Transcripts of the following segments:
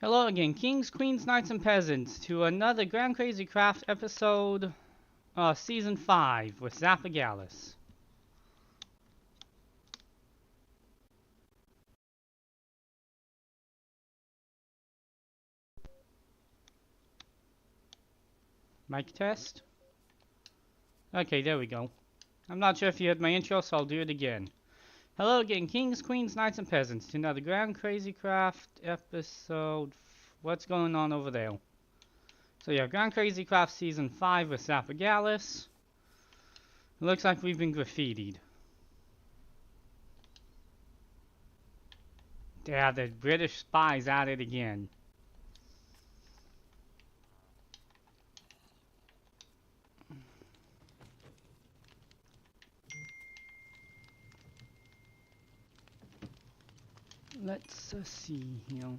Hello again, kings, queens, knights, and peasants, to another groundcrazycraft episode, season 5 with Zapagalis. Mic test. Okay, there we go. I'm not sure if you heard my intro, so I'll do it again. Hello again, kings, queens, knights, and peasants, to another groundcrazycraft episode. What's going on over there? So yeah, groundcrazycraft season 5 with Zapagalis. It looks like we've been graffitied. Yeah, the British spies at it again. Let's see here.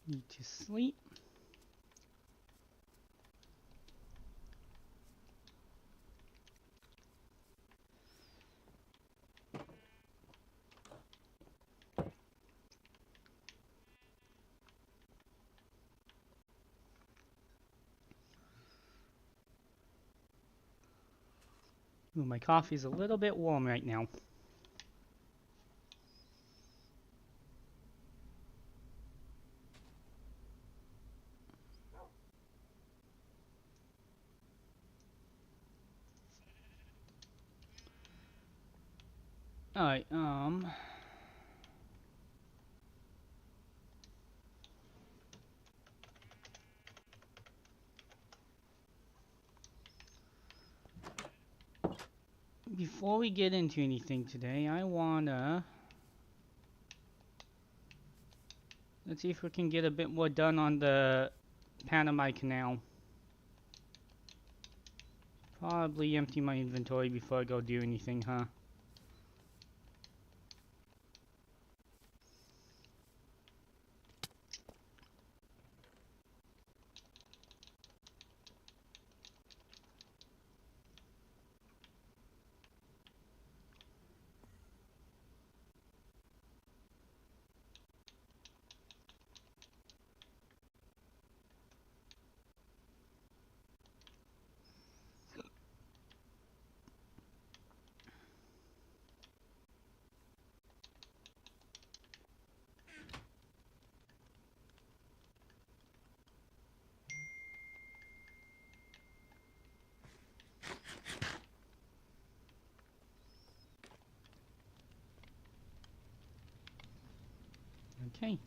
Need to sleep. Ooh, my coffee's a little bit warm right now. Alright, before we get into anything today, I wanna... Let's see if we can get a bit more done on the Panama Canal. Probably empty my inventory before I go do anything, huh? Okay.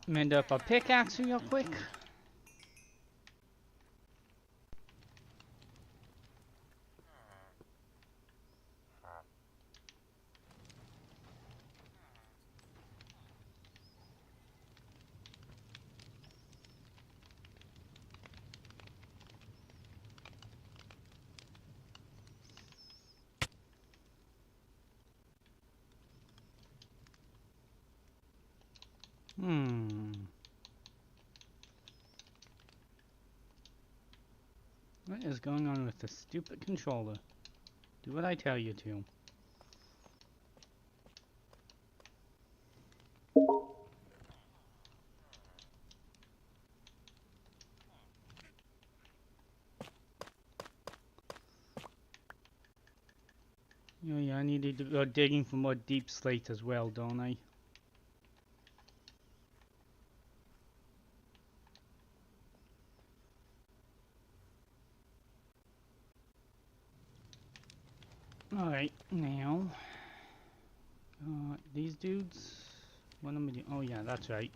Mend up a pickaxe real quick. What is going on with this stupid controller? Do what I tell you to. Oh yeah, I need to go digging for more deep slate as well, don't I? Alright, now... these dudes... What am I doing? Oh yeah, that's right.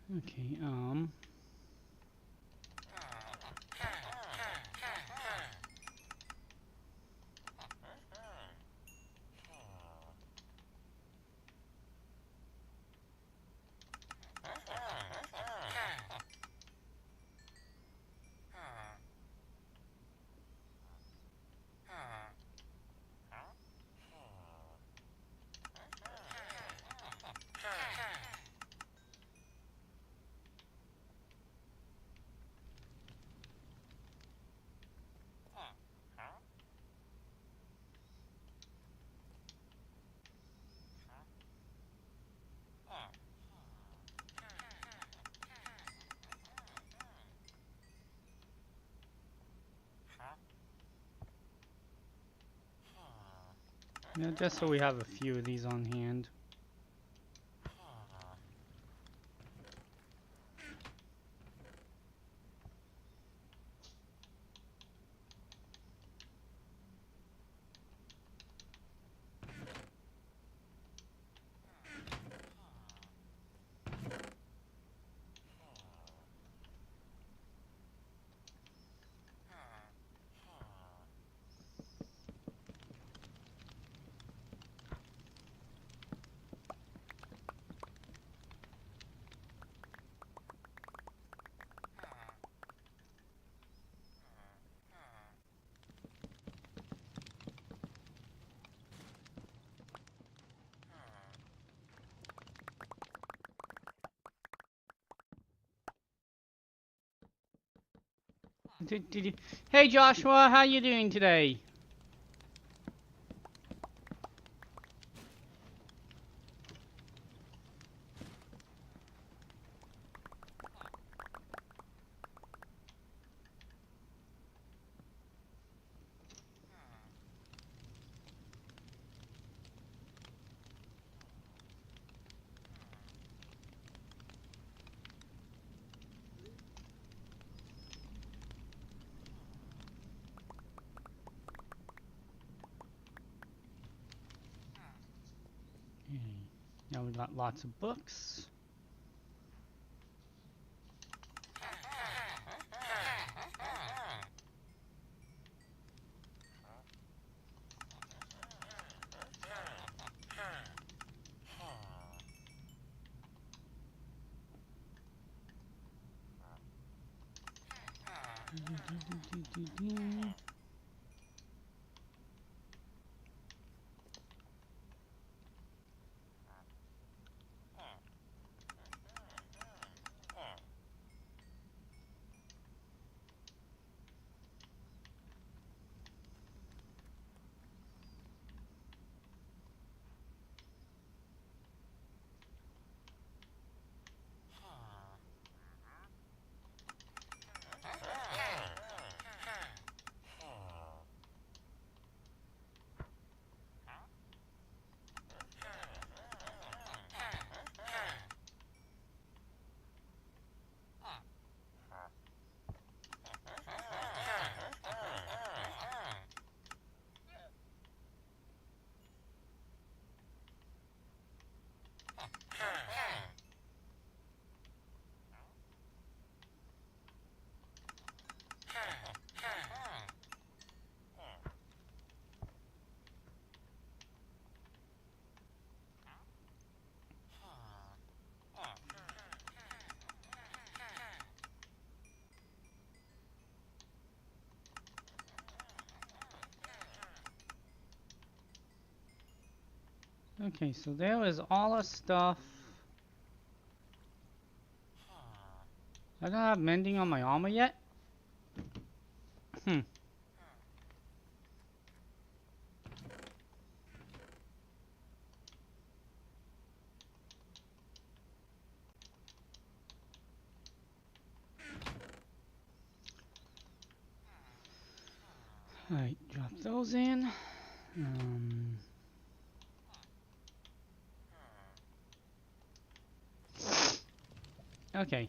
Okay, yeah, just so we have a few of these on hand. Hey Joshua, how you doing today? Okay. Now we got lots of books. Okay, so there was all the stuff. I don't have mending on my armor yet? Hmm. Alright, drop those in. Okay.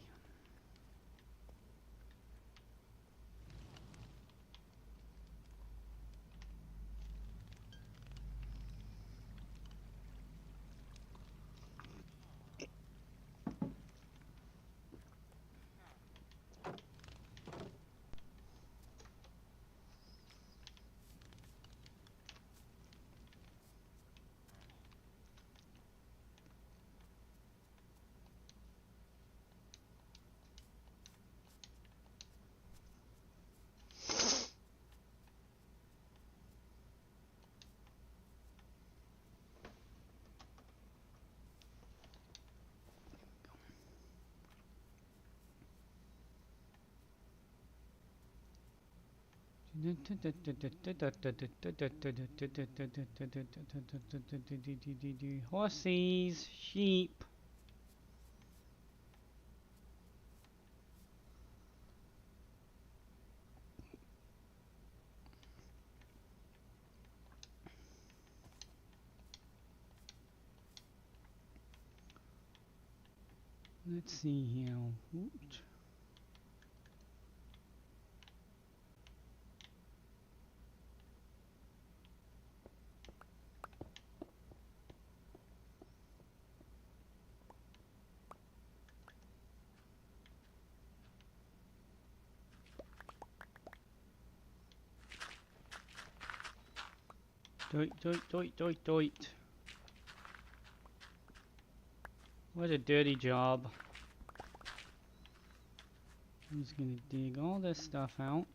Horses, sheep. Let's see here. Oops. Doit, doit, doit, doit, doit. What a dirty job. I'm just gonna dig all this stuff out.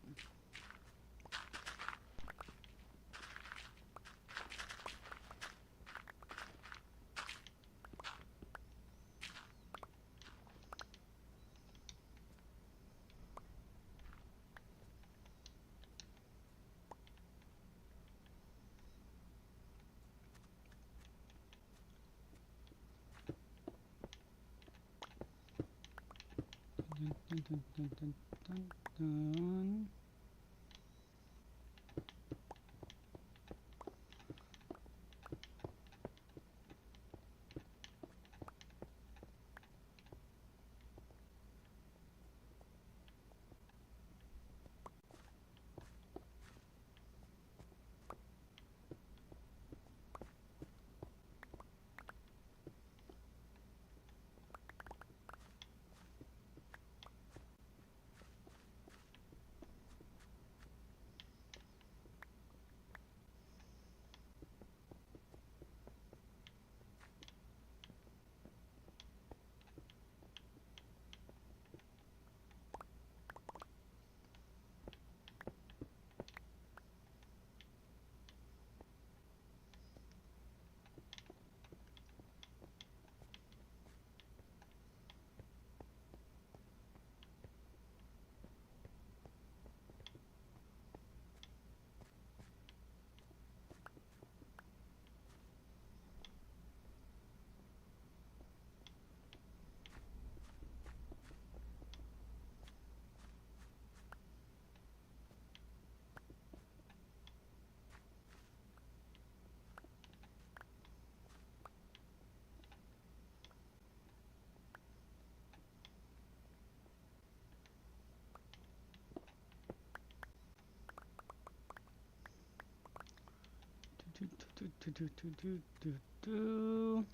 Dun, dun, dun, dun, dun, dun. Do.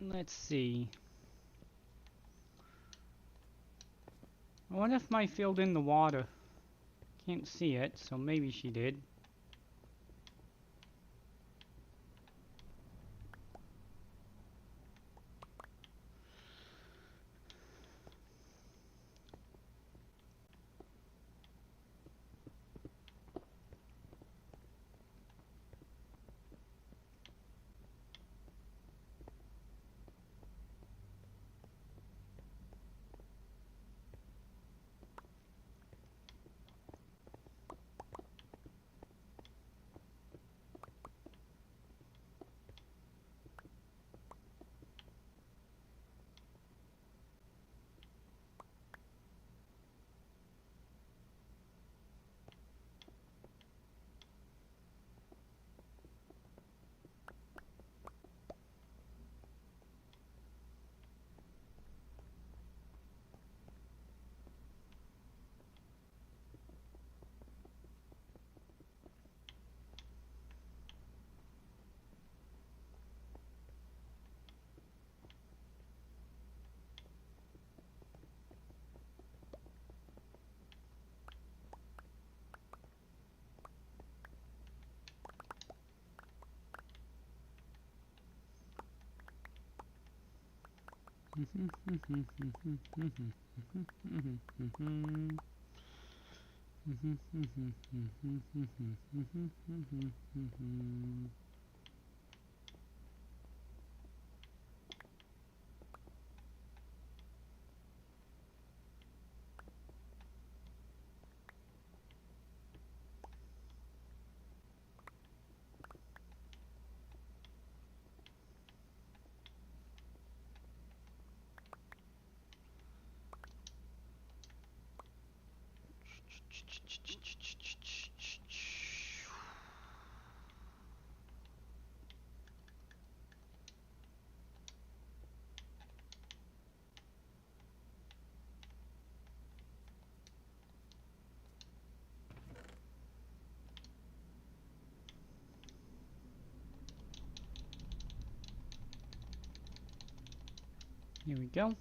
Let's see. I wonder if my filled in the water. Can't see it, so maybe she did. Here we go.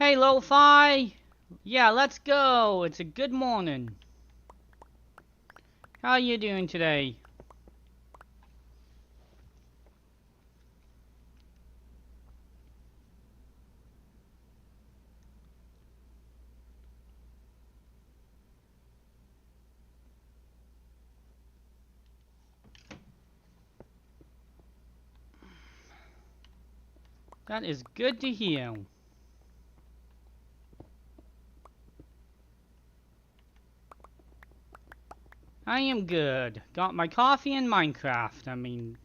Hey, Lo-Fi! Yeah, let's go! It's a good morning. How are you doing today? That is good to hear. I am good. Got my coffee and Minecraft. I mean,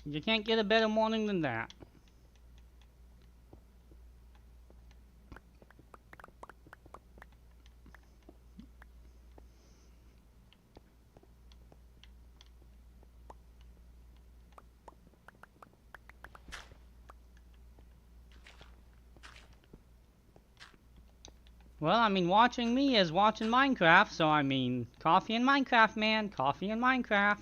you can't get a better morning than that. Well, I mean, watching me is watching Minecraft, so I mean, coffee and Minecraft, man. Coffee and Minecraft.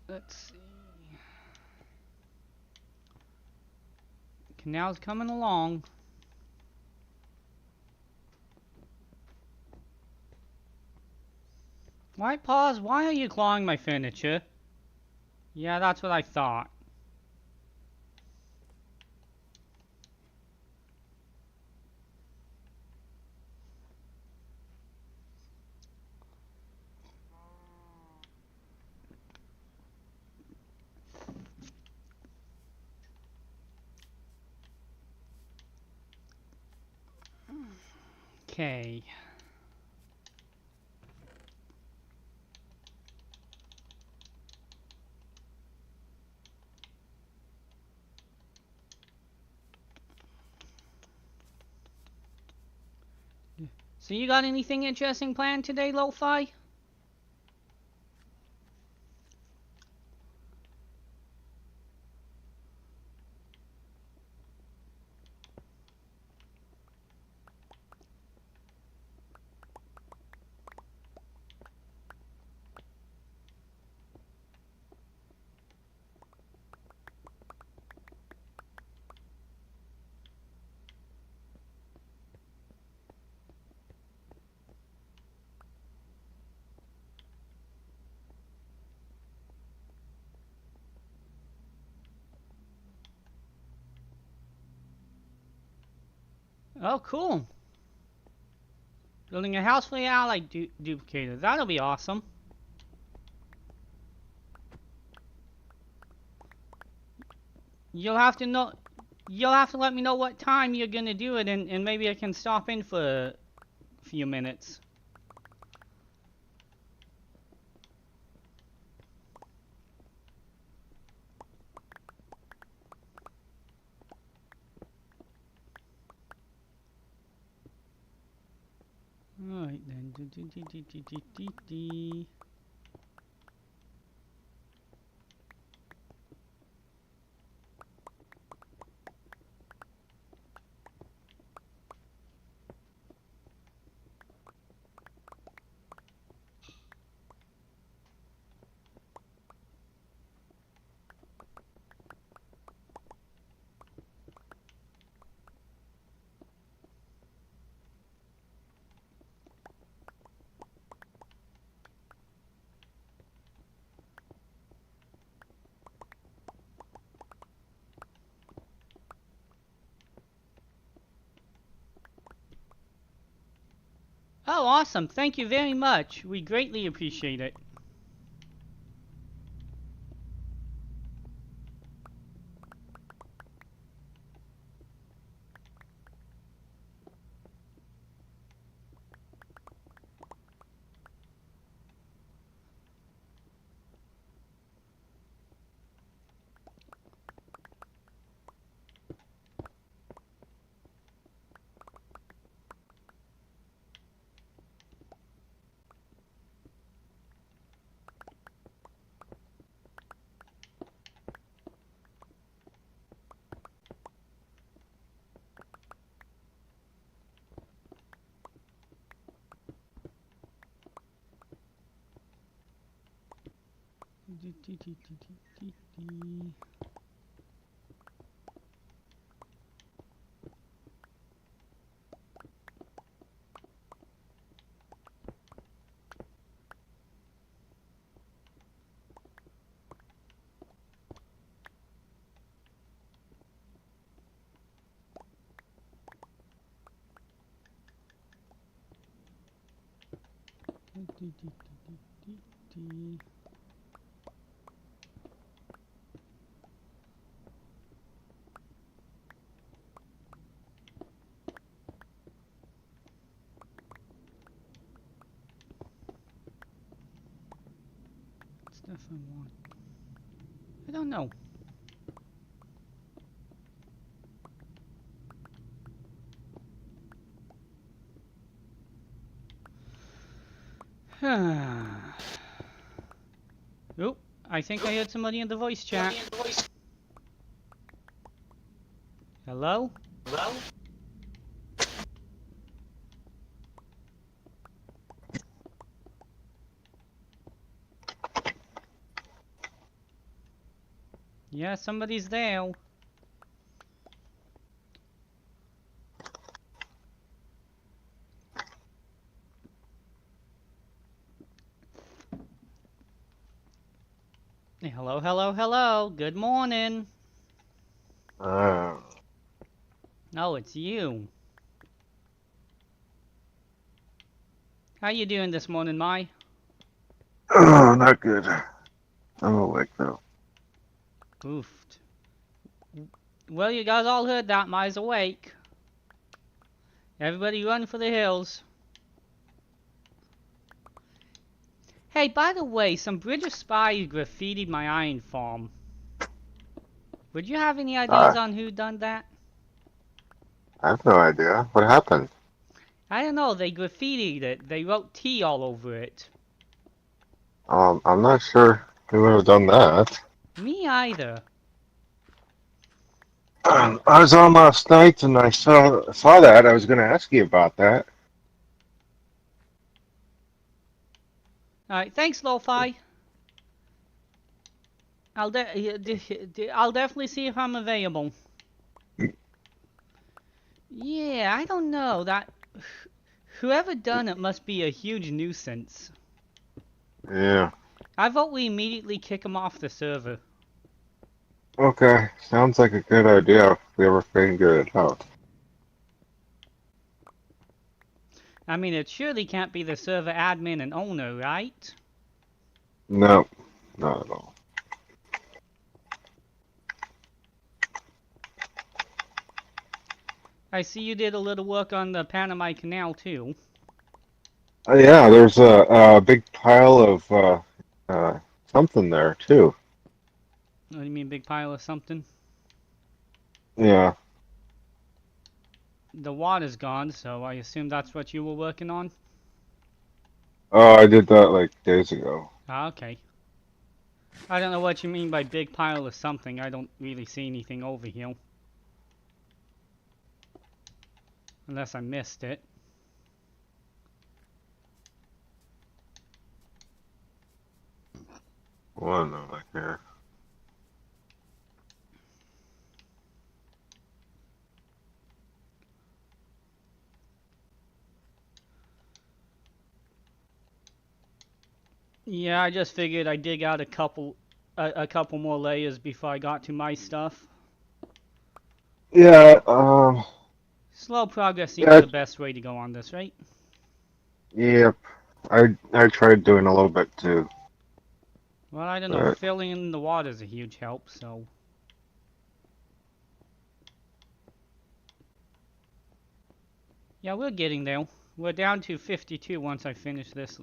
Let's see. Canal's coming along. Why pause? Why are you clawing my furniture? Yeah, that's what I thought. Okay. So you got anything interesting planned today, Lo-Fi? Oh, cool. Building a house for the allied duplicator. That'll be awesome. You'll have to know. You'll have to let me know what time you're gonna do it, and maybe I can stop in for a few minutes. Alright then. Oh, awesome. Thank you very much. We greatly appreciate it. Stuff I want. I don't know. Oh, I think I heard somebody in the voice chat. Hello? Hello? Yeah, somebody's there. Hello, hello, hello. Good morning. Uh, Oh, it's you. How you doing this morning, Mai? oh, not good. I'm awake though. Oofed. Well, you guys all heard that. Mai's awake. Everybody run for the hills. Hey, by the way, some British spies graffitied my iron farm. Would you have any ideas Uh, on who done that? I have no idea. What happened? I don't know, they graffitied it. They wrote T all over it. I'm not sure who would have done that. Me either. I was on last night and I saw that. I was going to ask you about that. Alright, thanks, Lo-Fi. I'll definitely see if I'm available. Yeah, I don't know. Whoever done it must be a huge nuisance. Yeah. I vote we immediately kick him off the server. Okay. Sounds like a good idea if we ever figure it out. I mean, it surely can't be the server admin and owner, right? No, not at all. I see you did a little work on the Panama Canal, too. Yeah, there's a big pile of something there too. What do you mean, big pile of something? Yeah. The water's gone, so I assume that's what you were working on? Oh, I did that like days ago. Ah, okay. I don't know what you mean by big pile of something. I don't really see anything over here. Unless I missed it. One over here. Yeah, I just figured I'd dig out a couple more layers before I got to my stuff. Yeah. Slow progress seems Yeah. the best way to go on this, right? Yep. I tried doing a little bit too, Well, I don't know. but Filling in the water is a huge help, so... Yeah, we're getting there. We're down to 52 once I finish this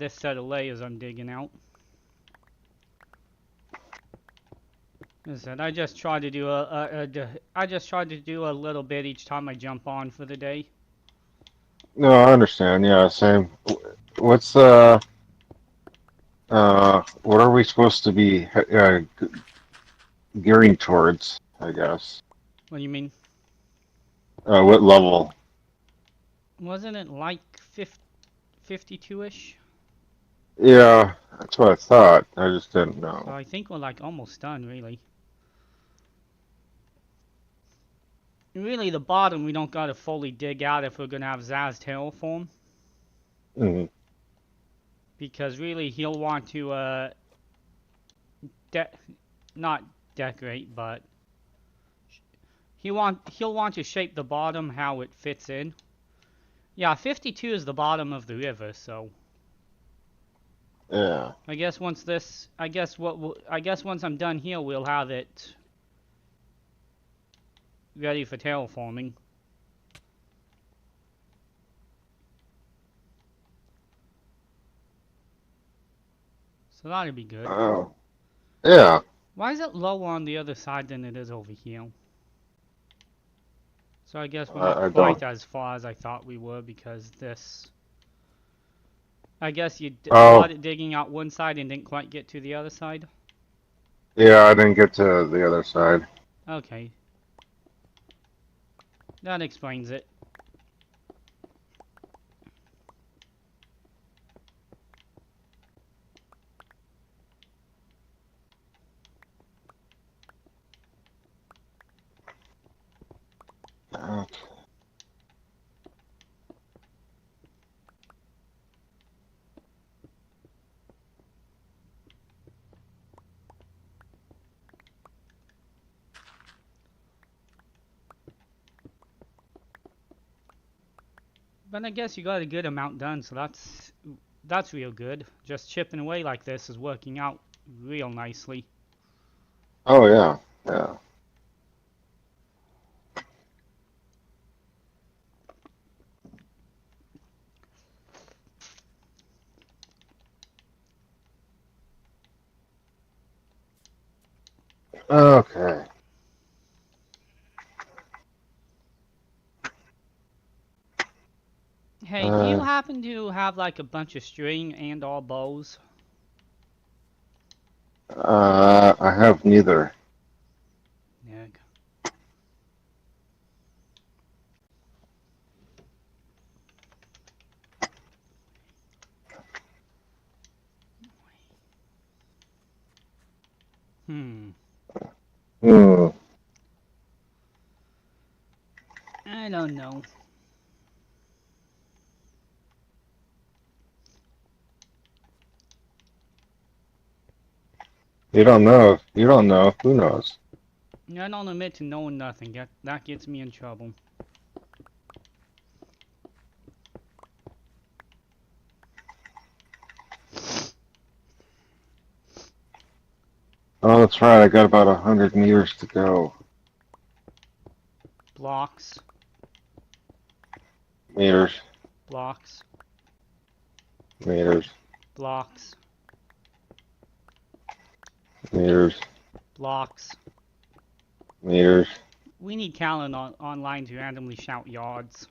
set of layers I'm digging out. As I said, I just try to do a little bit each time I jump on for the day. no, I understand. Yeah, same. What's what are we supposed to be gearing towards? I guess. What do you mean? What level? Wasn't it like 52-ish? Yeah, that's what I thought. I just didn't So know. I think we're like almost done, really. Really, the bottom we don't gotta fully dig out if we're gonna have Zaz terraform. Mm. Because really, he'll want to, not decorate, but he'll want to shape the bottom how it fits in. Yeah, 52 is the bottom of the river, so Yeah. I guess once once I'm done here, we'll have it ready for terraforming. So that'll be good. Oh. Yeah. Why is it lower on the other side than it is over here? So I guess we're not I quite don't. as far as I thought we were because this... I guess you Oh. started digging out one side and didn't quite get to the other side? Yeah, I didn't get to the other side. Okay. That explains it. But I guess you got a good amount done, so that's real good. Just chipping away like this is working out real nicely. Oh yeah, yeah. Okay. Hey, do you Uh, happen to have like a bunch of string and all bows? I have neither. Yeah. Hmm. Hmm. I don't know. You don't know. You don't know. Who knows? I don't admit to knowing nothing. That gets me in trouble. Oh, that's right. I got about 100 meters to go. Blocks. Meters. Blocks. Meters. Blocks. Meters. Blocks. Meters. We need Callan online to randomly shout yards.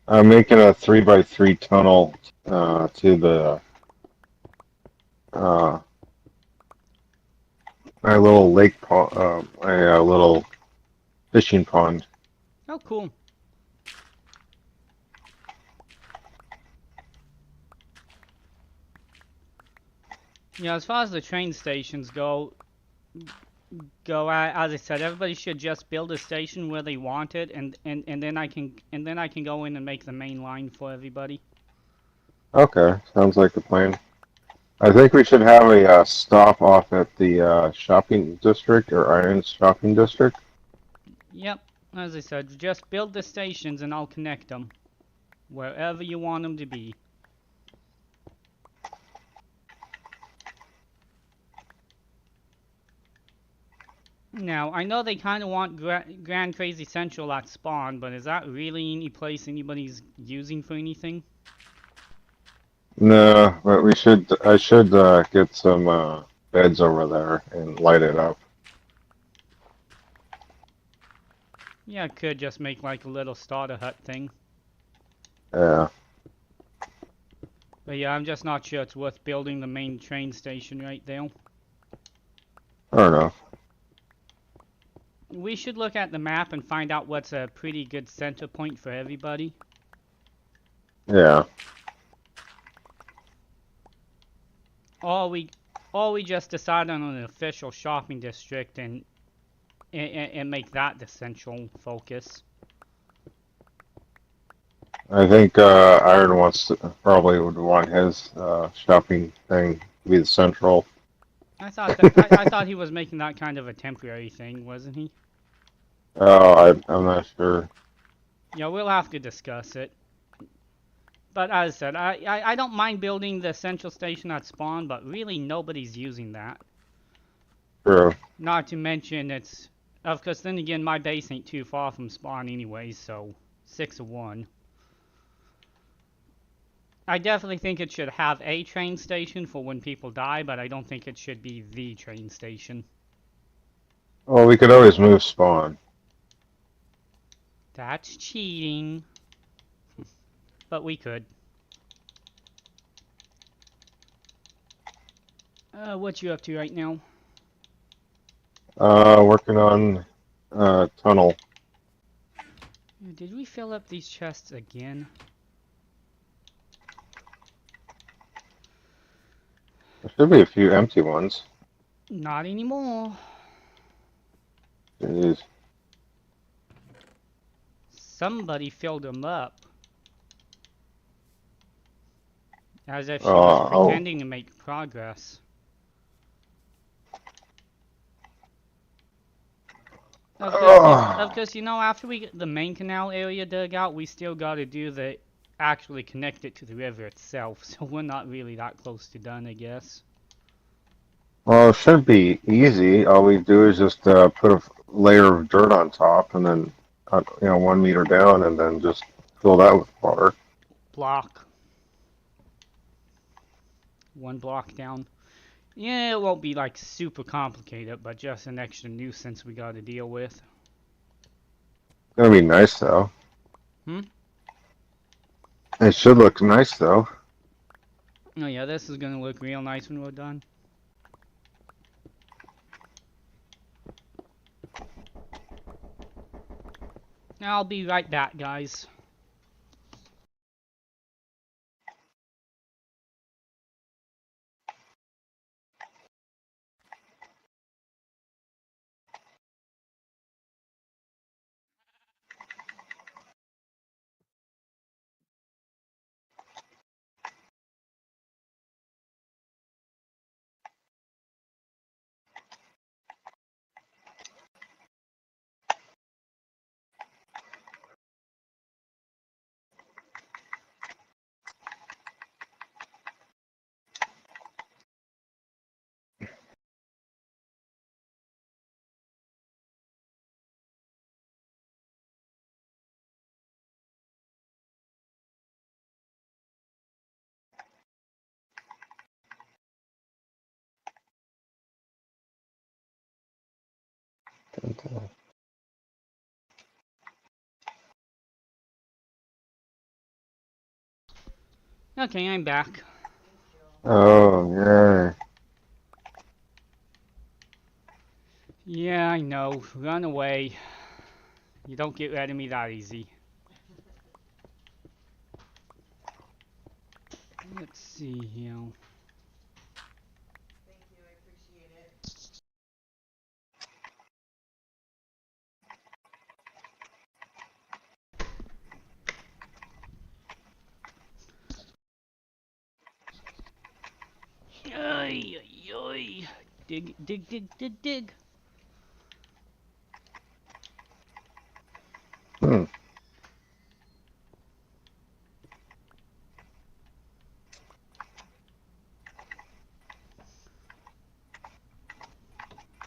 I'm making a 3x3 tunnel to the my little lake pond, my little fishing pond. Oh, cool. Yeah, as far as the train stations go, as I said, everybody should just build a station where they want it, and then I can go in and make the main line for everybody. Okay, sounds like a plan. I think we should have a stop off at the shopping district or Iron's shopping district. Yep, as I said, just build the stations and I'll connect them wherever you want them to be. Now, I know they kind of want Grand Crazy Central at spawn, but is that really any place anybody's using for anything? No, but we should. I should get some beds over there and light it up. Yeah, I could just make like a little starter hut thing. Yeah. But yeah, I'm just not sure it's worth building the main train station right there. I don't know. We should look at the map and find out what's a pretty good center point for everybody. Yeah. Or we just decide on an official shopping district and make that the central focus. I think Iron wants to, probably would want his shopping thing to be the central. I thought he was making that kind of a temporary thing, wasn't he? Oh, I'm not sure. Yeah, we'll have to discuss it. But as I said, I don't mind building the central station at spawn, but really nobody's using that. True. Not to mention it's, of course, then again, my base ain't too far from spawn anyways, so 6 of 1. I definitely think it should have a train station for when people die, but I don't think it should be the train station. Well, we could always move spawn. That's cheating. But we could. What you up to right now? Working on tunnel. Did we fill up these chests again? There should be a few empty ones. Not anymore. Jeez. Somebody filled them up. As if she was Oh. pretending to make progress. Of course, you know, after we get the main canal area dug out, we still gotta do the actually connect it to the river itself. So we're not really that close to done, I guess. Well, it should be easy. All we do is just put a layer of dirt on top, and then 1 meter down, and then just fill that with water. Block. 1 block down. Yeah, it won't be like super complicated, but just an extra nuisance we gotta deal with. It's gonna be nice though. Hmm? It should look nice though. Oh yeah, this is gonna look real nice when we're done. I'll be right back, guys. Okay, I'm back. Oh yeah. Yeah, I know. Run away. You don't get rid of me that easy. Let's see here. Ay, ay, ay. Dig, dig, dig, dig, dig. Hmm.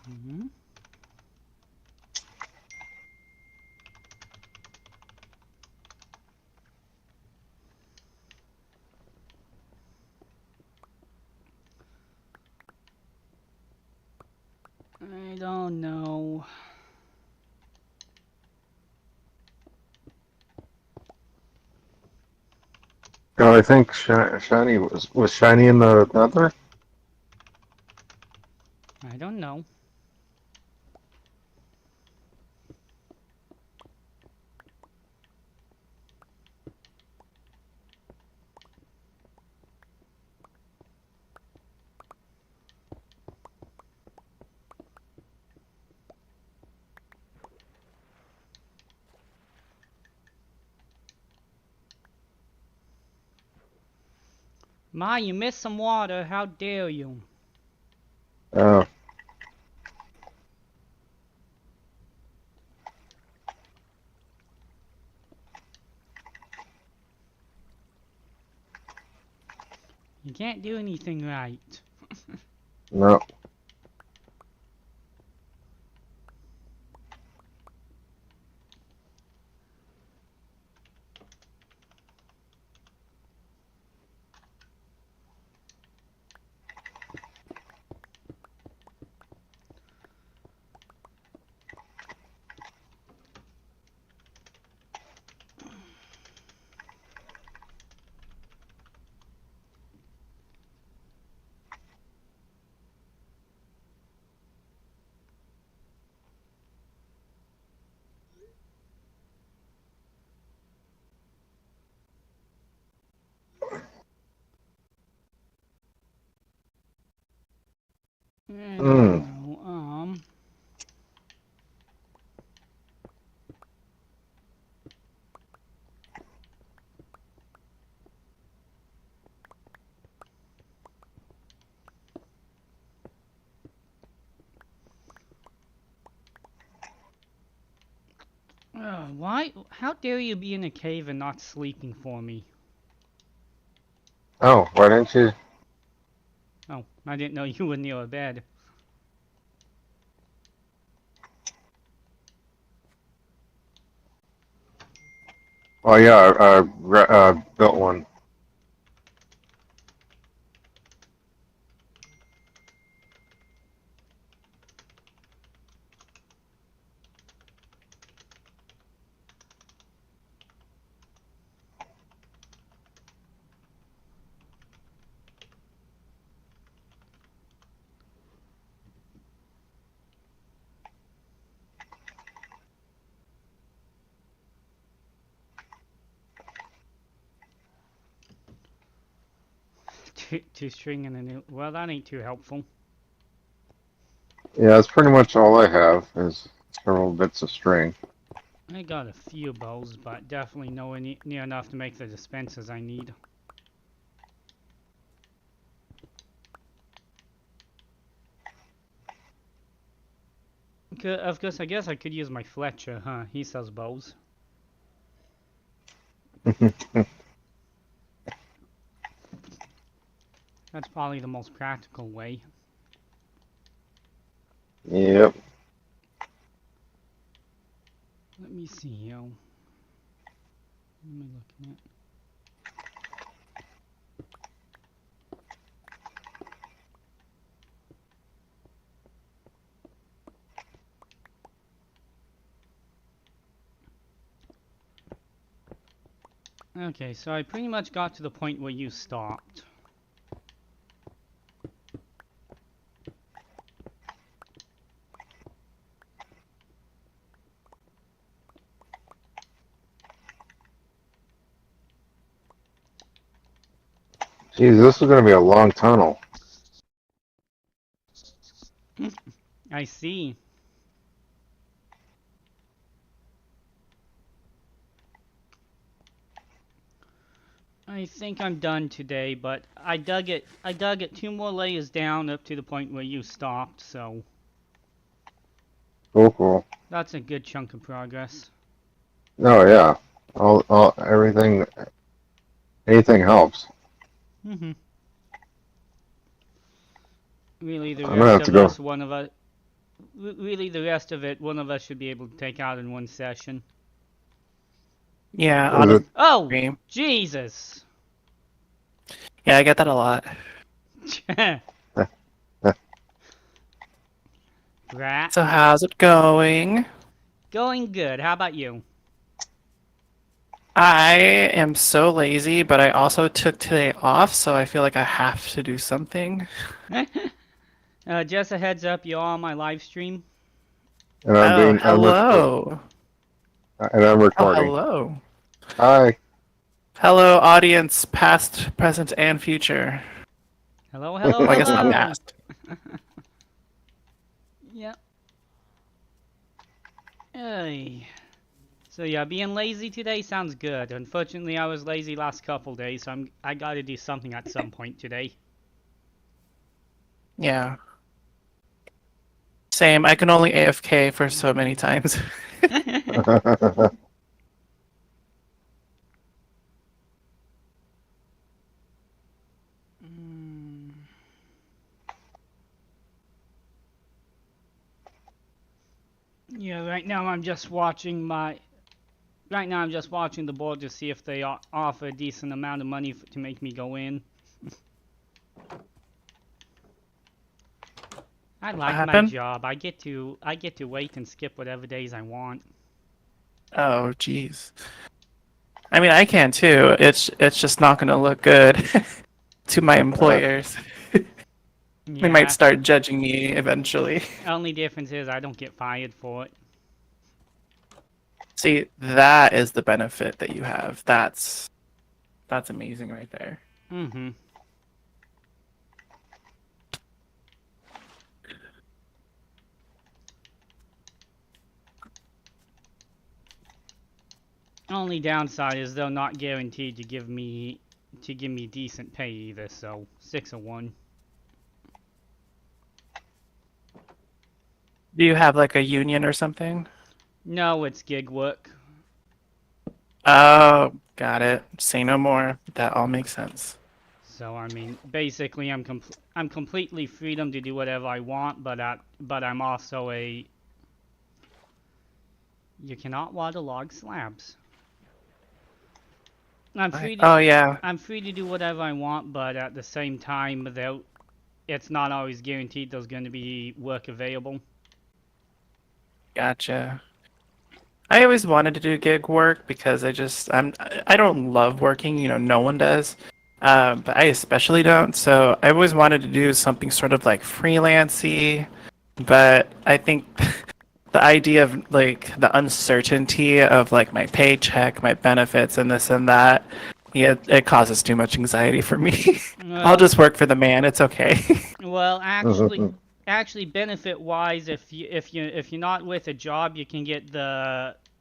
Hmm. I don't know. God, I think Shiny was Shiny in the Nether. I don't know. Ma, you missed some water. How dare you? Oh. You can't do anything right. No. I Hmm. don't know. Why? How dare you be in a cave and not sleeping for me? Oh, why didn't you? Oh, I didn't know you were near a bed. Oh yeah, I built one. Two string and a new. Well, that ain't too helpful. Yeah, that's pretty much all I have is several bits of string. I got a few bows, but definitely nowhere near enough to make the dispensers I need. Of course, I guess I could use my Fletcher, huh? He sells bows. That's probably the most practical way. Yep. Let me see, yo. What am I looking at? Okay, so I pretty much got to the point where you stopped. Geez, this is going to be a long tunnel. I see. I think I'm done today, but I dug it 2 more layers down up to the point where you stopped, so Cool. that's a good chunk of progress. Oh yeah, everything, anything helps. Mm-hmm. Really, the I'm gonna rest have to of go. us, one of us, really the rest of it, one of us should be able to take out in one session. Yeah, Is on it? Oh, stream. Jesus! Yeah, I get that a lot. Rat. So how's it going? Going good. How about you? I am so lazy, but I also took today off, so I feel like I have to do something. Just a heads up, you're on my live stream. And Oh, I'm hello. Oh, recording. hello. Hi. Hello, audience, past, present, and future. Hello, Well, hello, I guess not hello! past. Yep. Hey. So yeah, being lazy today sounds good. Unfortunately, I was lazy last couple days, so I gotta do something at some point today. Yeah. Same. I can only AFK for so many times. Yeah, right now I'm just watching the board to see if they offer a decent amount of money to make me go in. I What like my happened? job. I get to wait and skip whatever days I want. Oh, jeez. I mean, I can too. It's just not gonna look good to my employers. They might Yeah. start judging me eventually. Only difference is I don't get fired for it. See, that is the benefit that you have. That's amazing right there. Mm-hmm. Only downside is they're not guaranteed to give me decent pay either, so 6 or 1. Do you have like a union or something? No, it's gig work. Oh, got it. Say no more. That all makes sense. So I mean, basically, I'm completely freedom to do whatever I want, but I'm also a. You cannot waterlog slabs. I'm free to Oh yeah, I'm free to do whatever I want, but at the same time, it's not always guaranteed there's going to be work available. gotcha. I always wanted to do gig work because I don't love working, no one does. But I especially don't. So I always wanted to do something sort of like freelancy, but I think the idea of like the uncertainty of like my paycheck, my benefits, and this and that, yeah, it causes too much anxiety for me. I'll Well, just work for the man. It's okay. well, actually, benefit wise, if you're not with a job, you can get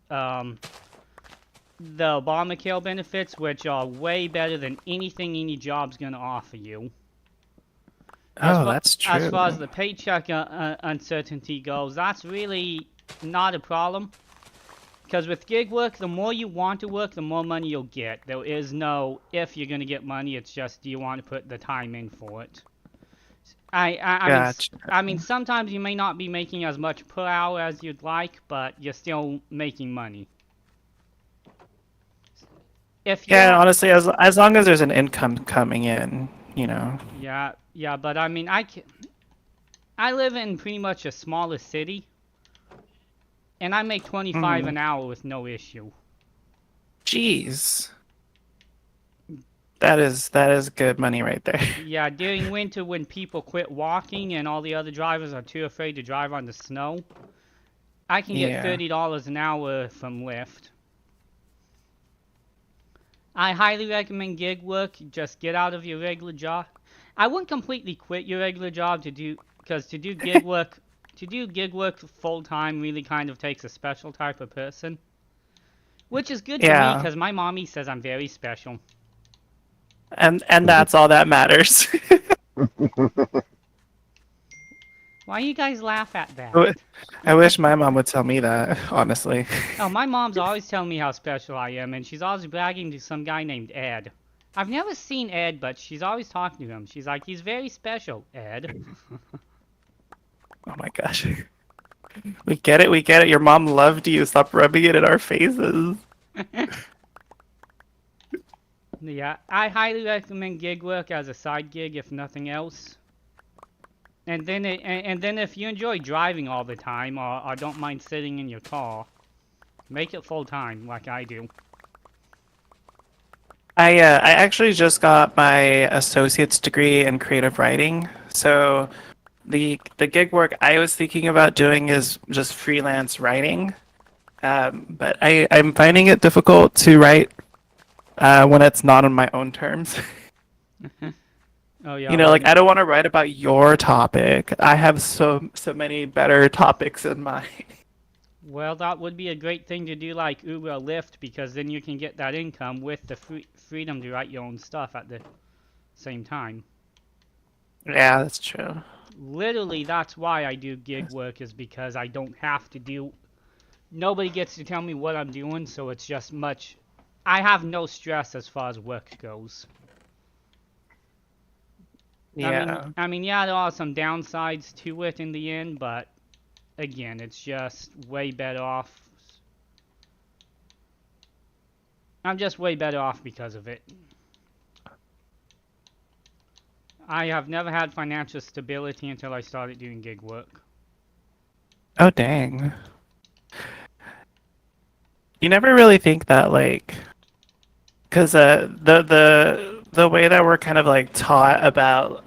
um the Obamacare benefits, which are way better than anything any job's going to offer you. Oh, that's As true. far as the paycheck uncertainty goes, that's really not a problem. Because with gig work, the more you want to work, the more money you'll get. There is no if you're going to get money, it's just do you want to put the time in for it. Gotcha. I mean, sometimes you may not be making as much per hour as you'd like, but you're still making money. If you Yeah, want, honestly, as long as there's an income coming in, yeah, but I mean, I live in pretty much a smaller city, and I make 25 Mm. an hour with no issue. Jeez. That is good money right there. Yeah, during winter when people quit walking and all the other drivers are too afraid to drive on the snow, I can get Yeah. $30 an hour from Lyft. I highly recommend gig work. Just get out of your regular job. I wouldn't completely quit your regular job because to do gig work, full time really kind of takes a special type of person, which is good for me Yeah. because my mommy says I'm very special. And that's all that matters. Why you guys laugh at that? I wish my mom would tell me that, honestly. Oh, my mom's always telling me how special I am, and she's always bragging to some guy named Ed. I've never seen Ed, but she's always talking to him. She's like, he's very special, Ed. Oh my gosh. We get it, we get it. Your mom loved you. Stop rubbing it in our faces. Yeah, I highly recommend gig work as a side gig, if nothing else. And then if you enjoy driving all the time, or don't mind sitting in your car, make it full time, like I do. I actually just got my associate's degree in creative writing. So the gig work I was thinking about doing is just freelance writing. But I'm finding it difficult to write when it's not on my own terms. Oh yeah. Like I don't want to write about your topic. I have so many better topics in mind. Well, that would be a great thing to do, like Uber or Lyft, because then you can get that income with the freedom to write your own stuff at the same time. Yeah, that's true. Literally, that's why I do gig work, is because I don't have to do. Nobody gets to tell me what I'm doing, so it's just much. I have no stress as far as work goes. Yeah. I mean, yeah, there are some downsides to it in the end, but again, it's just way better off. I'm just way better off because of it. I have never had financial stability until I started doing gig work. Oh dang. You never really think that like, because the way that we're kind of like taught about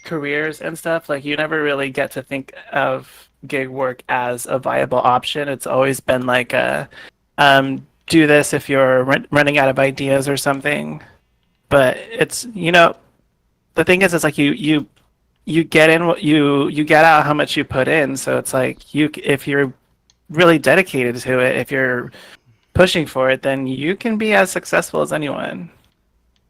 careers and stuff, like you never really get to think of gig work as a viable option. It's always been like a do this if you're running out of ideas or something. But it's the thing is, it's like you get in what you get out how much you put in. So it's like if you're really dedicated to it, if you're pushing for it, then you can be as successful as anyone.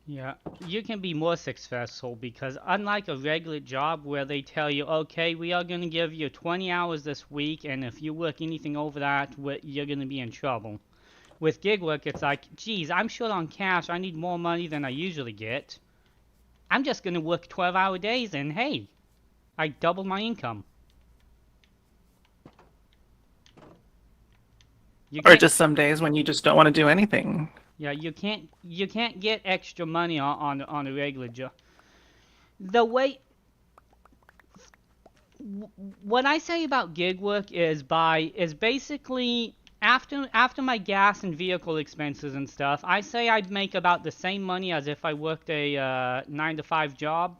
Yeah, you can be more successful because unlike a regular job where they tell you, okay, we are going to give you 20 hours this week, and if you work anything over that, you're going to be in trouble. With gig work, it's like, geez, I'm short on cash. I need more money than I usually get. I'm just going to work 12-hour days, and hey, I doubled my income. You Or can't, just some days when you just don't want to do anything. yeah, you can't get extra money on a regular job. The way, what I say about gig work is basically after my gas and vehicle expenses and stuff, I say I'd make about the same money as if I worked a 9 to 5 job,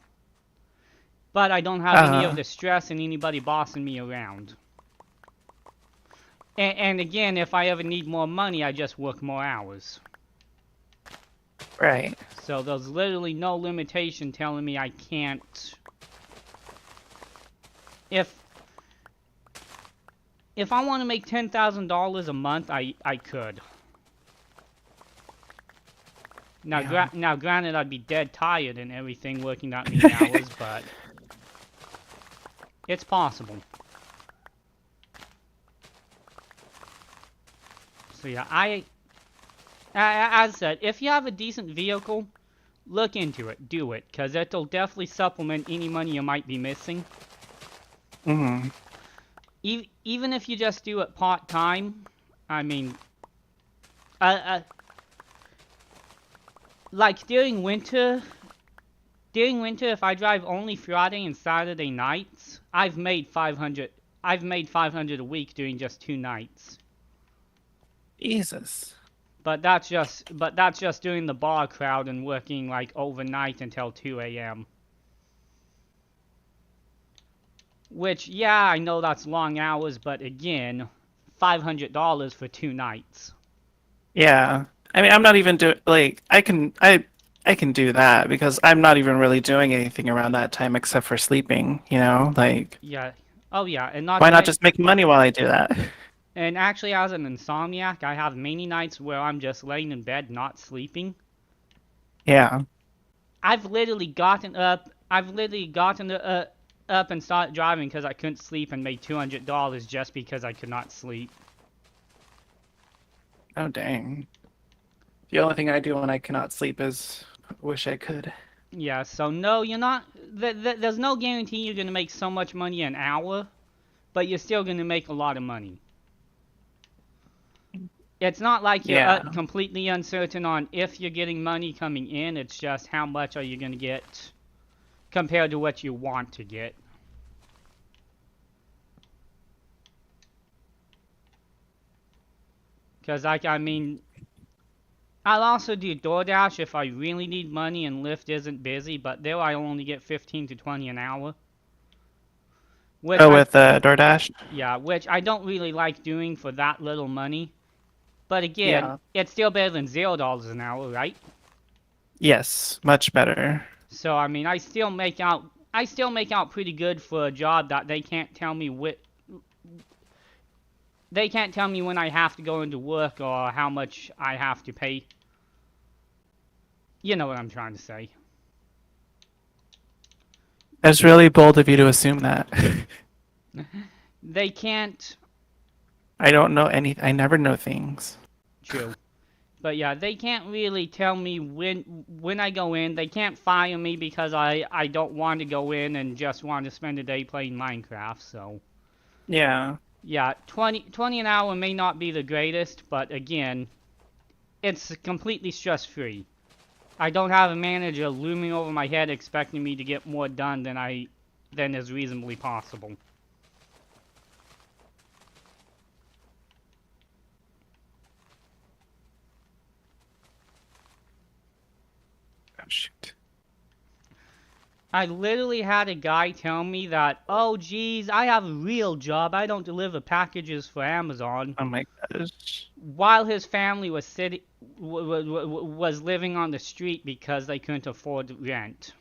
but I don't have any of the stress and anybody bossing me around. And again, if I ever need more money, I just work more hours. Right. So there's literally no limitation telling me I can't. If I want to make $10,000 a month, I could. Now, Yeah. now, granted, I'd be dead tired and everything working that many hours, but it's possible. So yeah, as I said, if you have a decent vehicle, look into it, do it, because it'll definitely supplement any money you might be missing. Mm-hmm. Even if you just do it part-time, I mean, like during winter, if I drive only Friday and Saturday nights, I've made 500 a week doing just 2 nights. Jesus. But that's just doing the bar crowd and working like overnight until 2 a.m. Which, yeah, I know that's long hours, but again, $500 for 2 nights. Yeah. I mean, I'm not even doing like I can do that because I'm not even really doing anything around that time except for sleeping, you know? Like Yeah. Oh yeah, and not why to not just make money while I do that? and actually as an insomniac, I have many nights where I'm just laying in bed not sleeping. Yeah. I've literally gotten up up and started driving because I couldn't sleep and made $200 just because I could not sleep. Oh dang. The only thing I do when I cannot sleep is wish I could. Yeah, so no, you're not. There's no guarantee you're gonna make so much money an hour, but you're still gonna make a lot of money. It's not like you're Yeah. completely uncertain on if you're getting money coming in. It's just how much are you gonna get compared to what you want to get. Because, like, I mean, I'll also do DoorDash if I really need money and Lyft isn't busy, but there I only get 15 to 20 an hour. Which With DoorDash? yeah, which I don't really like doing for that little money. But again, Yeah. it's still better than $0 an hour, right? Yes, much better. So I mean, I still make out pretty good for a job that they can't tell me when I have to go into work or how much I have to pay. You know what I'm trying to say. It's really bold of you to assume that. They can't. I don't know I never know things. True. But yeah, they can't really tell me when I go in. They can't fire me because I don't want to go in and just want to spend a day playing Minecraft, so. Yeah. Yeah, 20 an hour may not be the greatest, but again, it's completely stress-free. I don't have a manager looming over my head expecting me to get more done than is reasonably possible. Oh, shoot. I literally had a guy tell me that, oh geez, I have a real job, I don't deliver packages for Amazon, Oh my gosh. while his family was was living on the street because they couldn't afford rent.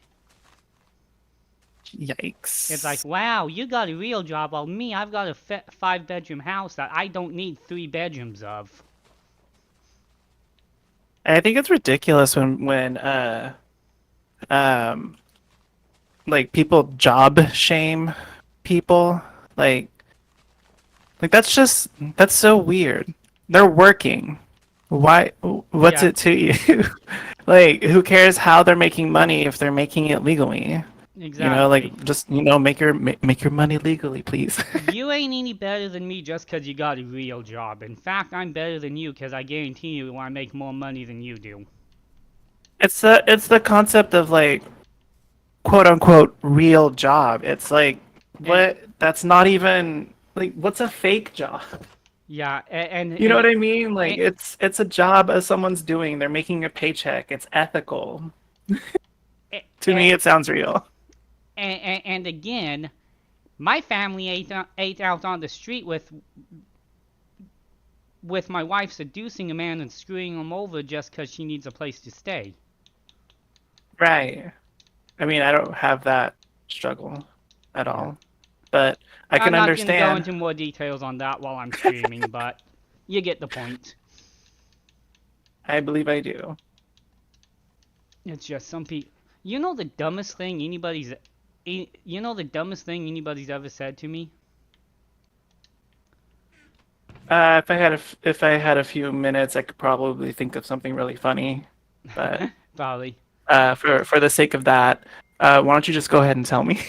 Yikes. It's like, wow, you got a real job, while me, I've got a 5-bedroom house that I don't need 3 bedrooms of. I think it's ridiculous when um like people job shame people. Like that's so weird. They're working. Why? What's Yeah, it to you? Like, who cares how they're making money if they're making it legally? You know, exactly. like just make your money legally, please. You ain't any better than me just 'cause you got a real job. In fact, I'm better than you 'cause I guarantee you I make more money than you do. It's the concept of like quote unquote real job. It's like And what? That's not even like what's a fake job? yeah, and You know and what I mean? Like and, it's a job as someone's doing. They're making a paycheck. It's ethical. To and, me, it sounds real. and again, my family ate out on the street with my wife seducing a man and screwing him over just 'cause she needs a place to stay. Right. I mean, I don't have that struggle at Yeah. all, but I I'm can not gonna go understand. into more details on that while I'm streaming, but you get the point. I believe I do. It's just some people. You know the dumbest thing anybody's. You know the dumbest thing anybody's ever said to me? If I had a few minutes, I could probably think of something really funny. But Probably. for the sake of that, why don't you just go ahead and tell me?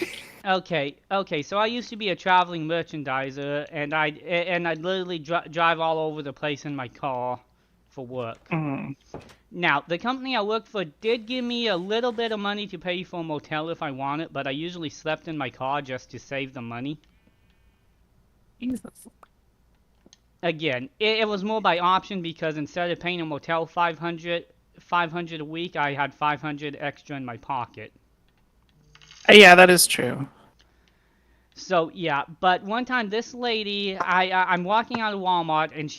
Okay. So I used to be a traveling merchandiser, and I'd literally drive all over the place in my car for work. Mm, Now, the company I worked for did give me a little bit of money to pay for a motel if I wanted, but I usually slept in my car just to save the money. Jesus. Again, it was more by option because instead of paying a motel 500 a week, I had 500 extra in my pocket. Yeah, that is true. So yeah, but one time this lady, I'm walking out of Walmart and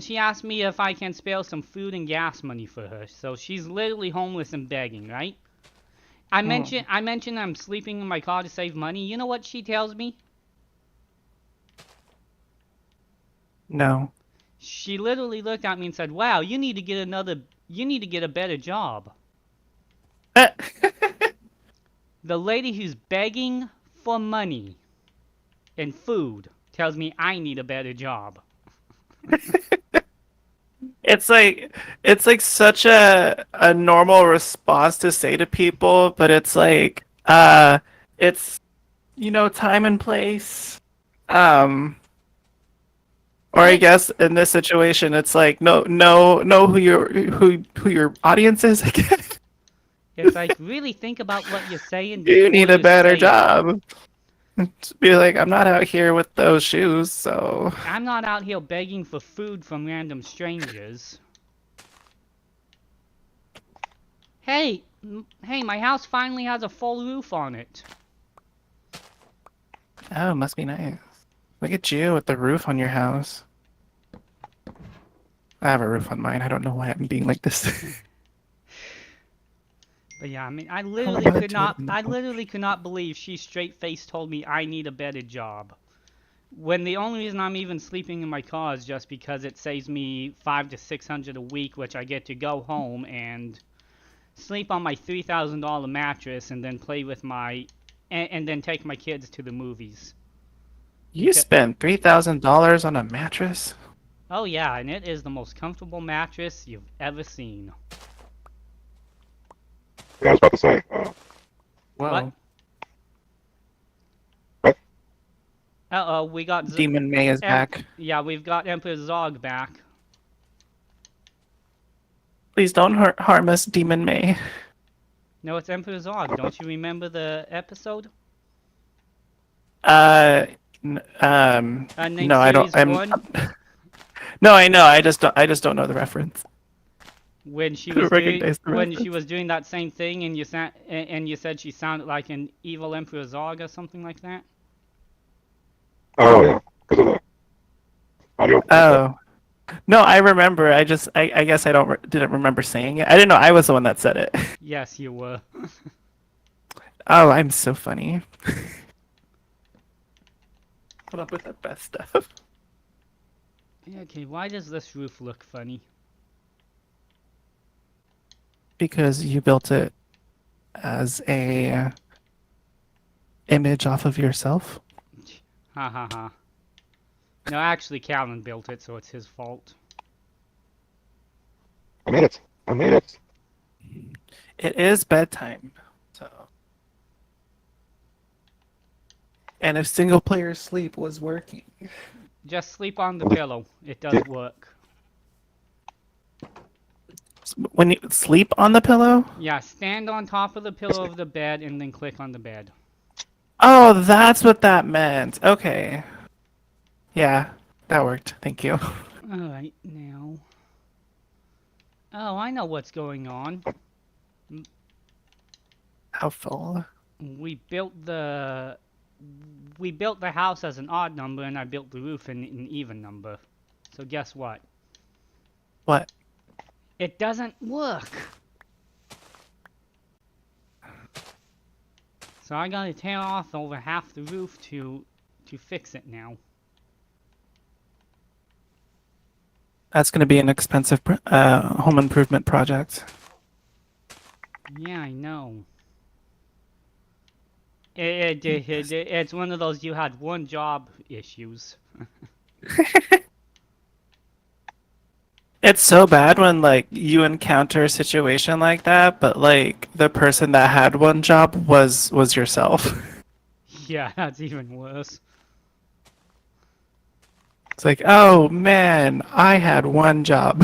she asked me if I can spare some food and gas money for her. So she's literally homeless and begging, right? Mm, I mentioned I'm sleeping in my car to save money. You know what she tells me? no. She literally looked at me and said, "Wow, you need to get a better job." The lady who's begging for money and food tells me I need a better job. It's like such a normal response to say to people, but it's like it's time and place. Um or I Hey, guess in this situation it's like know who your audience is, I guess. it's like really think about what you're saying You before need a you better say it. job. Just be like, I'm not out here with those shoes, so I'm not out here begging for food from random strangers. Hey, my house finally has a full roof on it. oh, must be nice. Look at you with the roof on your house. I have a roof on mine. I don't know why I'm being like this. But yeah, I mean, I wanted to it. I literally could not believe she straight faced told me I need a better job. When the only reason I'm even sleeping in my car is just because it saves me 500 to 600 a week, which I get to go home and sleep on my $3,000 mattress and then play with and then take my kids to the movies. You Because spent $3,000 on a mattress? oh yeah, and it is the most comfortable mattress you've ever seen. Yeah, I was about to say. What? Whoa. What? Uh-oh, we got Demon May is back. yeah, we've got Emperor Zog back. Please don't harm us, Demon May. No, it's Emperor Zog. Don't you remember the episode? Uh, Named no, I don't. Series 1? No, I know. I just don't know the reference. When she I was don't recognize the when she reference. was doing that same thing and you said she sounded like an evil Emperor Zog or something like that? Oh yeah, because of the audio. Oh no, I remember. I guess I didn't remember saying it. I didn't know I was the one that said it. Yes, you were. Oh, I'm so funny. Put up with the best stuff. Okay, why does this roof look funny? because you built it as a image off of yourself? Ha ha ha. No, actually, Calvin built it, so it's his fault. I made it. I made it. It is bedtime, so. And if single player sleep was working. Just sleep on the pillow. It does work. When you sleep on the pillow? Yeah, stand on top of the pillow of the bed and then click on the bed. Oh, that's what that meant. Okay. Yeah, that worked. Thank you. Alright, now. Oh, I know what's going on. How full? We built the house as an odd number, and I built the roof in an even number. So guess what? What? It doesn't work. So I gotta tear off over half the roof to fix it now. That's going to be an expensive home improvement project. Yeah, I know. It's one of those you had one job issues. It's so bad when like you encounter a situation like that, but like the person that had one job was yourself. Yeah, that's even worse. It's like, oh man, I had one job.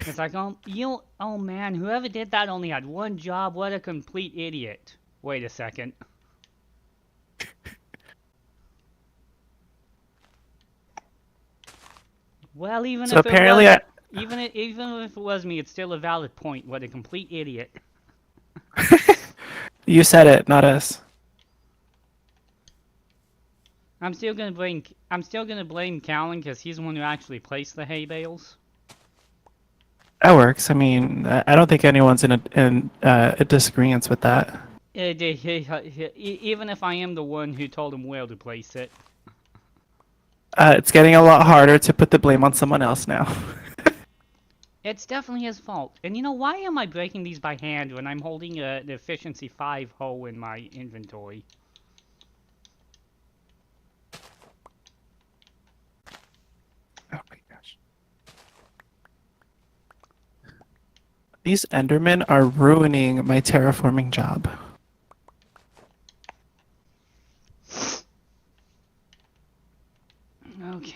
It's like, oh man, whoever did that only had one job. What a complete idiot. Wait a second. Well, even So if apparently it was, even if it was me, it's still a valid point. What a complete idiot. You said it, not us. I'm still gonna blame Callan because he's the one who actually placed the hay bales. That works. I mean, I don't think anyone's in a disagreement with that. Even if I am the one who told him where to place it. It's getting a lot harder to put the blame on someone else now. It's definitely his fault. And you know, why am I breaking these by hand when I'm holding the efficiency 5 hoe in my inventory? Oh my gosh. These Endermen are ruining my terraforming job. Okay.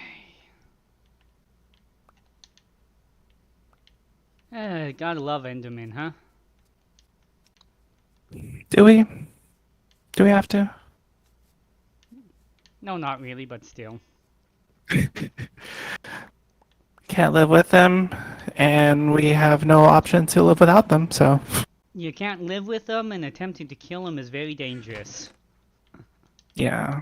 Gotta love Enderman, huh? Do we? Do we have to? No, not really, but still. Can't live with them, and we have no option to live without them, so. You can't live with them, and attempting to kill them is very dangerous. Yeah.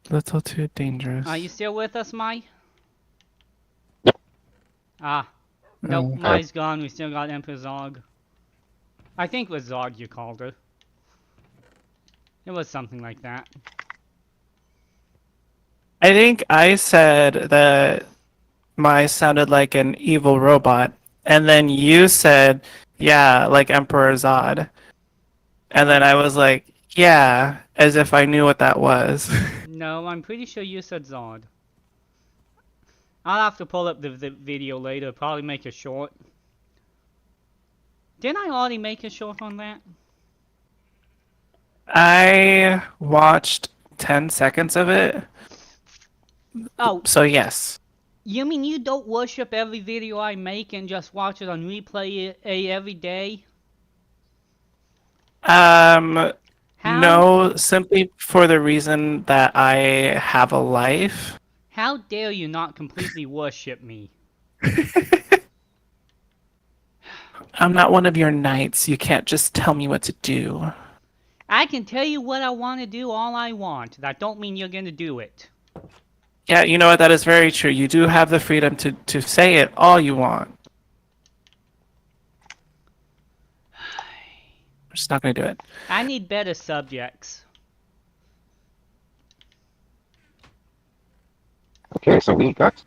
Little too dangerous. Are you still with us, Mai? Yep. Ah. Nope, Oh. Mai's gone. We still got Emperor Zog. I think it was Zog you called her. It was something like that. I think I said that Mai sounded like an evil robot, and then you said, yeah, like Emperor Zod. And then I was like, yeah, as if I knew what that was. No, I'm pretty sure you said Zod. I'll have to pull up the video later, probably make a short. Didn't I already make a short on that? I watched 10 seconds of it. Oh, So yes. you mean you don't worship every video I make and just watch it on replay every day? How? No, simply for the reason that I have a life. How dare you not completely worship me? I'm not one of your knights. You can't just tell me what to do. I can tell you what I want to do all I want. That don't mean you're gonna do it. Yeah, you know what? That is very true. You do have the freedom to say it all you want. I'm just not going to do it. I need better subjects. Okay, so we got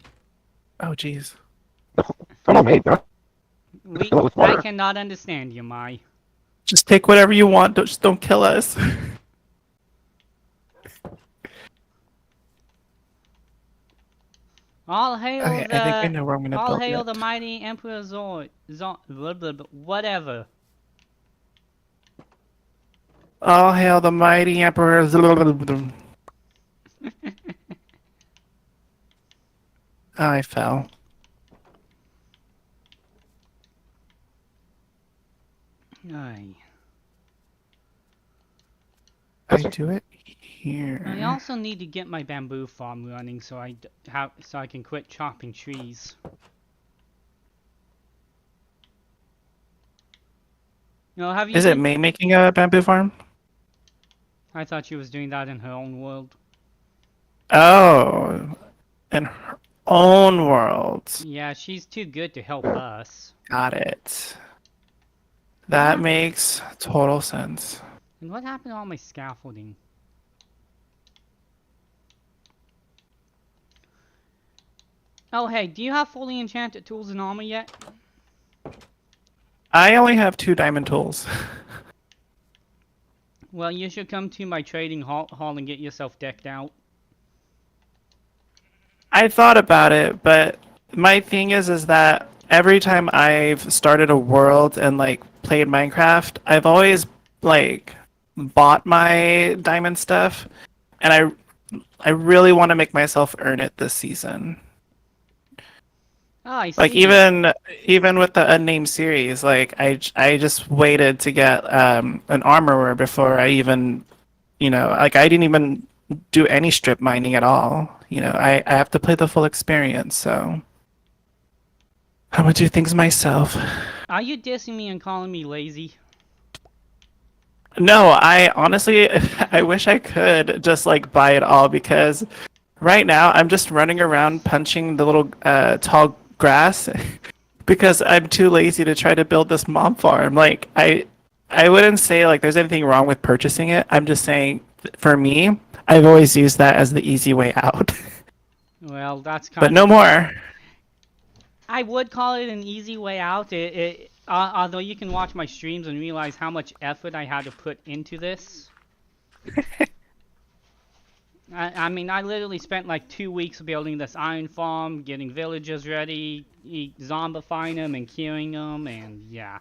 Oh, jeez. the tunnel made, huh? I cannot understand you, Mai. Just take whatever you want. Just don't kill us. All hail Okay, I think I know where I'm gonna all build hail it. the mighty Emperor whatever. All hail the mighty emperor. I fell. Aye. I do it I here. also need to get my bamboo farm running so I can quit chopping trees. Have you Is it been? me making a bamboo farm? I thought she was doing that in her own world. Oh, in her own world. Yeah, she's too good to help us. Got it. That makes total sense. And what happened to all my scaffolding? Oh hey, do you have fully enchanted tools and armor yet? I only have 2 diamond tools. Well, you should come to my trading hall and get yourself decked out. I thought about it, but my thing is that every time I've started a world and like played Minecraft, I've always like bought my diamond stuff, and I really want to make myself earn it this season. Oh, I see. Like even with the unnamed series, like I just waited to get an armorer before I even, like I didn't even do any strip mining at all. I have to play the full experience, so I'm gonna do things myself. Are you dissing me and calling me lazy? No, I honestly I wish I could just like buy it all, because right now I'm just running around punching the little tall grass because I'm too lazy to try to build this mob farm. Like I wouldn't say like there's anything wrong with purchasing it. I'm just saying for me, I've always used that as the easy way out. Well, that's kind But of... no more. I would call it an easy way out. Although you can watch my streams and realize how much effort I had to put into this. I mean, I literally spent like 2 weeks building this iron farm, getting villagers ready, zombifying them and killing them, and yeah.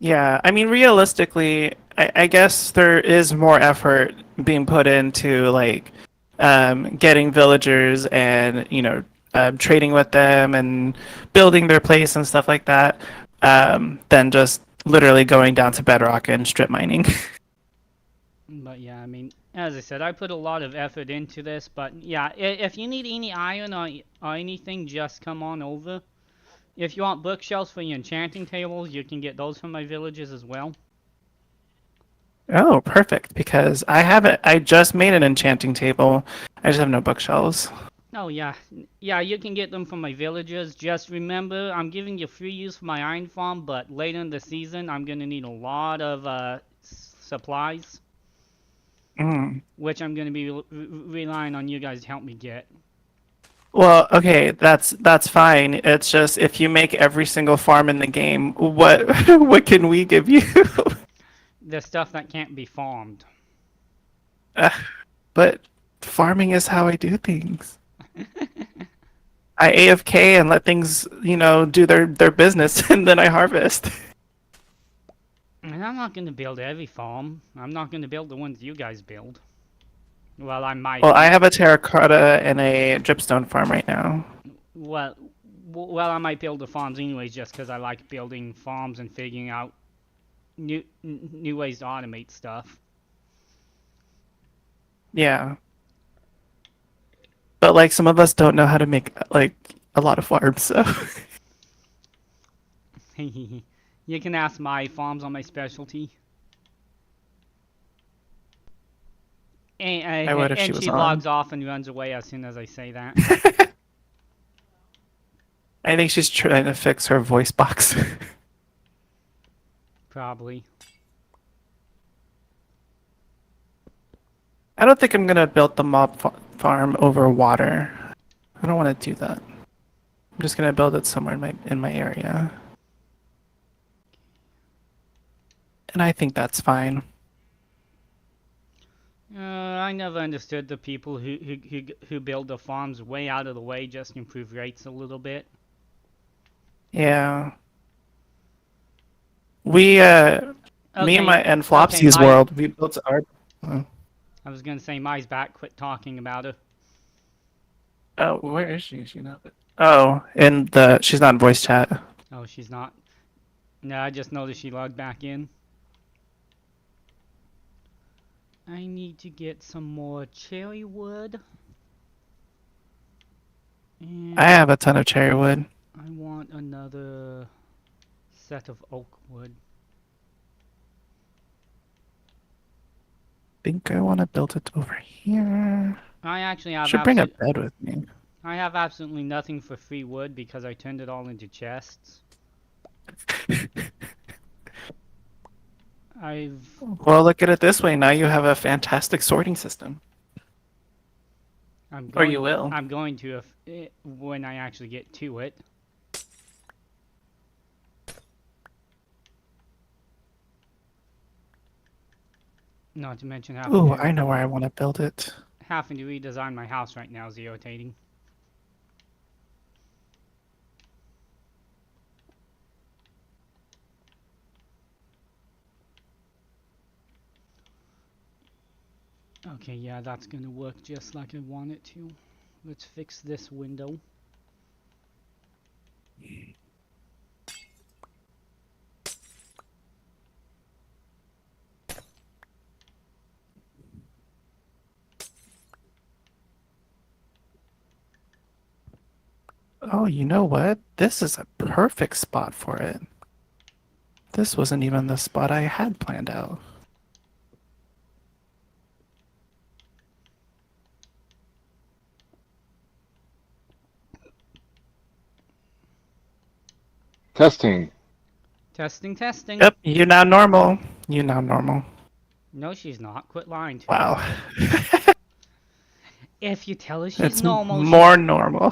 Yeah, I mean, realistically, I guess there is more effort being put into like getting villagers and trading with them and building their place and stuff like that, than just literally going down to Bedrock and strip mining. But yeah, I mean, as I said, I put a lot of effort into this. But yeah, if you need any iron or anything, just come on over. If you want bookshelves for your enchanting tables, you can get those from my villages as well. Oh, perfect, because I just made an enchanting table. I just have no bookshelves. Oh yeah, yeah, you can get them from my villagers. Just remember, I'm giving you free use for my iron farm, but later in the season, I'm gonna need a lot of supplies, which I'm gonna be relying on you guys to help me get. Well, okay, that's fine. It's just if you make every single farm in the game, what what can we give you? The stuff that can't be farmed. But farming is how I do things. I AFK and let things, do their business, and then I harvest. And I'm not gonna build every farm. I'm not gonna build the ones you guys build. Well, I might. Well, I have a terracotta and a dripstone farm right now. Well, I might build the farms anyways, just because I like building farms and figuring out new ways to automate stuff. Yeah. But like some of us don't know how to make like a lot of farms, so You can ask my farms on my specialty. I would if she was she on. logs off and runs away as soon as I say that. I think she's trying to fix her voice box. Probably. I don't think I'm gonna build the mob farm over water. I don't want to do that. I'm just gonna build it somewhere in my area. and I think that's fine. I never understood the people who build the farms way out of the way just to improve rates a little bit. Yeah. We me and Okay, my and okay, Flopsy's world, we built our I was gonna say Mai's back. Quit talking about her. oh, where is she? Is she not? Oh, she's not in voice chat. Oh, she's not. No, I just noticed she logged back in. I need to get some more cherry wood. And I have a ton of cherry wood. I want another set of oak wood. Think I want to build it over here. I actually have Should bring a bed with me. I have absolutely nothing for free wood because I turned it all into chests. Well, look at it this way. Now you have a fantastic sorting system. Or you will. I'm going to when I actually get to it. Not to mention Ooh, I know where I want to build it. having to redesign my house right now is irritating. Okay, yeah, that's gonna work just like I want it to. Let's fix this window. Oh, you know what? This is a perfect spot for it. This wasn't even the spot I had planned out. Testing. Testing, testing. Yep, you're now normal. You're now normal. No, she's not. Quit lying to me. Wow. If you tell her she's It's normal, more normal.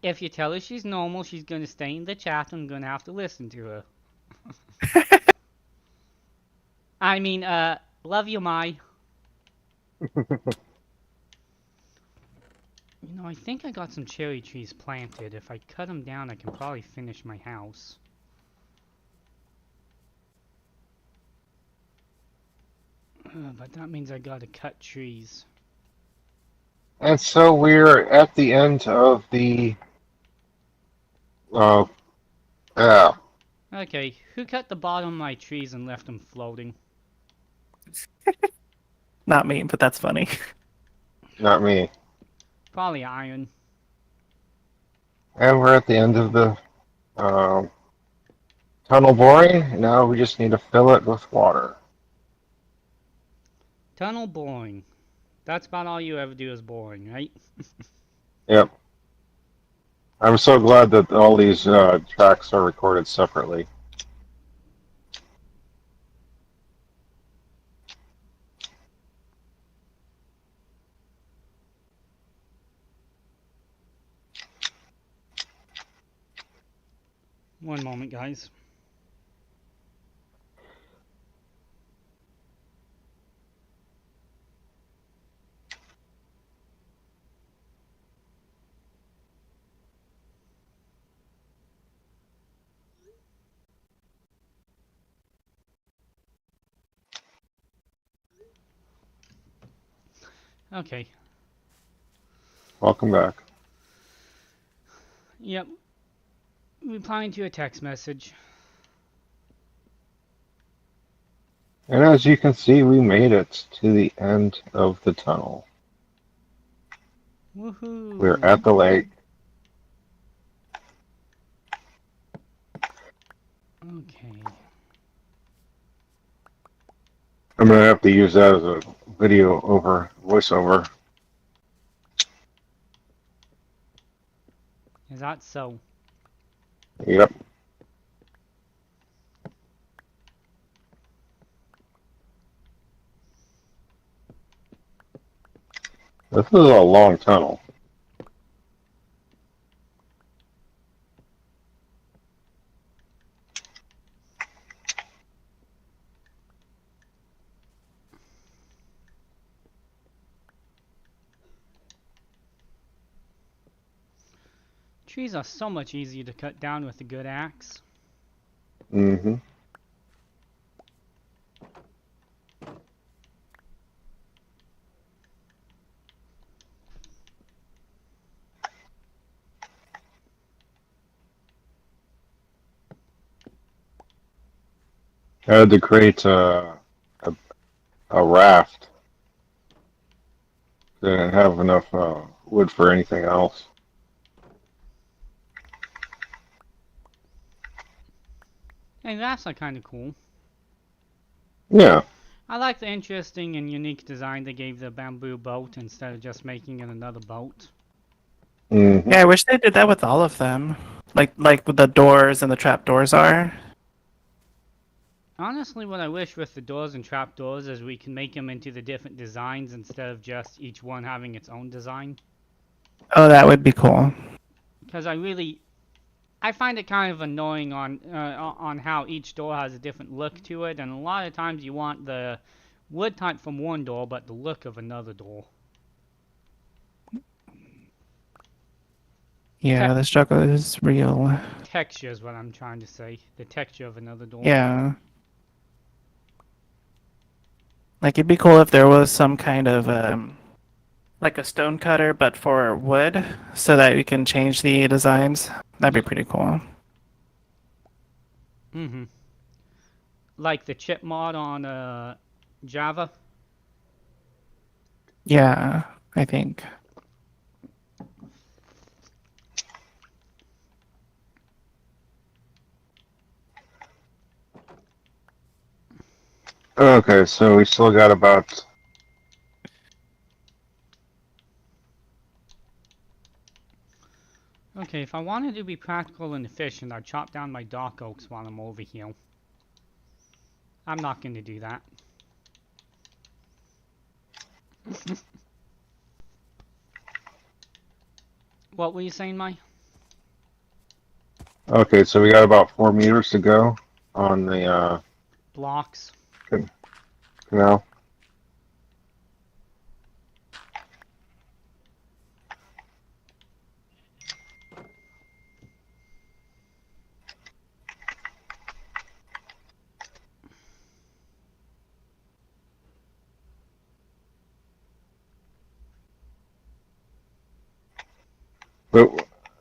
if you tell her she's normal, she's gonna stay in the chat and I'm gonna have to listen to her. I mean, love you, Mai. You know, I think I got some cherry trees planted. If I cut them down, I can probably finish my house. But that means I gotta cut trees. And so we're at the end of the. Uh, yeah. Okay, who cut the bottom of my trees and left them floating? Not me, but that's funny. Not me. Probably iron. And we're at the end of the tunnel boring. Now we just need to fill it with water. Tunnel boring. That's about all you ever do is boring, right? Yep. I'm so glad that all these tracks are recorded separately. One moment, guys. Okay. Welcome back. Yep. Replying to a text message. And as you can see, we made it to the end of the tunnel. Woohoo! We're at the lake. Okay. I'm gonna have to use that as a video over voiceover. Is that so? Yep. This is a long tunnel. Trees are so much easier to cut down with a good axe. Mm-hmm. I had to create a raft. Didn't have enough wood for anything else. Hey, rafts are kind of cool. Yeah. I like the interesting and unique design they gave the bamboo boat instead of just making it another boat. Mm-hmm. Yeah, I wish they did that with all of them. Like with the doors and the trap doors are. Honestly, what I wish with the doors and trap doors is we can make them into the different designs instead of just each one having its own design. Oh, that would be cool. Because I find it kind of annoying on how each door has a different look to it, and a lot of times you want the wood type from one door, but the look of another door. Yeah, the struggle is real. Texture is what I'm trying to say. The texture of another door. Yeah. Like it'd be cool if there was some kind of like a stone cutter, but for wood, so that you can change the designs. That'd be pretty cool. Mm-hmm. Like the chip mod on Java. Yeah, I think. Okay, so we still got about. Okay, if I wanted to be practical and efficient, I'd chop down my dock oaks while I'm over here. I'm not going to do that. What were you saying, Mai? Okay, so we got about 4 meters to go on the Blocks. canal.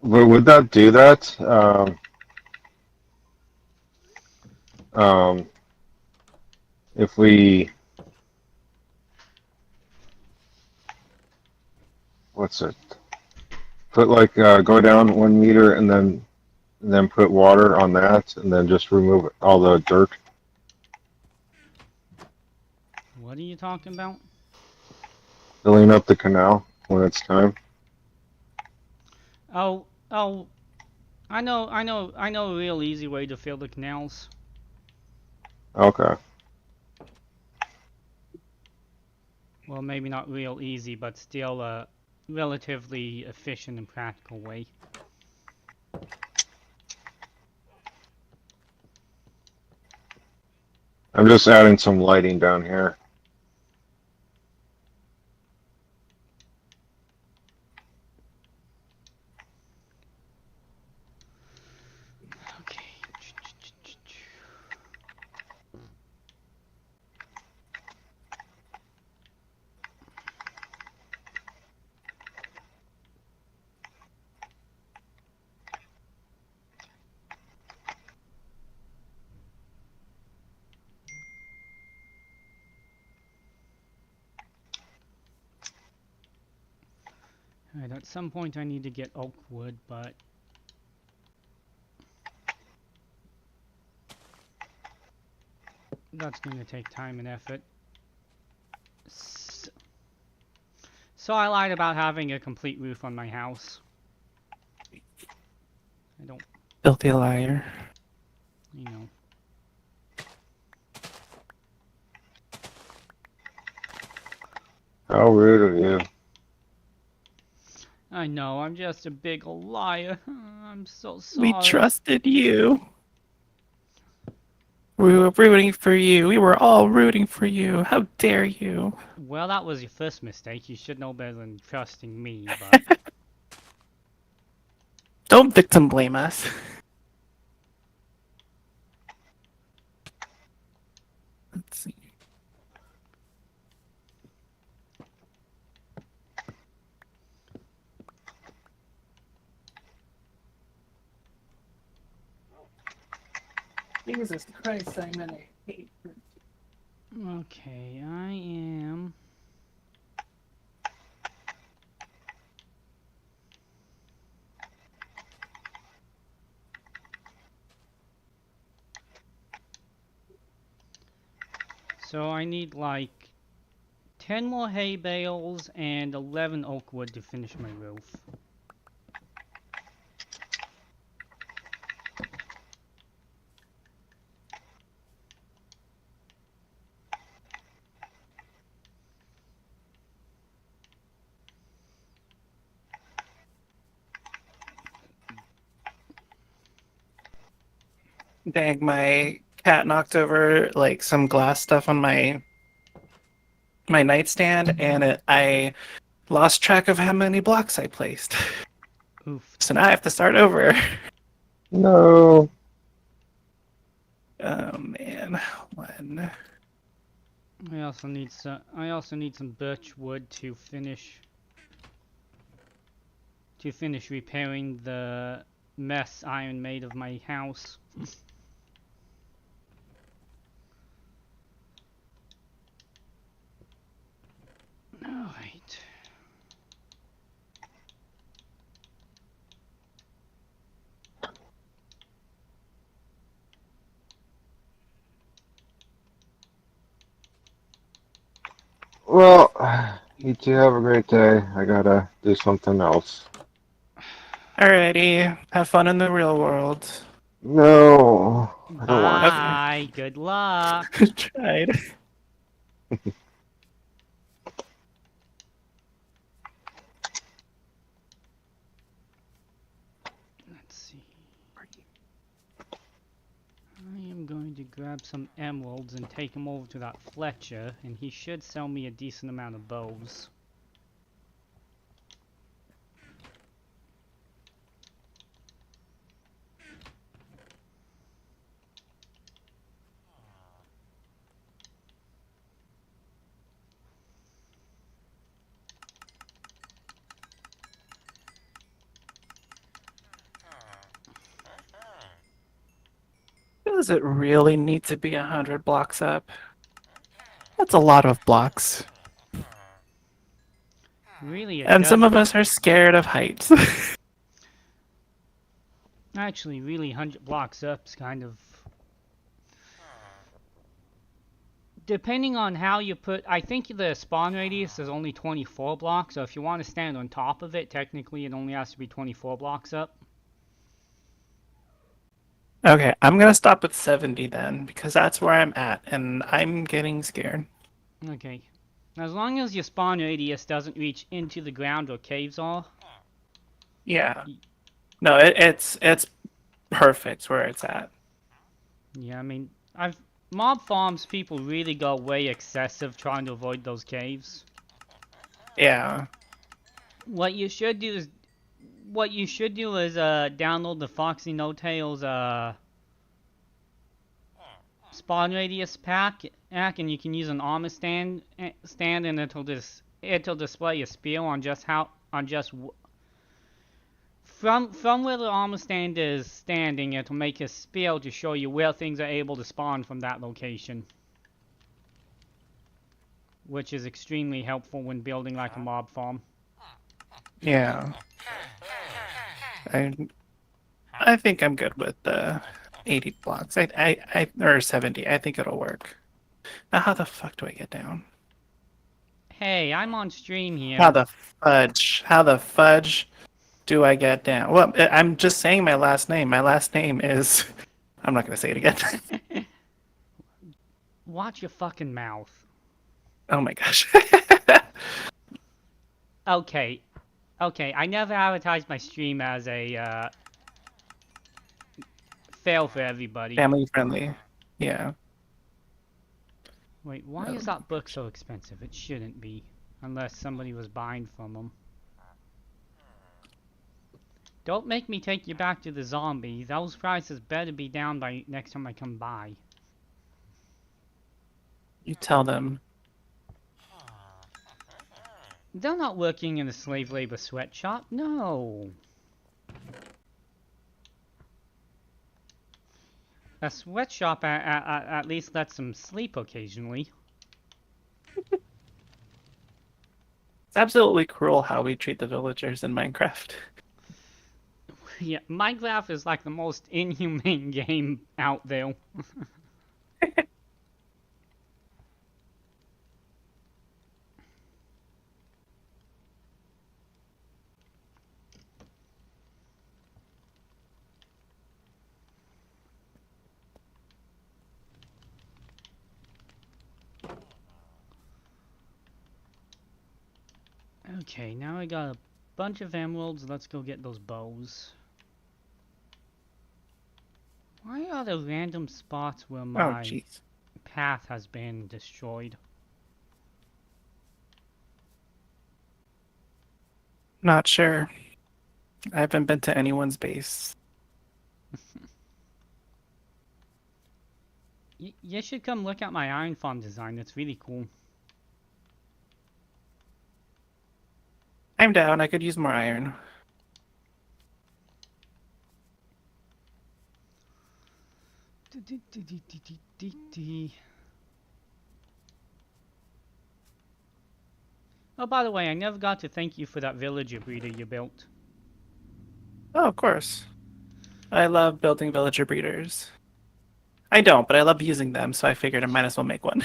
But would that do that? If we, what's it? Put like go down 1 meter and then put water on that and then just remove all the dirt. What are you talking about? Filling up the canal when it's time. Oh, I know a real easy way to fill the canals. Okay. Well, maybe not real easy, but still a relatively efficient and practical way. I'm just adding some lighting down here. Okay. Alright, at some point I need to get oak wood, but that's going to take time and effort. So I lied about having a complete roof on my house. I don't, Filthy liar. you know. How rude of you. I know, I'm just a big ol' liar. I'm so sorry. We trusted you. We were rooting for you. We were all rooting for you. How dare you? Well, that was your first mistake. You should know better than trusting me, but Don't victim blame us. Let's see. Jesus Christ, Simon, I hate you. Okay, I am. So I need like 10 more hay bales and 11 oak wood to finish my roof. Dang, my cat knocked over like some glass stuff on my nightstand, and I lost track of how many blocks I placed. Oof. So now I have to start over. No. Oh man, one. I also need some birch wood to finish repairing the mess Iron made of my house. Alright. Well, you two have a great day. I gotta do something else. Alrighty, have fun in the real world. No, I don't want to. Okay. Bye. Good luck. Tried. Let's see. I am going to grab some emeralds and take them over to that Fletcher, and he should sell me a decent amount of bows. Does it really need to be 100 blocks up? That's a lot of blocks. Really, it And some of doesn't. us are scared of heights. Actually, really, 100 blocks up's kind of. Depending on how you put. I think the spawn radius is only 24 blocks, so if you want to stand on top of it, technically it only has to be 24 blocks up. Okay, I'm gonna stop at 70 then, because that's where I'm at, and I'm getting scared. Okay. As long as your spawn radius doesn't reach into the ground where caves are. Yeah. No, it's perfect where it's at. Yeah, I mean, mob farms people really go way excessive trying to avoid those caves. Yeah. What you should do is download the Foxy No Tails spawn radius pack, and you can use an armor stand, and it'll display a spear from where the armor stand is standing. It'll make a spear to show you where things are able to spawn from that location, which is extremely helpful when building like a mob farm. Yeah. I think I'm good with the 80 blocks. Or 70. I think it'll work. Now, how the fuck do I get down? Hey, I'm on stream here. How the fudge? How the fudge do I get down? Well, I'm just saying my last name. My last name is. I'm not gonna say it again. Watch your fucking mouth. Oh my gosh. Okay. I never advertised my stream as a fail for everybody. Family friendly. Yeah. Wait, why is that book so expensive? It shouldn't be, unless somebody was buying from them. Don't make me take you back to the zombie. Those prices better be down by next time I come by. You tell them. They're not working in a slave labor sweatshop. No. A sweatshop at least lets them sleep occasionally. It's absolutely cruel how we treat the villagers in Minecraft. Yeah, Minecraft is like the most inhumane game out there. Okay, now I got a bunch of emeralds. Let's go get those bows. Why are there random spots where Oh, my jeez. path has been destroyed? Not sure. I haven't been to anyone's base. You should come look at my iron farm design. It's really cool. I'm down. I could use more iron. Oh, by the way, I never got to thank you for that villager breeder you built. Oh, of course. I love building villager breeders. I don't, but I love using them, so I figured I might as well make one.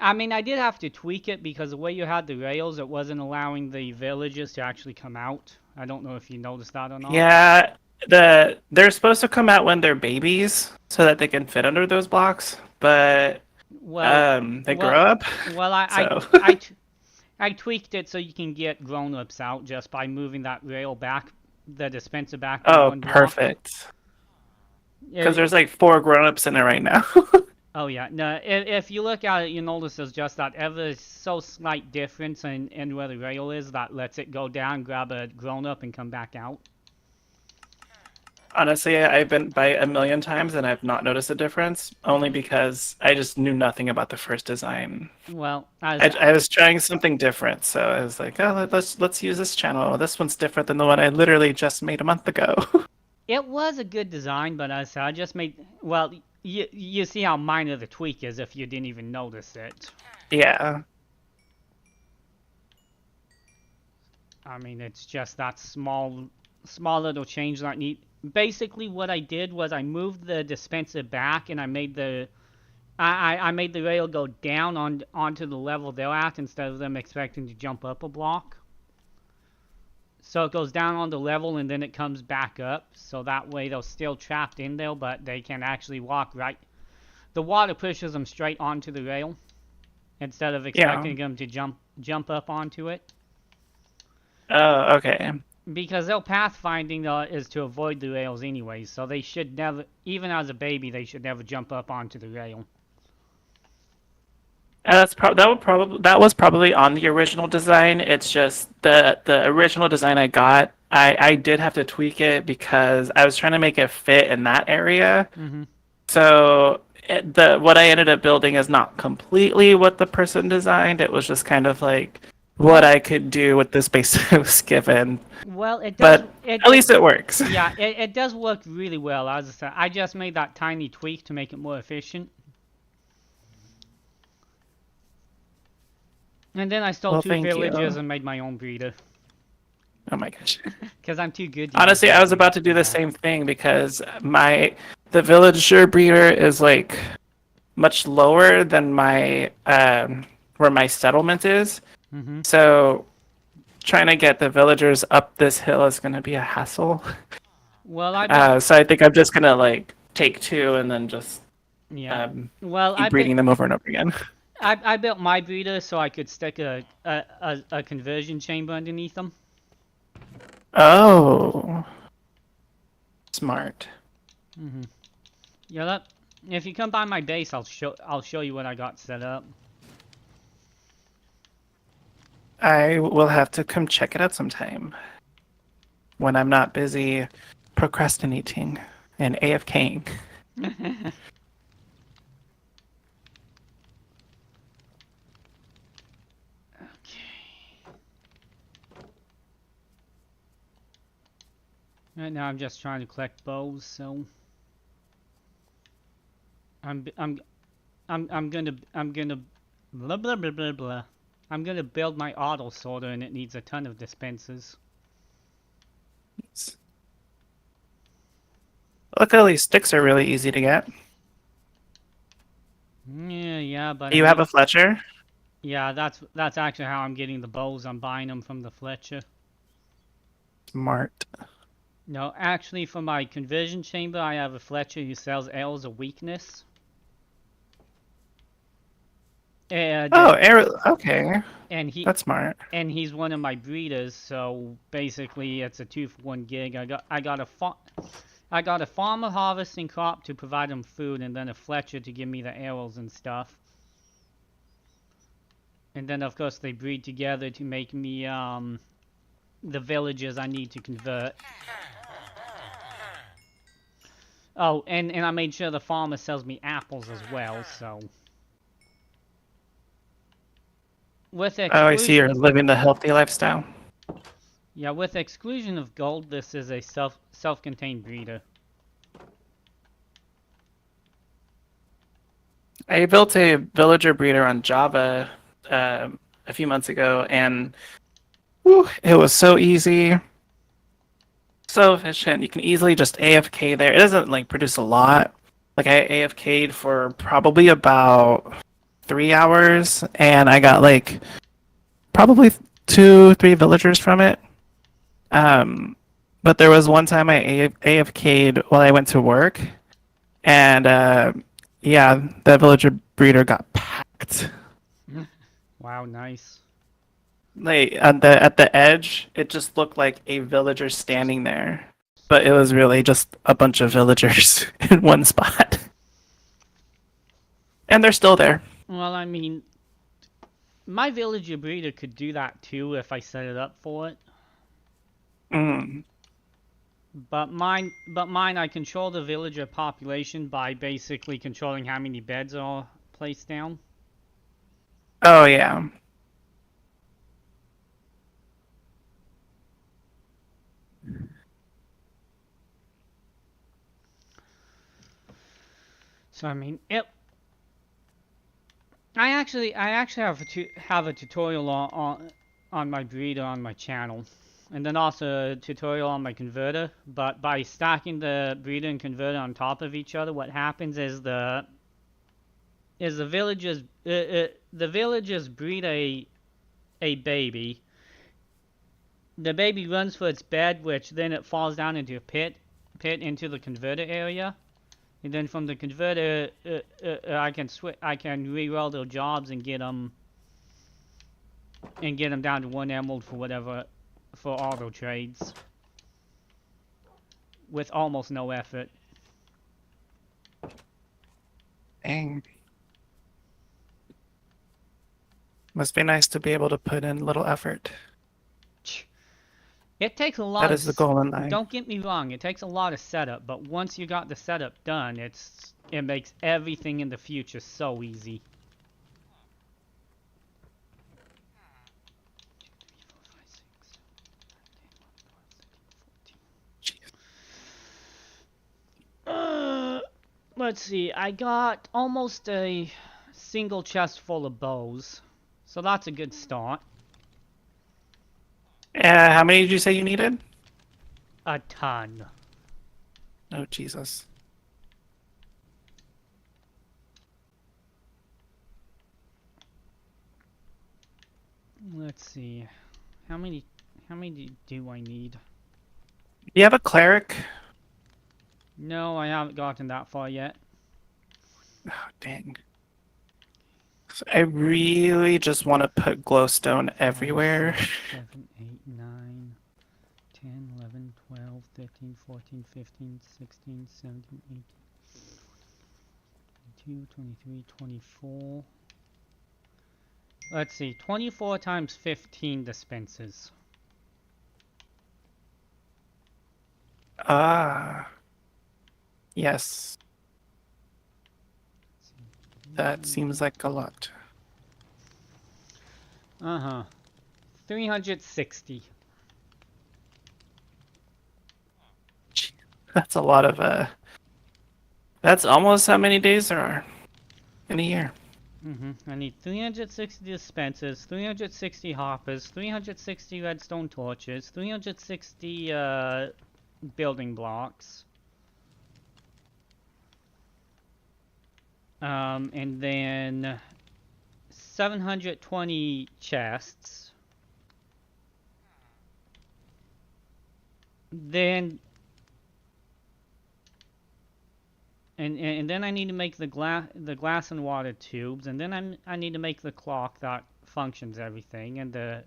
I mean, I did have to tweak it because the way you had the rails, it wasn't allowing the villagers to actually come out. I don't know if you noticed that or not. Yeah, they're supposed to come out when they're babies so that they can fit under those blocks, but Well, they well, grow up. well, So I tweaked it so you can get grown-ups out just by moving that rail back, the dispenser back by oh, one block. perfect. Because there's like 4 grown-ups in it right now. Oh yeah, no. If you look at it, you notice there's just that ever so slight difference in where the rail is that lets it go down, grab a grown-up, and come back out. Honestly, I've been by a million times and I've not noticed a difference, only because I just knew nothing about the first design. Well, I was trying something different, so I was like, oh, let's use this channel. This one's different than the one I literally just made a month ago. it was a good design, but as I said, I just made. Well, you see how minor the tweak is if you didn't even notice it. Yeah. I mean, it's just that small little change that I need. Basically, what I did was I moved the dispenser back, and I made the I made the rail go down onto the level they're at instead of them expecting to jump up a block. So it goes down on the level and then it comes back up. So that way they're still trapped in there, but they can actually walk right. The water pushes them straight onto the rail instead of expecting them to jump up onto it. Oh, okay. Because their pathfinding is to avoid the rails anyways, so they should never, even as a baby, they should never jump up onto the rail. That was probably on the original design. It's just the original design I got. I did have to tweak it because I was trying to make it fit in that area. Mm-hmm. So what I ended up building is not completely what the person designed. It was just kind of like what I could do with the space I was given. Well, it does. But at least it works. Yeah, it does work really well. As I said, I just made that tiny tweak to make it more efficient. And then I stole 2 villages and made my own breeder. Oh my gosh. Because I'm too good. Honestly, I was about to do the same thing because the villager breeder is like much lower than my where my settlement is. Mm-hmm. So trying to get the villagers up this hill is going to be a hassle. Well, so I think I'm just going to like take 2 and then just keep breeding them over and over again. I built my breeder so I could stick a conversion chamber underneath them. Oh, smart. Mm-hmm. Yeah, if you come by my base, I'll show you what I got set up. I will have to come check it out sometime. when I'm not busy procrastinating and AFKing. Right now I'm just trying to collect bows, so I'm gonna blah blah blah blah blah. I'm gonna build my auto sorter and it needs a ton of dispensers. Luckily, sticks are really easy to get. Yeah, but You have a Fletcher? yeah, that's actually how I'm getting the bows. I'm buying them from the Fletcher. Smart. No, actually, for my conversion chamber, I have a Fletcher who sells arrows of weakness. And Oh, arrow. Okay, and that's smart. he's one of my breeders, so basically it's a 2-for-1 gig. I got a farmer harvesting crop to provide him food, and then a Fletcher to give me the arrows and stuff. And then of course they breed together to make me the villages I need to convert. Oh, and I made sure the farmer sells me apples as well, so. With Oh, I see you're exclusion, living the healthy lifestyle. yeah, with exclusion of gold, this is a self-contained breeder. I built a villager breeder on Java a few months ago, and whew, it was so easy, so efficient. You can easily just AFK there. It doesn't like produce a lot. Like I AFK'd for probably about 3 hours, and I got like probably 2, 3 villagers from it. But there was one time I AFK'd while I went to work, and yeah, the villager breeder got packed. Wow, nice. Like at the edge, it just looked like a villager standing there, but it was really just a bunch of villagers in one spot, and they're still there. Well, I mean, my villager breeder could do that too if I set it up for it. Mm. But mine, I control the villager population by basically controlling how many beds are placed down. Oh yeah. So I mean, I actually have a tutorial on my breeder on my channel, and then also a tutorial on my converter. But by stacking the breeder and converter on top of each other, what happens is the villagers breed a baby. The baby runs for its bed, which then it falls down into a pit into the converter area. And then from the converter, I can re-roll their jobs and get them down to 1 emerald for whatever, for auto trades, with almost no effort. Dang. Must be nice to be able to put in little effort. It takes a lot. That is the goal in life. Don't get me wrong. It takes a lot of setup, but once you got the setup done, it makes everything in the future so easy. Let's see. I got almost a single chest full of bows, so that's a good start. How many did you say you needed? A ton. Oh, Jesus. Let's see. How many do I need? You have a cleric? No, I haven't gotten that far yet. Oh, dang. So I really just want to put glowstone everywhere. 7, 8, 9, 10, 11, 12, 13, 14, 15, 16, 17, 18, 22, 23, 24. Let's see, 24 times 15 dispensers. Ah, yes. That seems like a lot. Uh-huh. 360. That's a lot of that's almost how many days there are in a year. I need 360 dispensers, 360 hoppers, 360 redstone torches, 360 building blocks. And then 720 chests. Then and then I need to make the glass and water tubes, and then I need to make the clock that functions everything, and the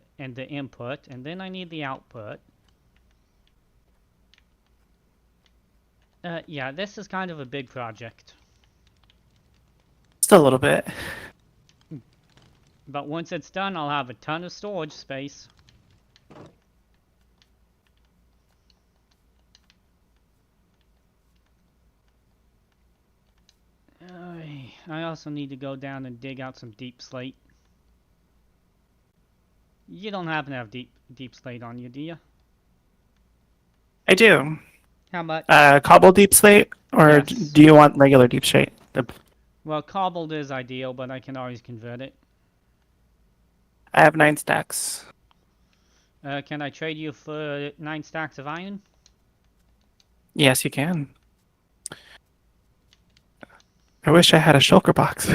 input, and then I need the output. Yeah, this is kind of a big project. Just a little bit. But once it's done, I'll have a ton of storage space. I also need to go down and dig out some deep slate. You don't happen to have deep slate on you, do you? I do. How much? Cobble deep slate, or Yes. do you want regular deep slate? Well, cobbled is ideal, but I can always convert it. I have 9 stacks. Can I trade you for 9 stacks of iron? Yes, you can. I wish I had a shulker box.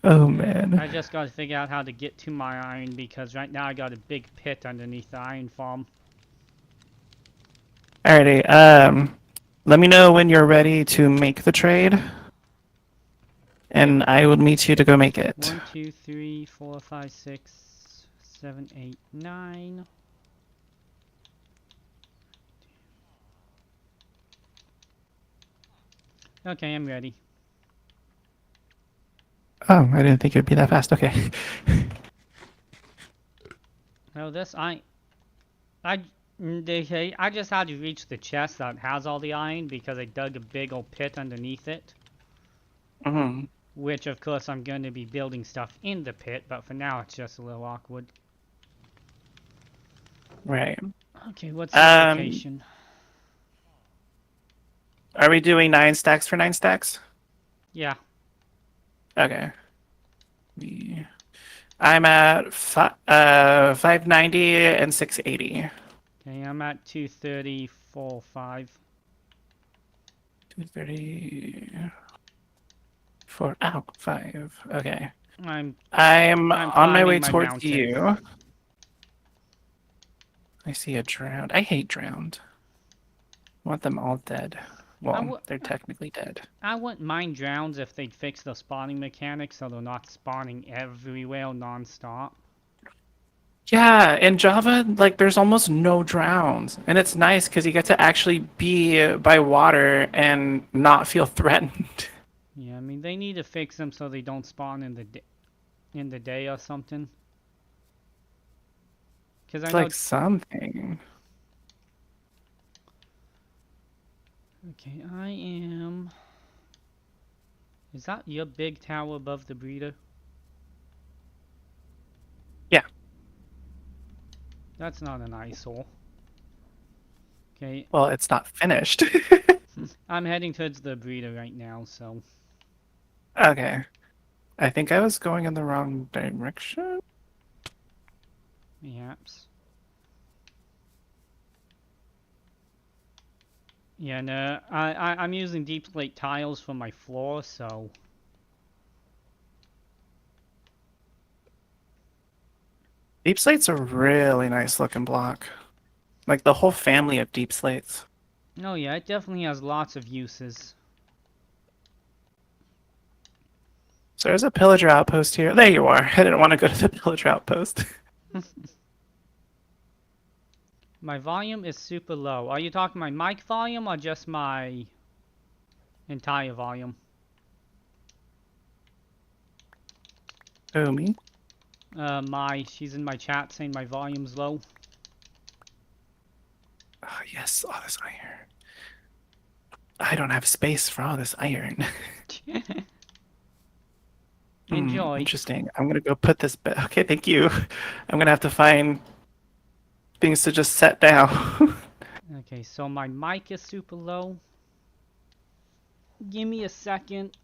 Oh man. I just got to figure out how to get to my iron, because right now I got a big pit underneath the iron farm. Alrighty. Let me know when you're ready to make the trade, and I will meet you to go make it. 1, 2, 3, 4, 5, 6, 7, 8, 9. Okay, I'm ready. Oh, I didn't think it would be that fast. Okay. Well, this I just had to reach the chest that has all the iron, because I dug a big old pit underneath it. Mm-hmm. Which, of course, I'm going to be building stuff in the pit, but for now it's just a little awkward. Right. Okay, what's the location? Are we doing 9 stacks for 9 stacks? Yeah. Okay. I'm at 590 and 680. Okay, I'm at 230, 4, 5. 230. 4. Ow, 5. Okay. I'm on my climbing way my towards mountain. you. I see a drowned. I hate drowned. I want them all dead. Well, they're technically dead. I wouldn't mind drowns if they'd fix the spawning mechanics so they're not spawning everywhere non-stop. Yeah, in Java, like there's almost no drowns, and it's nice because you get to actually be by water and not feel threatened. Yeah, I mean they need to fix them so they don't spawn in the day or something. Because It's I know. like something. Okay, I am. Is that your big tower above the breeder? Yeah. That's not an eyesore. Okay. Well, it's not finished. I'm heading towards the breeder right now, so. Okay. I think I was going in the wrong direction. Perhaps. Yeah, no, I'm using deep slate tiles for my floor, so. Deep slate's a really nice looking block. Like the whole family of deep slates. Oh yeah, it definitely has lots of uses. So there's a pillager outpost here. There you are. I didn't want to go to the pillager outpost. My volume is super low. Are you talking my mic volume or just my entire volume? Oh, me? She's in my chat saying my volume's low. Oh, yes, all this iron. I don't have space for all this iron. Enjoy. Interesting. I'm gonna go put this back. Okay, thank you. I'm gonna have to find things to just set down. Okay, so my mic is super low. Give me a second.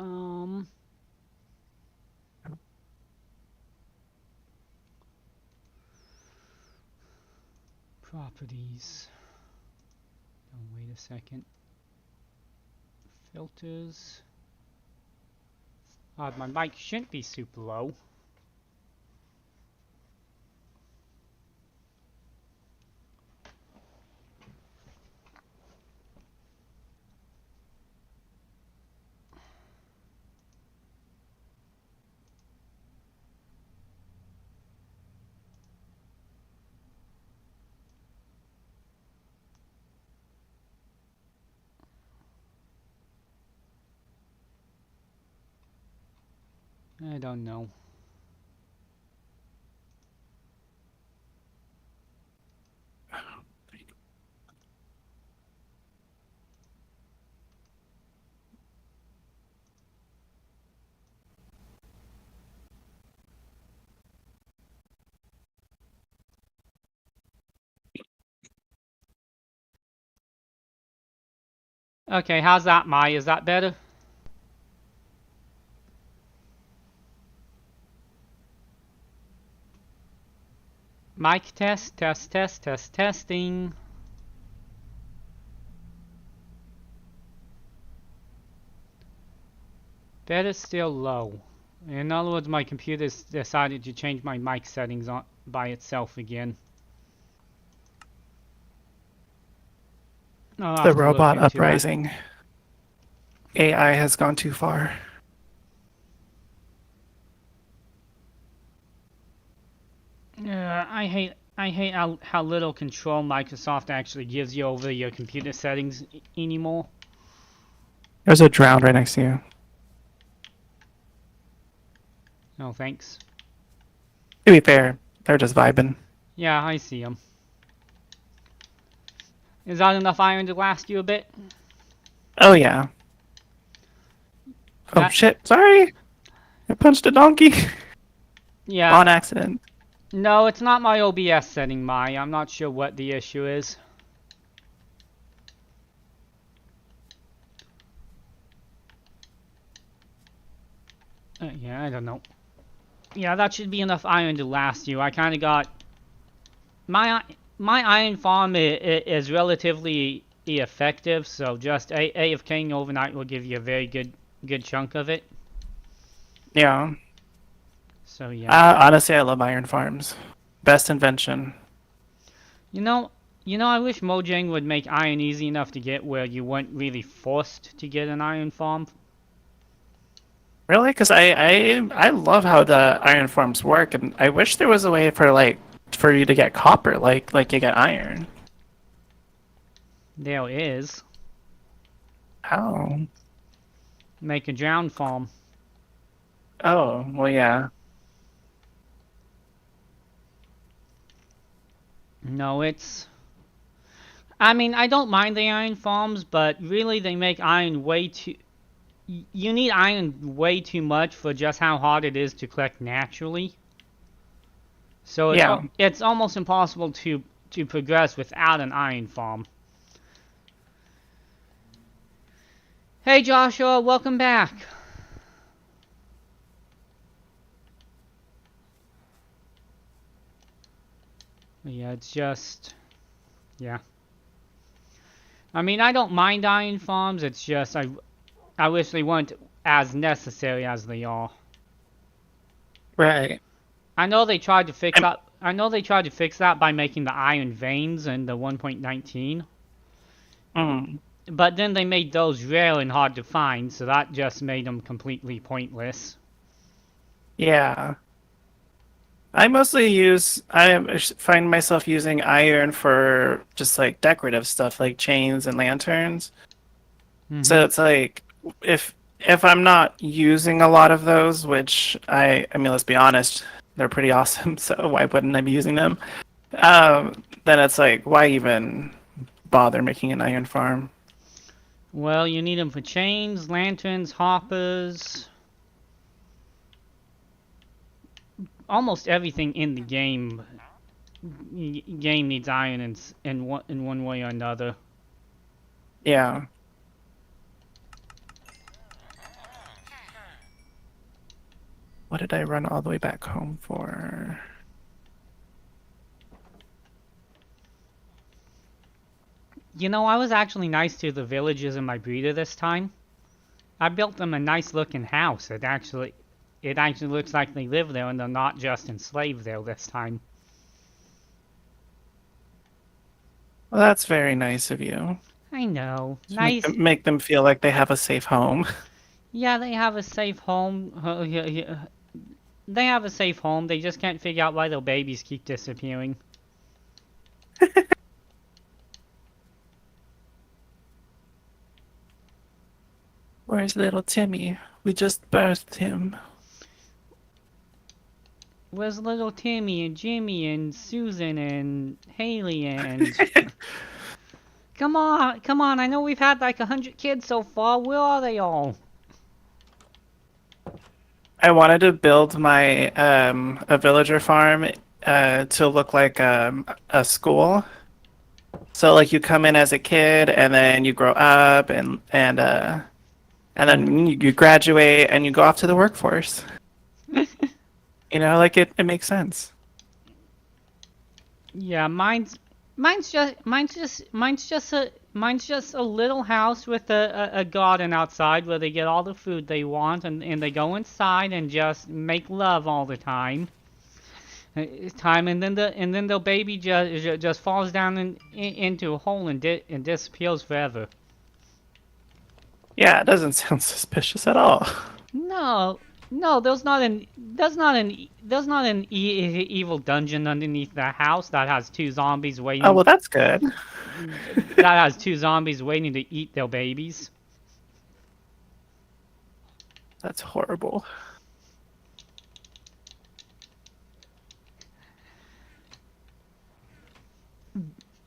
Properties. Oh, wait a second. Filters. My mic shouldn't be super low. I don't know. Okay, how's that, Mai? Is that better? Mic test, testing. Better still low. In other words, my computer's decided to change my mic settings on by itself again. I'll The have to look robot into that. uprising. AI has gone too far. I hate how little control Microsoft actually gives you over your computer settings anymore. There's a drown right next to you. No thanks. To be fair, they're just vibing. Yeah, I see them. Is that enough iron to last you a bit? Oh yeah. Oh That- shit, sorry! I punched a donkey Yeah. on accident. No, it's not my OBS setting, Mai. I'm not sure what the issue is. Yeah, I don't know. Yeah, that should be enough iron to last you. I kind of got... My iron farm is relatively effective, so just AFKing overnight will give you a very good chunk of it. Yeah. So yeah. Honestly, I love iron farms. Best invention. You know, I wish Mojang would make iron easy enough to get where you weren't really forced to get an iron farm. Really? Because I love how the iron farms work, and I wish there was a way for you to get copper like you get iron. There is. How? Make a drown farm. Oh, well, yeah. No, it's... I mean, I don't mind the iron farms, but really they make iron way too... You need iron way too much for just how hard it is to collect naturally. So it's almost impossible to progress without an iron farm. Hey Joshua, welcome back. Yeah, it's just... Yeah. I mean, I don't mind iron farms, it's just I wish they weren't as necessary as they are. Right. I know they tried to fix that. I know they tried to fix that by making the iron veins in the 1.19. But then they made those rare and hard to find, so that just made them completely pointless. Yeah. I find myself using iron for just like decorative stuff like chains and lanterns. So it's like if I'm not using a lot of those, which I mean, let's be honest, they're pretty awesome, so why wouldn't I be using them? Then it's like, why even bother making an iron farm. Well, you need them for chains, lanterns, hoppers. Almost everything in the game needs iron in one way or another. Yeah. What did I run all the way back home for? You know, I was actually nice to the villagers in my breeder this time. I built them a nice looking house. It actually looks like they live there and they're not just enslaved there this time. Well, that's very nice of you. I know. Just Nice. make them feel like they have a safe home. Yeah, they have a safe home. They have a safe home. They just can't figure out why their babies keep disappearing. Where's little Timmy? We just birthed him. Where's little Timmy and Jimmy and Susan and Haley and... Come on, I know we've had like 100 kids so far. Where are they all? I wanted to build my a villager farm to look like a school. So like you come in as a kid and then you grow up and then you graduate and you go off to the workforce. You know, like it makes sense. Yeah, mine's just a little house with a garden outside where they get all the food they want and they go inside and just make love all the time. And then the baby just falls down into a hole and disappears forever. Yeah, it doesn't sound suspicious at all. No, there's not an evil dungeon underneath the house that has two zombies waiting. Oh, well, that's good. That has two zombies waiting to eat their babies. That's horrible.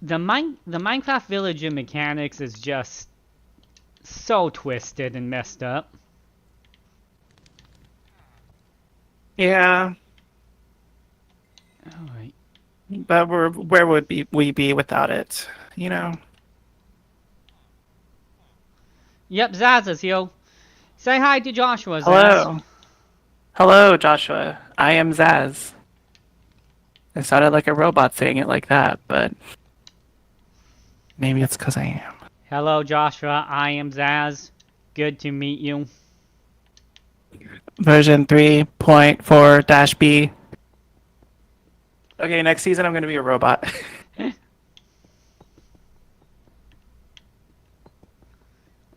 The Minecraft villager mechanics is just so twisted and messed up. Yeah. All right. But where would we be without it? You know. Yep, Zaz is here. Say hi to Joshua, Zaz. Hello. Hello, Joshua. I am Zaz. It sounded like a robot saying it like that, but maybe it's because I am. Hello, Joshua. I am Zaz. Good to meet you. Version 3.4-B. Okay, next season I'm going to be a robot.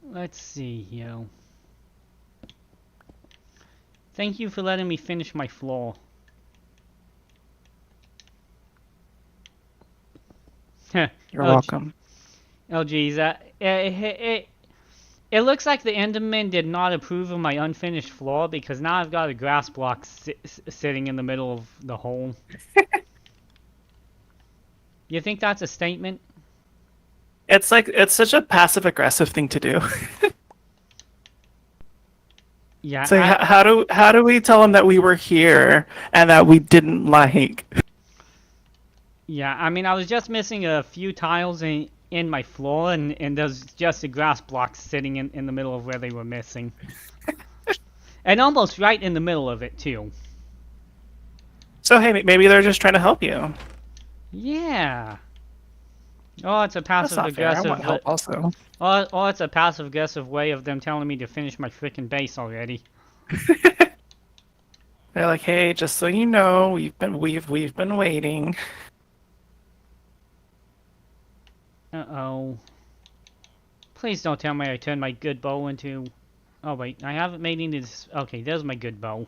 Let's see here. Thank you for letting me finish my floor. You're welcome. Oh geez, it looks like the Enderman did not approve of my unfinished floor because now I've got a grass block sitting in the middle of the hole. You think that's a statement? It's such a passive aggressive thing to do. Yeah. So how do we tell them that we were here and that we didn't like? Yeah, I mean I was just missing a few tiles in my floor and there's just a grass block sitting in the middle of where they were missing. And almost right in the middle of it too. So hey, maybe they're just trying to help you. Yeah. Oh, it's a passive aggressive. I want help also. Oh, it's a passive aggressive way of them telling me to finish my freaking base already. They're like, hey, just so you know, we've been waiting. Uh-oh. Please don't tell me I turned my good bow into... Oh wait, I haven't made any... Okay, there's my good bow.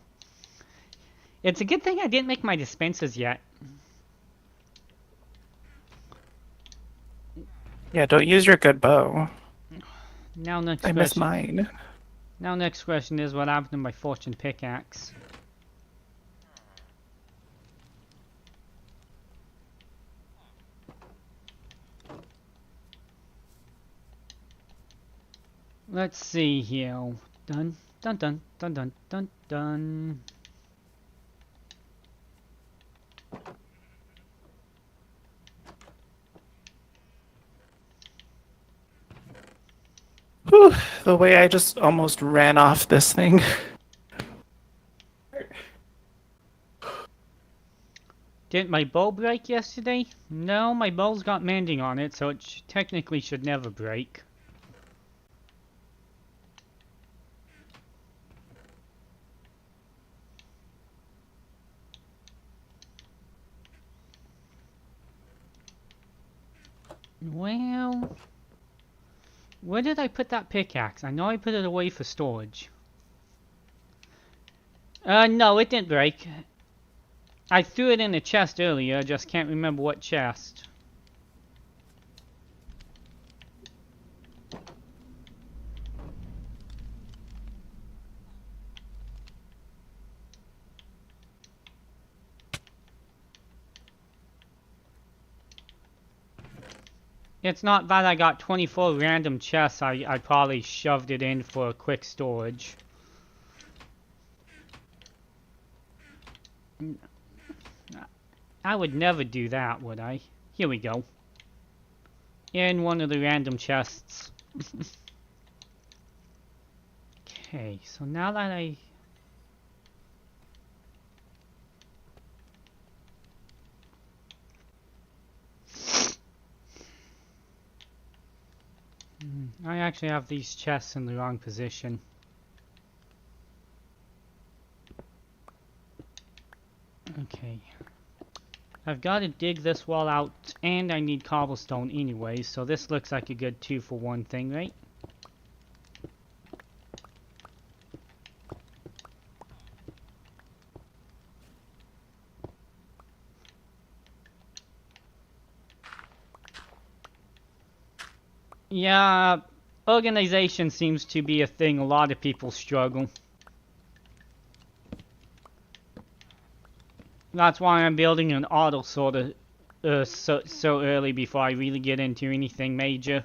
It's a good thing I didn't make my dispensers yet. Yeah, don't use your good bow. Now next I question. miss mine. Now next question is what happened to my fortune pickaxe. Let's see here. Dun dun dun dun dun dun dun. Whew, the way I just almost ran off this thing. Didn't my bow break yesterday? No, my bow's got mending on it, so it technically should never break. Well, where did I put that pickaxe? I know I put it away for storage. No, it didn't break. I threw it in a chest earlier, just can't remember what chest. It's not that I got 24 random chests, I probably shoved it in for quick storage. I would never do that, would I? Here we go. In one of the random chests. Okay, so now that I actually have these chests in the wrong position. Okay. I've got to dig this wall out, and I need cobblestone anyway, so this looks like a good 2-for-1 thing, right? Yeah, organization seems to be a thing a lot of people struggle. That's why I'm building an auto sorter so early before I really get into anything major.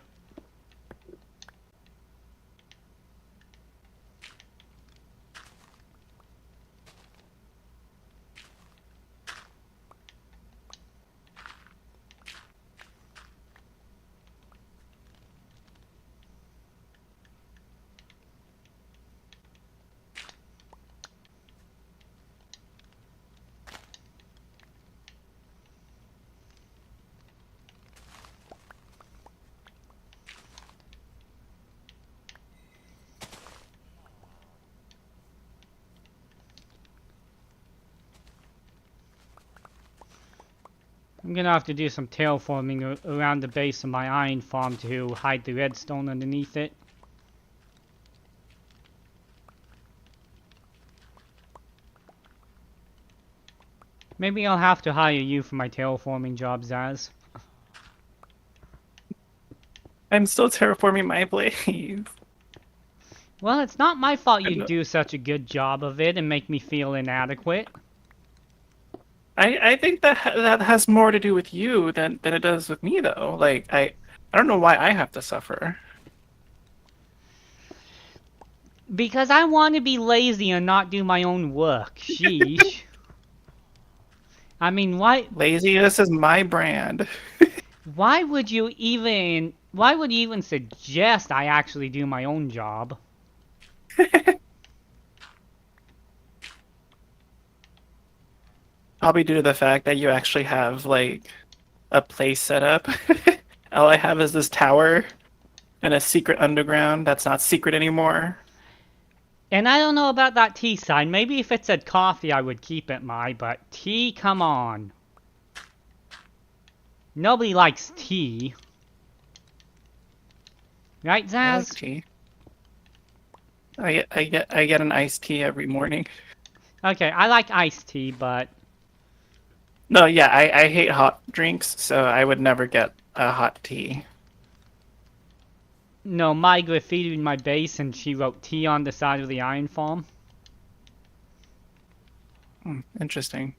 I'm gonna have to do some terraforming around the base of my iron farm to hide the redstone underneath it. Maybe I'll have to hire you for my terraforming job, Zaz. I'm still terraforming my blaze. Well, it's not my fault you do such a good job of it and make me feel inadequate. I think that has more to do with you than it does with me, though. Like, I don't know why I have to suffer. Because I want to be lazy and not do my own work. Sheesh. I mean, why... Laziness is my brand. Why would you even suggest I actually do my own job? Probably due to the fact that you actually have, like, a place set up. All I have is this tower and a secret underground that's not secret anymore. And I don't know about that tea sign. Maybe if it said coffee, I would keep it but tea, come on. Nobody likes tea. Right, Zaz? I like tea. I get an iced tea every morning. Okay, I like iced tea, but... No, yeah, I hate hot drinks, so I would never get a hot tea. No, my graffitied my base and she wrote tea on the side of the iron farm. Interesting.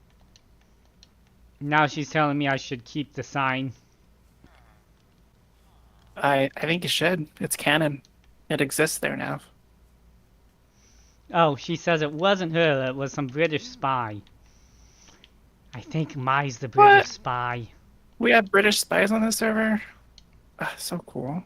Now she's telling me I should keep the sign. I think you should. It's canon. It exists there now. Oh, she says it wasn't her, it was some British spy. I think Mai's the British What? spy. We have British spies on the server? Ah, so cool.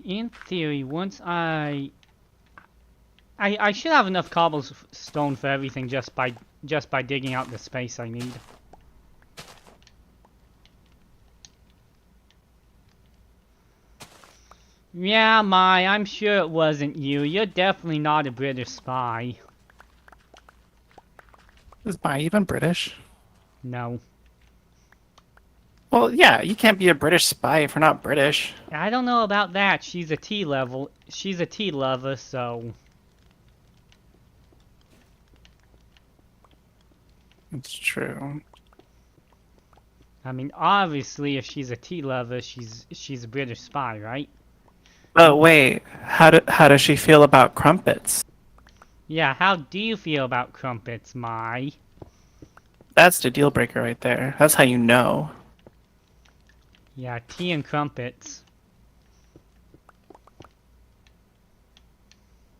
In theory, once I should have enough cobblestone for everything just by digging out the space I need. Yeah, Mai, I'm sure it wasn't you. You're definitely not a British spy. Is Mai even British? No. Well, yeah, you can't be a British spy if you're not British. I don't know about that. She's a tea level. She's a tea lover, so... It's true. I mean, obviously, if she's a tea lover, she's a British spy, right? Oh, wait. How does she feel about crumpets? Yeah, how do you feel about crumpets, Mai? That's the deal breaker right there. That's how you know. Yeah, tea and crumpets.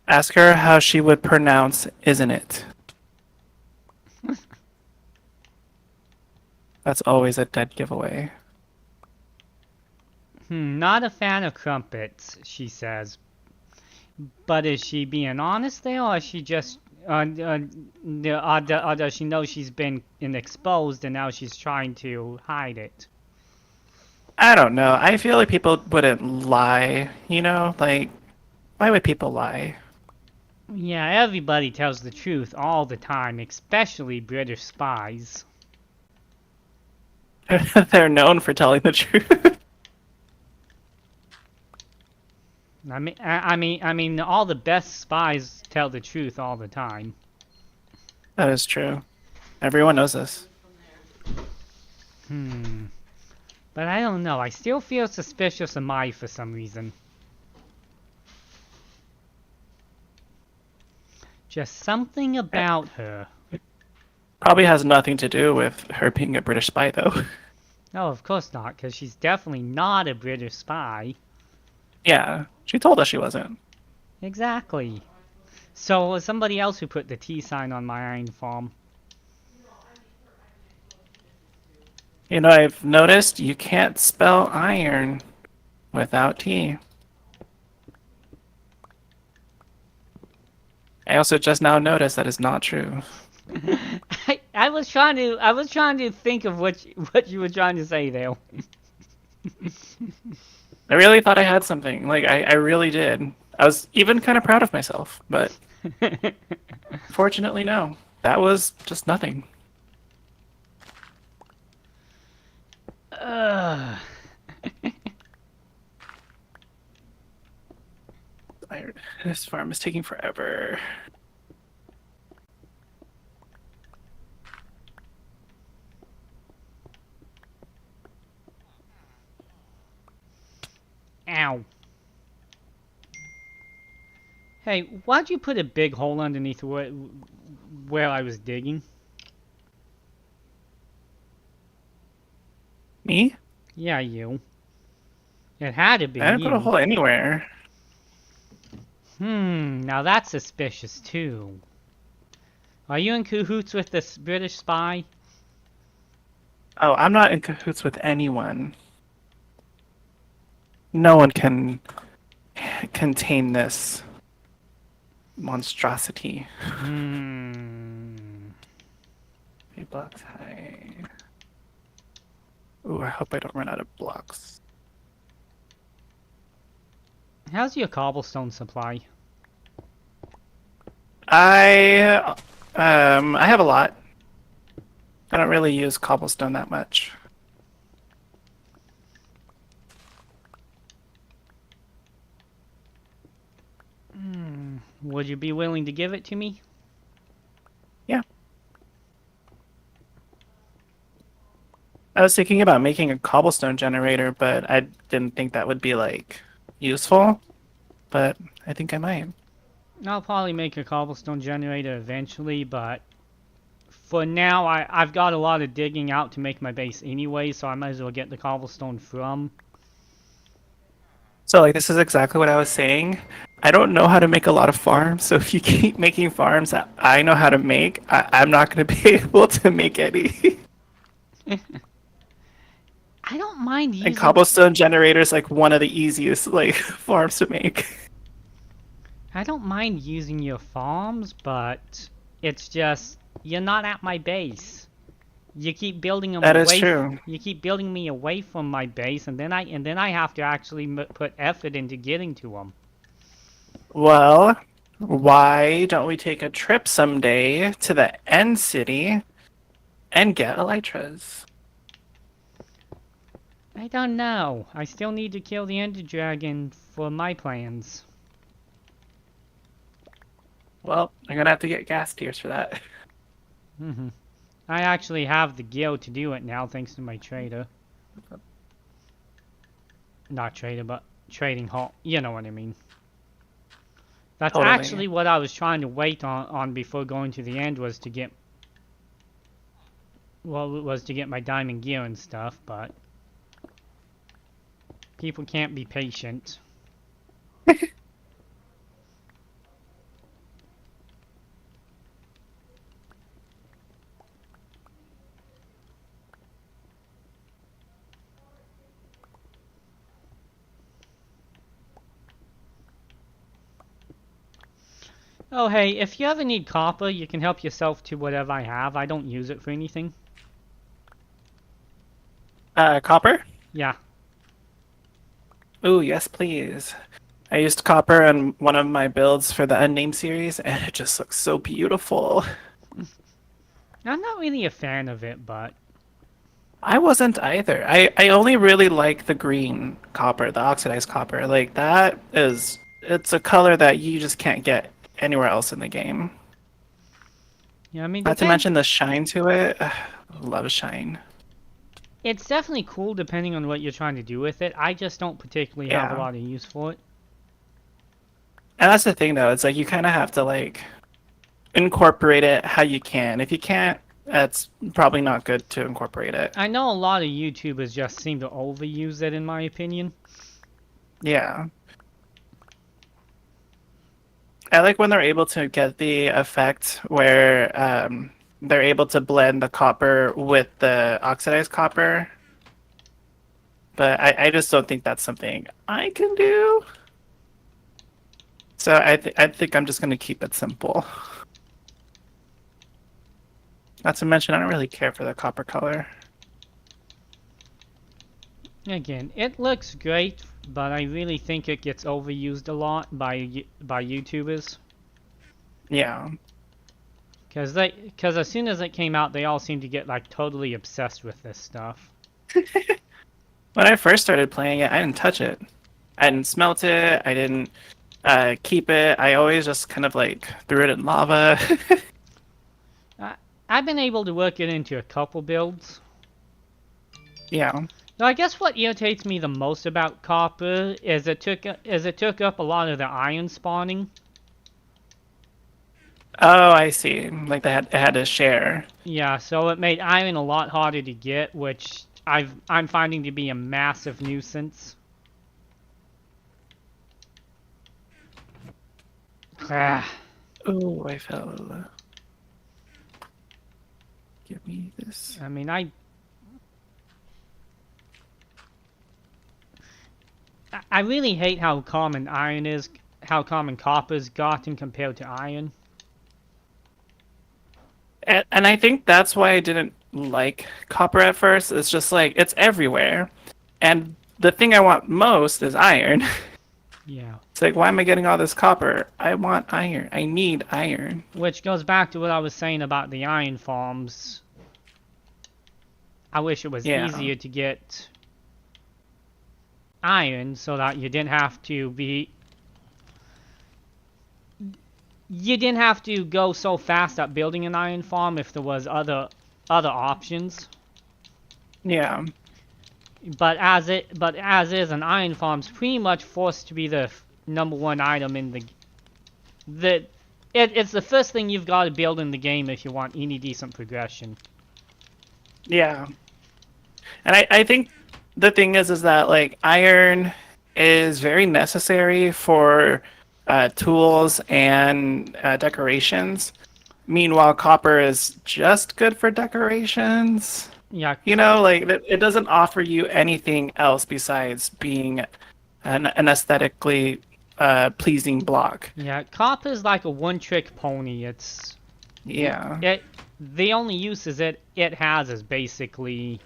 Ask her how she would pronounce "isn't it." That's always a dead giveaway. Not a fan of crumpets, she says. But is she being honest there, or is she just... or does she know she's been exposed and now she's trying to hide it? I don't know. I feel like people wouldn't lie, you know? Like, why would people lie? Yeah, everybody tells the truth all the time, especially British spies. They're known for telling the truth. I mean, all the best spies tell the truth all the time. That is true. Everyone knows this. But I don't know. I still feel suspicious of Mai for some reason. Just something about her. Probably has nothing to do with her being a British spy, though. No, of course not, because she's definitely not a British spy. Yeah, she told us she wasn't. Exactly. So it was somebody else who put the T sign on my iron farm. You know, I've noticed you can't spell iron without T. I also just now noticed that is not true. I was trying to think of what you were trying to say there. I really thought I had something. Like, I really did. I was even kind of proud of myself, but fortunately, no. That was just nothing. This farm is taking forever. Ow. Hey, why'd you put a big hole underneath where I was digging? Me? Yeah, you. It had to be I didn't put a you. hole anywhere. Now that's suspicious too. Are you in cahoots with this British spy? Oh, I'm not in cahoots with anyone. No one can contain this monstrosity. 8 blocks high. Ooh, I hope I don't run out of blocks. How's your cobblestone supply? I have a lot. I don't really use cobblestone that much. Would you be willing to give it to me? I was thinking about making a cobblestone generator, but I didn't think that would be like useful. But I think I might. I'll probably make a cobblestone generator eventually, but for now, I've got a lot of digging out to make my base anyway, so I might as well get the cobblestone from. So like this is exactly what I was saying. I don't know how to make a lot of farms, so if you keep making farms that I know how to make, I'm not going to be able to make any. I don't mind And using. cobblestone generator is like one of the easiest like farms to make. I don't mind using your farms, but it's just you're not at my base. You keep building them That is away. true. You keep building me away from my base, and then I have to actually put effort into getting to them. Well, why don't we take a trip someday to the end city and get elytras? I don't know. I still need to kill the Ender Dragon for my plans. Well, I'm gonna have to get gas tiers for that. I actually have the gil to do it now, thanks to my trader. Not trader, but trading hall. You know what I mean. That's Totally. actually what I was trying to wait on before going to the end was to get. Well, it was to get my diamond gear and stuff, but people can't be patient. Oh hey, if you ever need copper, you can help yourself to whatever I have. I don't use it for anything. Copper? Yeah. Ooh, yes, please. I used copper on one of my builds for the Unnamed series, and it just looks so beautiful. I'm not really a fan of it, but I wasn't either. I only really like the green copper, the oxidized copper. Like, that is... It's a color that you just can't get anywhere else in the game. yeah, I mean, Not to mention the shine to it. Love shine. it's definitely cool depending on what you're trying to do with it. I just don't particularly have a Yeah. lot of use for it. And that's the thing, though. It's like you kind of have to, like, incorporate it how you can. If you can't, that's probably not good to incorporate it. I know a lot of YouTubers just seem to overuse it, in my opinion. Yeah. I like when they're able to get the effect where they're able to blend the copper with the oxidized copper. But I just don't think that's something I can do. So I think I'm just going to keep it simple. Not to mention, I don't really care for the copper color. Again, it looks great, but I really think it gets overused a lot by YouTubers. Yeah. Because as soon as it came out, they all seemed to get like totally obsessed with this stuff. When I first started playing it, I didn't touch it. I didn't smelt it. I didn't keep it. I always just kind of like threw it in lava. I've been able to work it into a couple builds. Yeah. So I guess what irritates me the most about copper is it took up a lot of the iron spawning. Oh, I see. Like it had to share. Yeah, so it made iron a lot harder to get, which I'm finding to be a massive nuisance. Oh, I fell. Give me this. I mean, I really hate how common iron is, how common copper's gotten compared to iron. And I think that's why I didn't like copper at first. It's just like it's everywhere, and the thing I want most is iron. Yeah. It's like, why am I getting all this copper? I want iron. I need iron. Which goes back to what I was saying about the iron farms. I wish it was easier to get iron so that you didn't have to go so fast at building an iron farm if there was other options. Yeah. But as is, an iron farm's pretty much forced to be the #1 item in the it's the first thing you've got to build in the game if you want any decent progression. Yeah. And I think the thing is that like iron is very necessary for tools and decorations. Meanwhile, copper is just good for decorations. Yeah, You know, like it doesn't offer you anything else besides being an aesthetically pleasing block. yeah, copper's like a one-trick pony. Yeah. The only uses it has is basically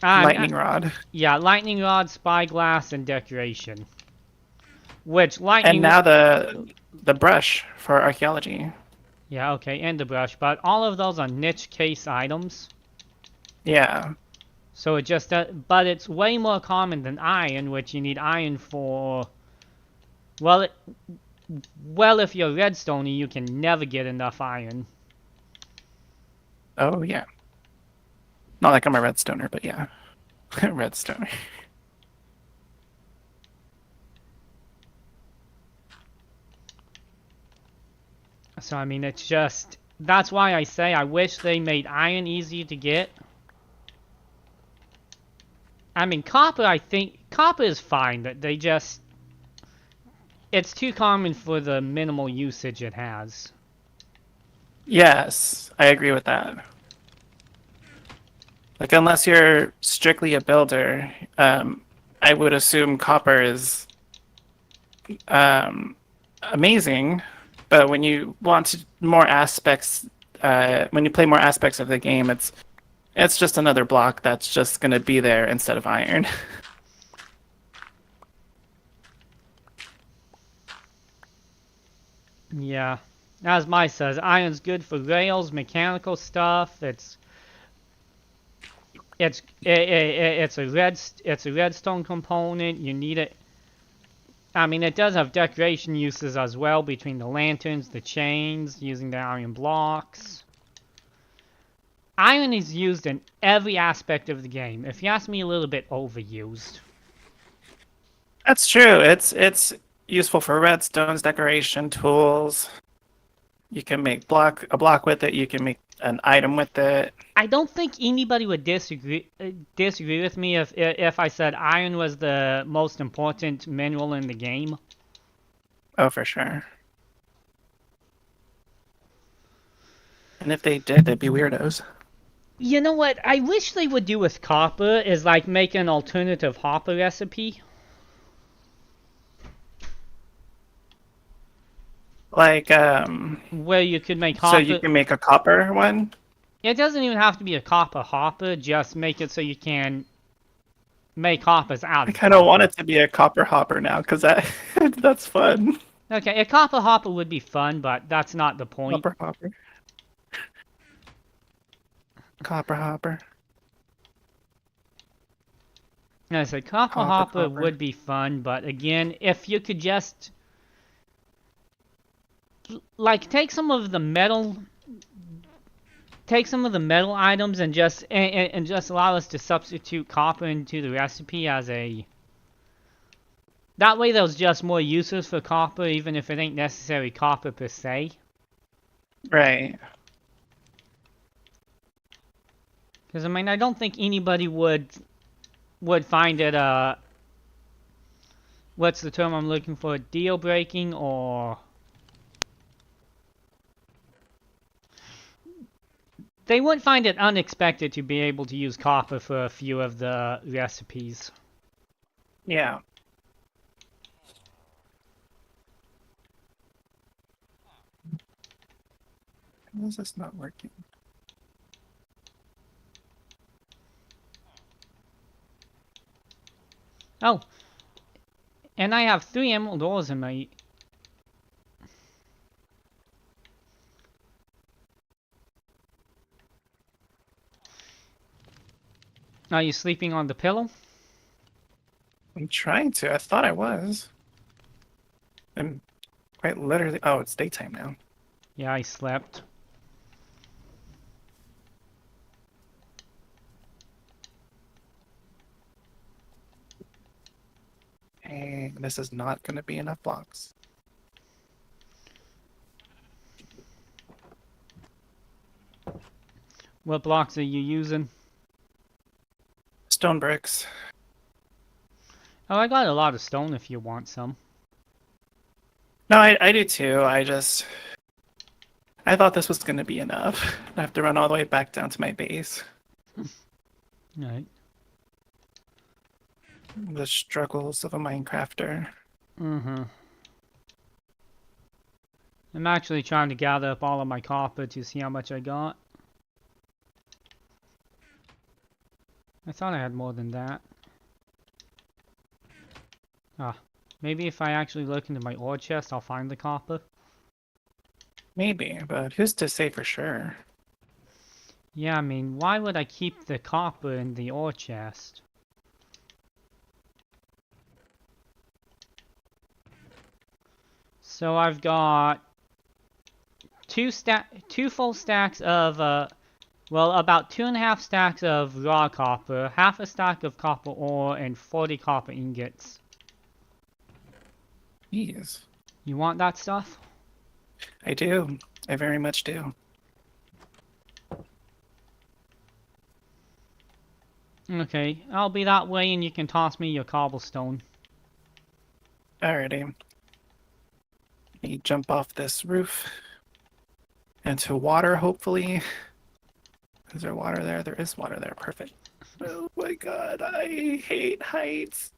Lightning rod. yeah, lightning rod, spyglass, and decoration. Which And lightning now the brush for archaeology. yeah, okay, and the brush, but all of those are niche case items. Yeah. So it just but it's way more common than iron, which you need iron for. Well, if you're redstone, you can never get enough iron. Oh yeah. Not like I'm a redstoner, but yeah. Redstoner. So I mean, it's just that's why I say I wish they made iron easy to get. I mean, copper. I think copper is fine, but they just it's too common for the minimal usage it has. Yes, I agree with that. Like unless you're strictly a builder, I would assume copper is amazing, but when you want more aspects, when you play more aspects of the game, it's just another block that's just gonna be there instead of iron. Yeah, as Mike says, iron's good for rails, mechanical stuff. It's a redstone component. You need it. I mean, it does have decoration uses as well between the lanterns, the chains, using the iron blocks. Iron is used in every aspect of the game. If you ask me, a little bit overused. That's true. It's useful for redstones, decoration, tools. You can make a block with it. You can make an item with it. I don't think anybody would disagree with me if I said iron was the most important mineral in the game. Oh, for sure. And if they did, they'd be weirdos. You know what I wish they would do with copper is like make an alternative hopper recipe. Like, Where you could make so hopper. you can make a copper one? It doesn't even have to be a copper hopper, just make it so you can make hoppers out I of kind of copper. want it to be a copper hopper now, because that's fun. Okay, a copper hopper would be fun, but that's not the point. Copper hopper. Copper hopper. I said copper hopper would be fun, but again, if you could just like take some of the metal items and just allow us to substitute copper into the recipe as a that way there's just more uses for copper even if it ain't necessary copper per se. Right. Because I mean I don't think anybody would find it what's the term I'm looking for, deal breaking, or they wouldn't find it unexpected to be able to use copper for a few of the recipes. Yeah. Why is this not working? Oh, and I have 3 emerald ores in my... Are you sleeping on the pillow? I'm trying to. I thought I was. I'm quite literally. Oh, it's daytime now. Yeah, I slept. Dang, this is not going to be enough blocks. What blocks are you using? Stone bricks. Oh, I got a lot of stone if you want some. No, I do too. I thought this was going to be enough. I have to run all the way back down to my base. Alright. The struggles of a Minecrafter. Mm-hmm. I'm actually trying to gather up all of my copper to see how much I got. I thought I had more than that. Ah, maybe if I actually look into my ore chest, I'll find the copper. Maybe, but who's to say for sure? Yeah, I mean, why would I keep the copper in the ore chest? So I've got two full stacks of well, about 2.5 stacks of raw copper, half a stack of copper ore, and 40 copper ingots. Jeez. You want that stuff? I do. I very much do. Okay, I'll be that way and you can toss me your cobblestone. Alrighty. Let me jump off this roof into water, hopefully. Is there water there? There is water there. Perfect. Oh my god, I hate heights.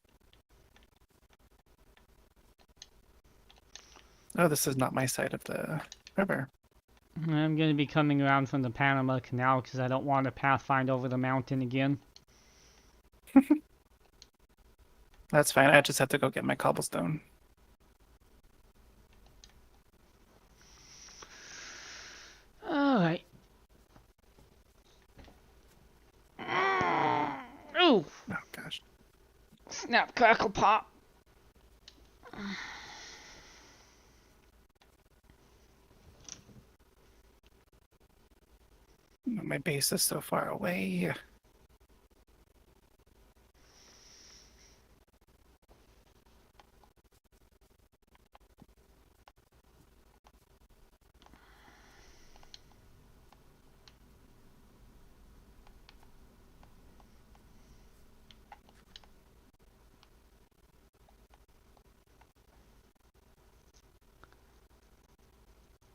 Oh, this is not my side of the river. I'm going to be coming around from the Panama Canal because I don't want to pathfind over the mountain again. That's fine. I just have to go get my cobblestone. Alright. Ooh! Oh gosh. Snap, crackle, pop. My base is so far away.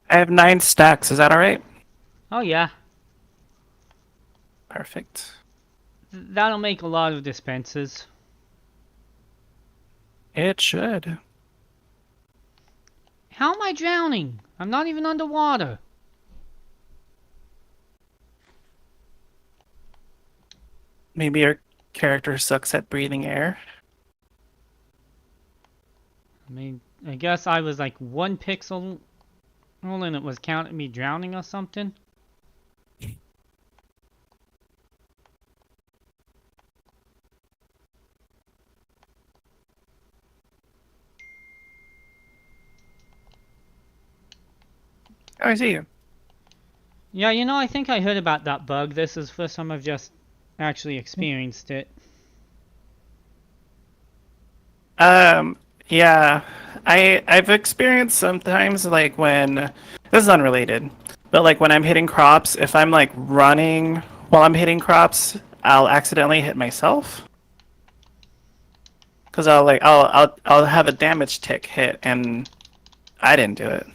I have 9 stacks. Is that all right? Oh yeah, Perfect. that'll make a lot of dispensers. It should. How am I drowning? I'm not even underwater. Maybe your character sucks at breathing air. I mean, I guess I was like 1 pixel and it was counting me drowning or something. Oh, I see you. Yeah, you know, I think I heard about that bug. This is the first time I've just actually experienced it. Yeah. I've experienced sometimes like when this is unrelated, but like when I'm hitting crops, if I'm like running while I'm hitting crops, I'll accidentally hit myself. Cause I'll have a damage tick hit and I didn't do it.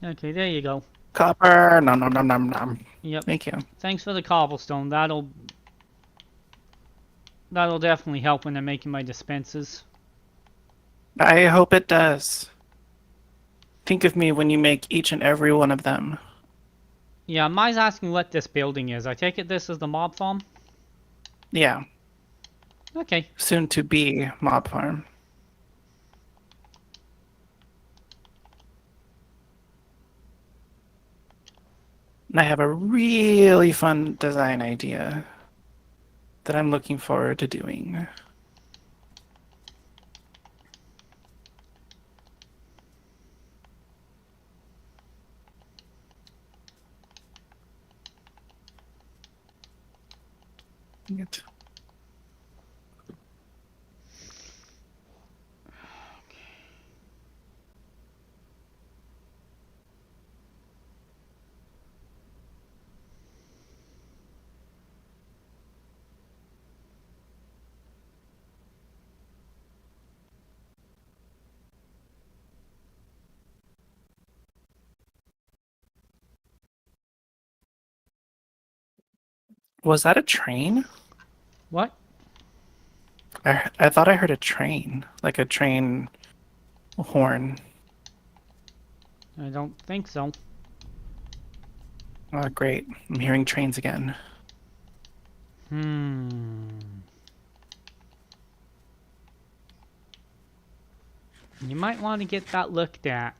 Okay, there you go. Copper, nom nom nom nom nom. Yep. Thank you. Thanks for the cobblestone. That'll definitely help when I'm making my dispensers. I hope it does. Think of me when you make each and every one of them. Yeah, Mai's asking what this building is. I take it this is the mob farm? Yeah, Okay. soon to be mob farm. And I have a really fun design idea that I'm looking forward to doing. It. Was that a train? What? I thought I heard a train, like a train horn. I don't think so. Oh, great. I'm hearing trains again. You might want to get that looked at.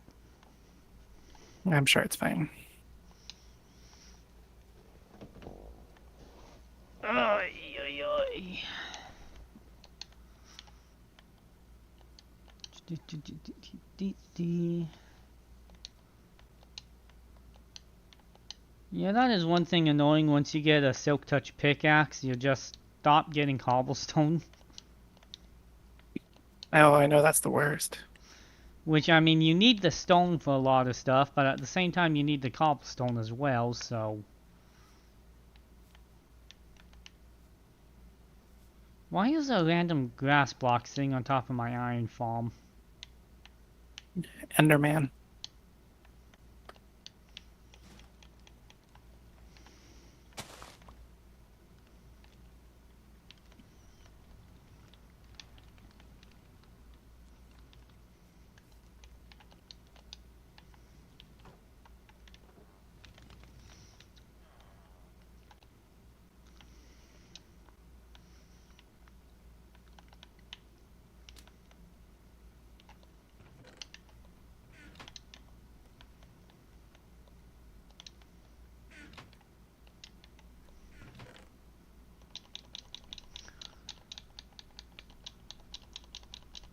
I'm sure it's fine. Oy, oy, oy. Yeah, that is one thing annoying. Once you get a Silk Touch pickaxe, you just stop getting cobblestone. Oh, I know that's the worst. Which, I mean, you need the stone for a lot of stuff, but at the same time you need the cobblestone as well, so... Why is a random grass block sitting on top of my iron farm? Enderman.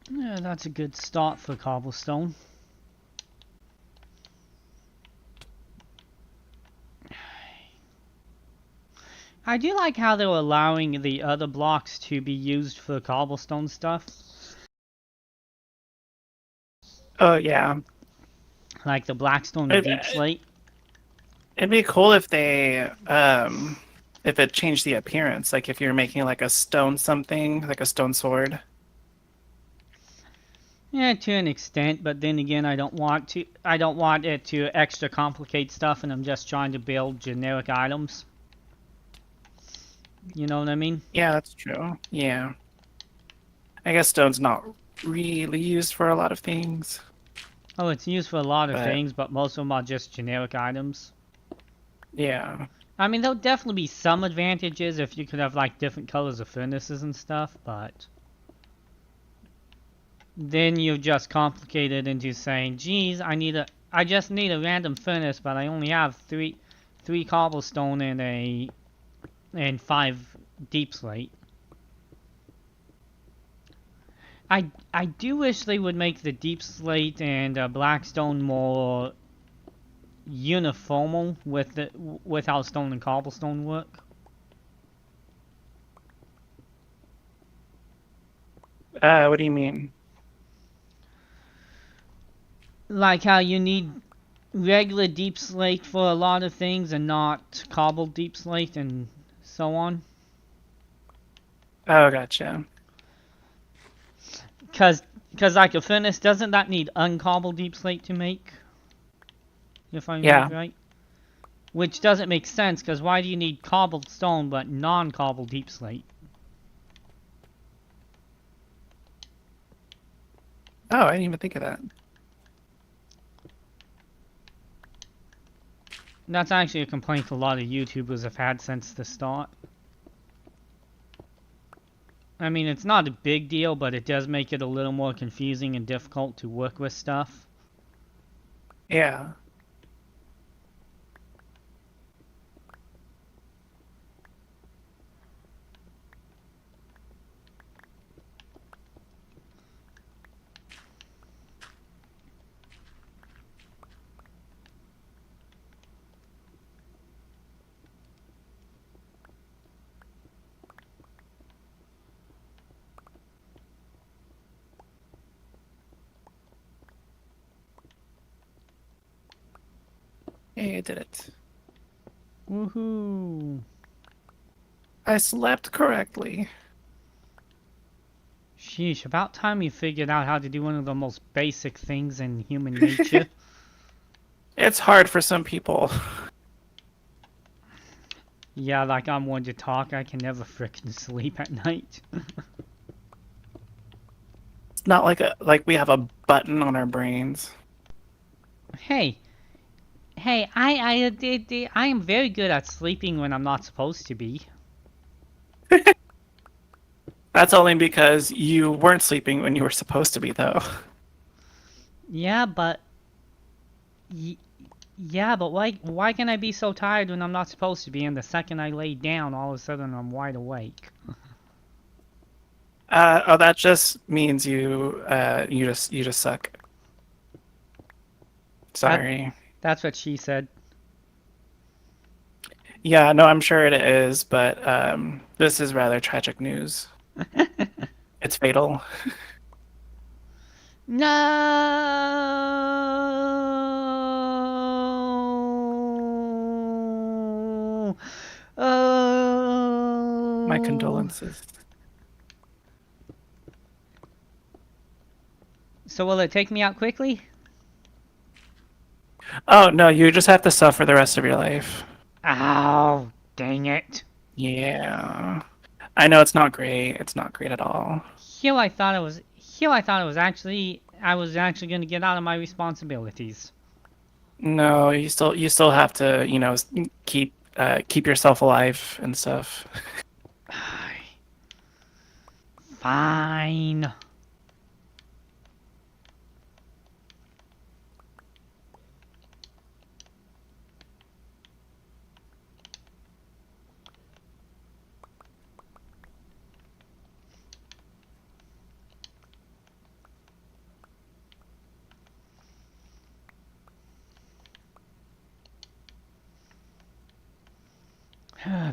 Yeah, that's a good start for cobblestone. I do like how they're allowing the other blocks to be used for cobblestone stuff. Oh, yeah. Like the blackstone and deep slate. It'd be cool if they, if it changed the appearance. Like if you're making like a stone something, like a stone sword. Yeah, to an extent, but then again, I don't want it to extra complicate stuff, and I'm just trying to build generic items. You know what I mean? Yeah, that's true. Yeah. I guess stone's not really used for a lot of things. Oh, it's used for a lot of But- things, but most of them are just generic items. Yeah. I mean, there'll definitely be some advantages if you could have like different colors of furnaces and stuff, but then you just complicate it into saying, geez, I just need a random furnace, but I only have three cobblestone and 5 deep slate. I do wish they would make the deep slate and blackstone more uniformal with how stone and cobblestone work. What do you mean? Like how you need regular deep slate for a lot of things and not cobbled deep slate and so on. Oh, gotcha. Cause like a furnace, doesn't that need uncobbled deep slate to make? If I remember right. Which doesn't make sense, because why do you need cobbled stone but non-cobbled deep slate? Oh, I didn't even think of that. That's actually a complaint a lot of YouTubers have had since the start. I mean, it's not a big deal, but it does make it a little more confusing and difficult to work with stuff. Yeah. Hey, I did it. Woohoo! I slept correctly. Sheesh, about time you figured out how to do one of the most basic things in human nature. It's hard for some people. Yeah, like I'm one to talk. I can never frickin' sleep at night. It's not like we have a button on our brains. Hey, hey, I am very good at sleeping when I'm not supposed to be. That's only because you weren't sleeping when you were supposed to be, though. Yeah, but yeah, but why can I be so tired when I'm not supposed to be? And the second I lay down, all of a sudden I'm wide awake. Oh, that just means you just suck. Sorry. That's what she said. Yeah, no, I'm sure it is, but this is rather tragic news. It's fatal. No. Oh. My condolences. So will it take me out quickly? Oh, no, you just have to suffer the rest of your life. Oh, dang it. Yeah. I know it's not great. It's not great at all. Here I thought it was. Here I thought it was actually. I was actually going to get out of my responsibilities. No, you still have to, keep yourself alive and stuff. Fine.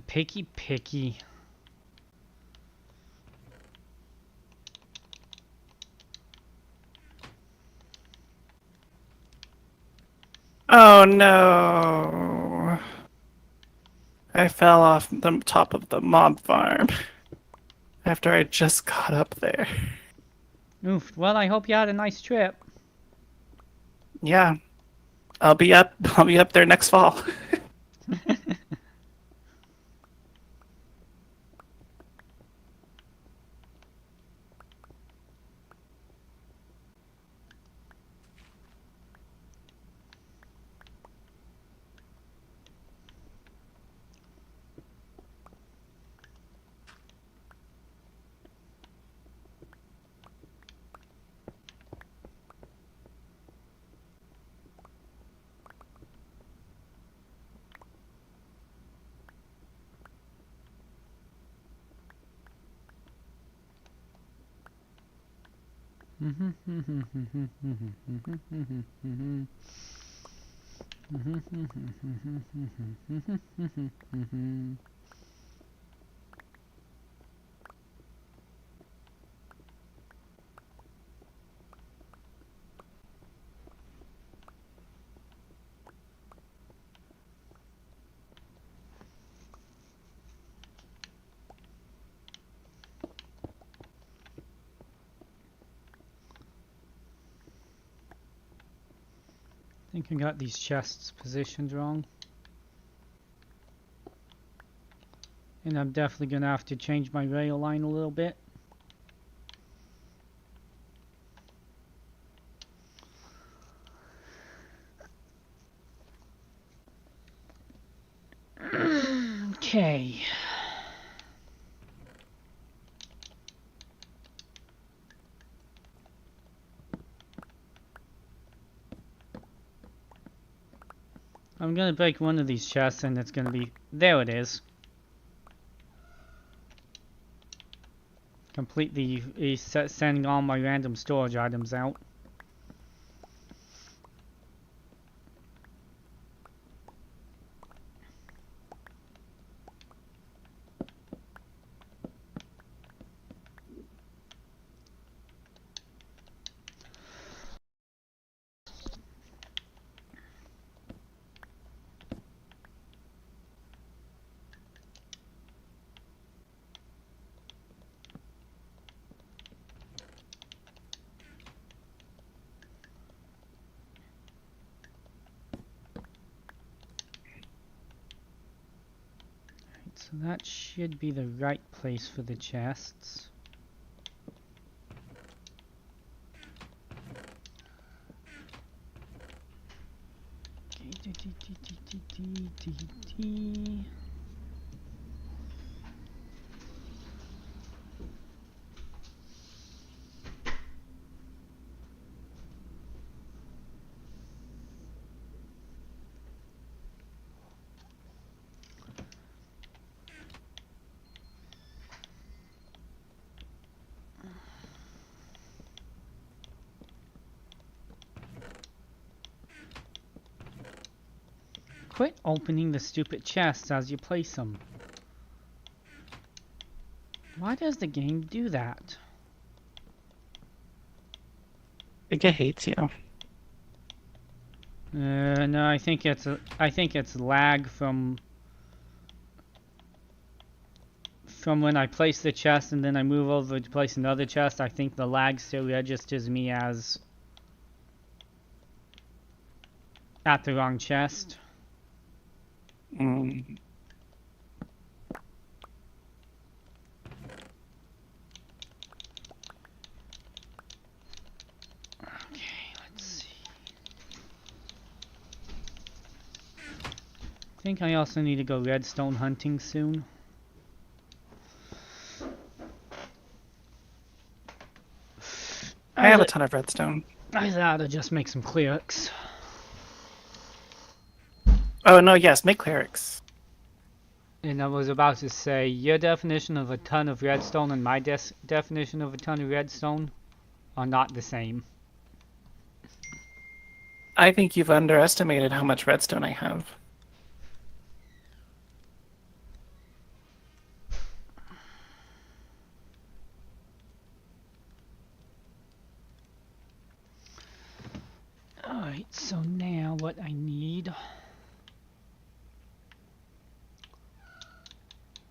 Picky, picky. Oh no. I fell off the top of the mob farm after I just got up there. Oof. Well, I hope you had a nice trip. Yeah. I'll be up there next fall. I think I got these chests positioned wrong. And I'm definitely going to have to change my rail line a little bit. Okay. I'm going to break one of these chests and it's going to be... There it is. Completely sending all my random storage items out. So that should be the right place for the chests. Quit opening the stupid chests as you place them. Why does the game do that? I think it hates you. No, I think it's lag from when I place the chest and then I move over to place another chest. I think the lag still registers me as at the wrong chest. Mm. Okay, let's see. I think I also need to go redstone hunting soon. I have a ton of redstone. I thought I'd just make some clerics. Oh no, yes, make clerics. And I was about to say, your definition of a ton of redstone and my definition of a ton of redstone are not the same. I think you've underestimated how much redstone I have. Alright, so now what I need...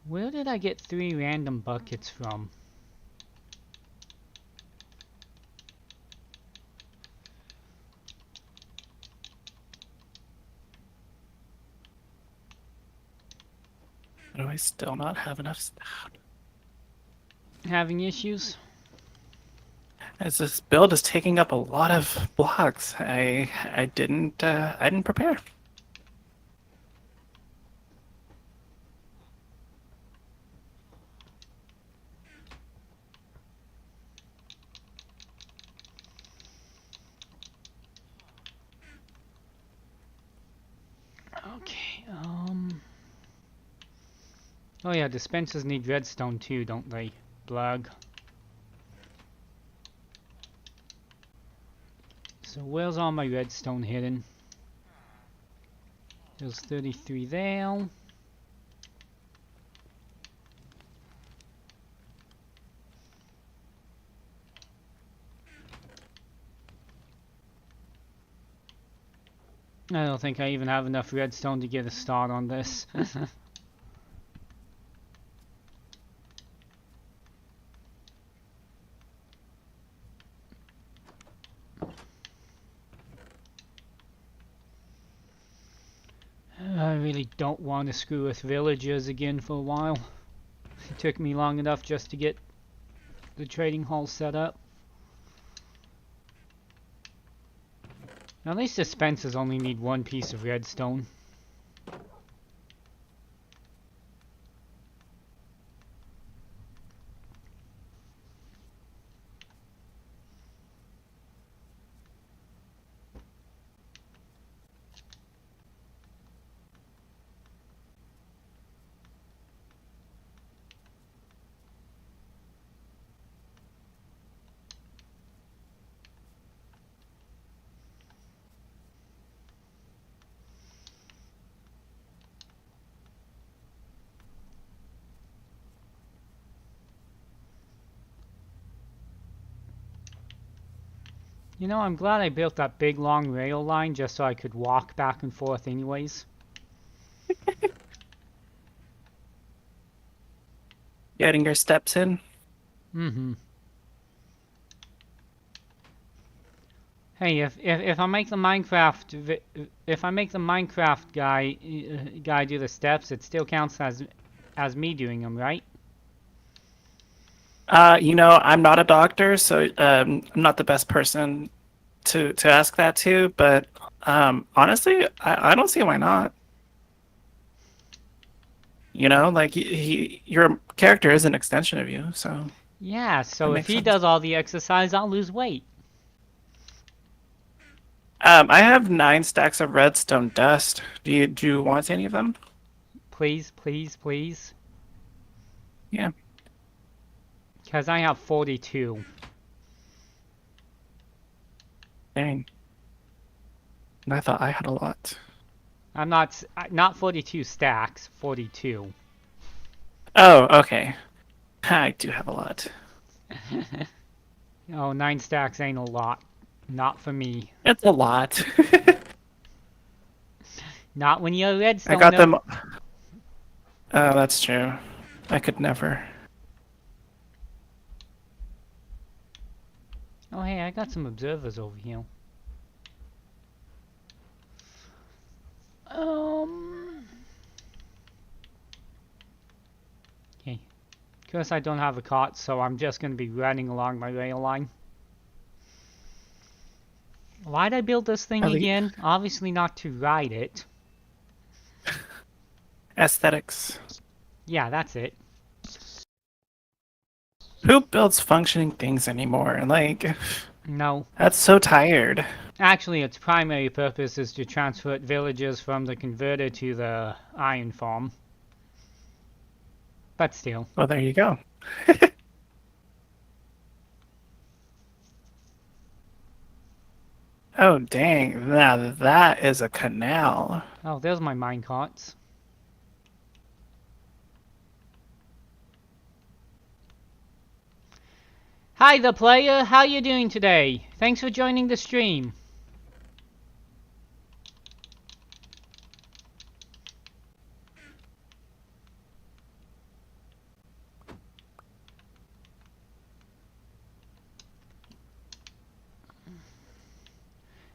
Where did I get 3 random buckets from? Do I still not have enough stuff? Having issues? As this build is taking up a lot of blocks, I didn't prepare. Okay, oh yeah, dispensers need redstone too, don't they? Blug. So where's all my redstone hidden? There's 33 there. I don't think I even have enough redstone to get a start on this. I really don't want to screw with villagers again for a while. It took me long enough just to get the trading hall set up. At least dispensers only need 1 piece of redstone. You know, I'm glad I built that big long rail line just so I could walk back and forth anyways. Getting your steps in. Mm-hmm. Hey, if I make the Minecraft guy do the steps, it still counts as as me doing them, right? I'm not a doctor, so I'm not the best person to ask that to. But honestly, I don't see why not. Like your character is an extension of you, so Yeah, that so if makes he sense. does all the exercise, I'll lose weight. I have 9 stacks of redstone dust. Do you want any of them? Please, please, please. Yeah. Because I have 42. Dang. I thought I had a lot. I'm not 42 stacks, 42. Oh, okay. I do have a lot. Oh, 9 stacks ain't a lot. Not for me. It's a lot. Not when you're a I redstone got them. Oh, that's true. I could never. Oh, hey, I got some observers over here. Okay. Of course, I don't have a cart, so I'm just going to be running along my rail line. Why'd I build this thing again? Obviously not to ride it. Aesthetics. Yeah, that's it. Who builds functioning things anymore? Like, No. that's so tired. Actually, its primary purpose is to transfer villagers from the converter to the iron farm. But still. Well, there you go. Oh, dang. Now that is a canal. Oh, there's my mine carts. Hi the player, how you doing today? Thanks for joining the stream.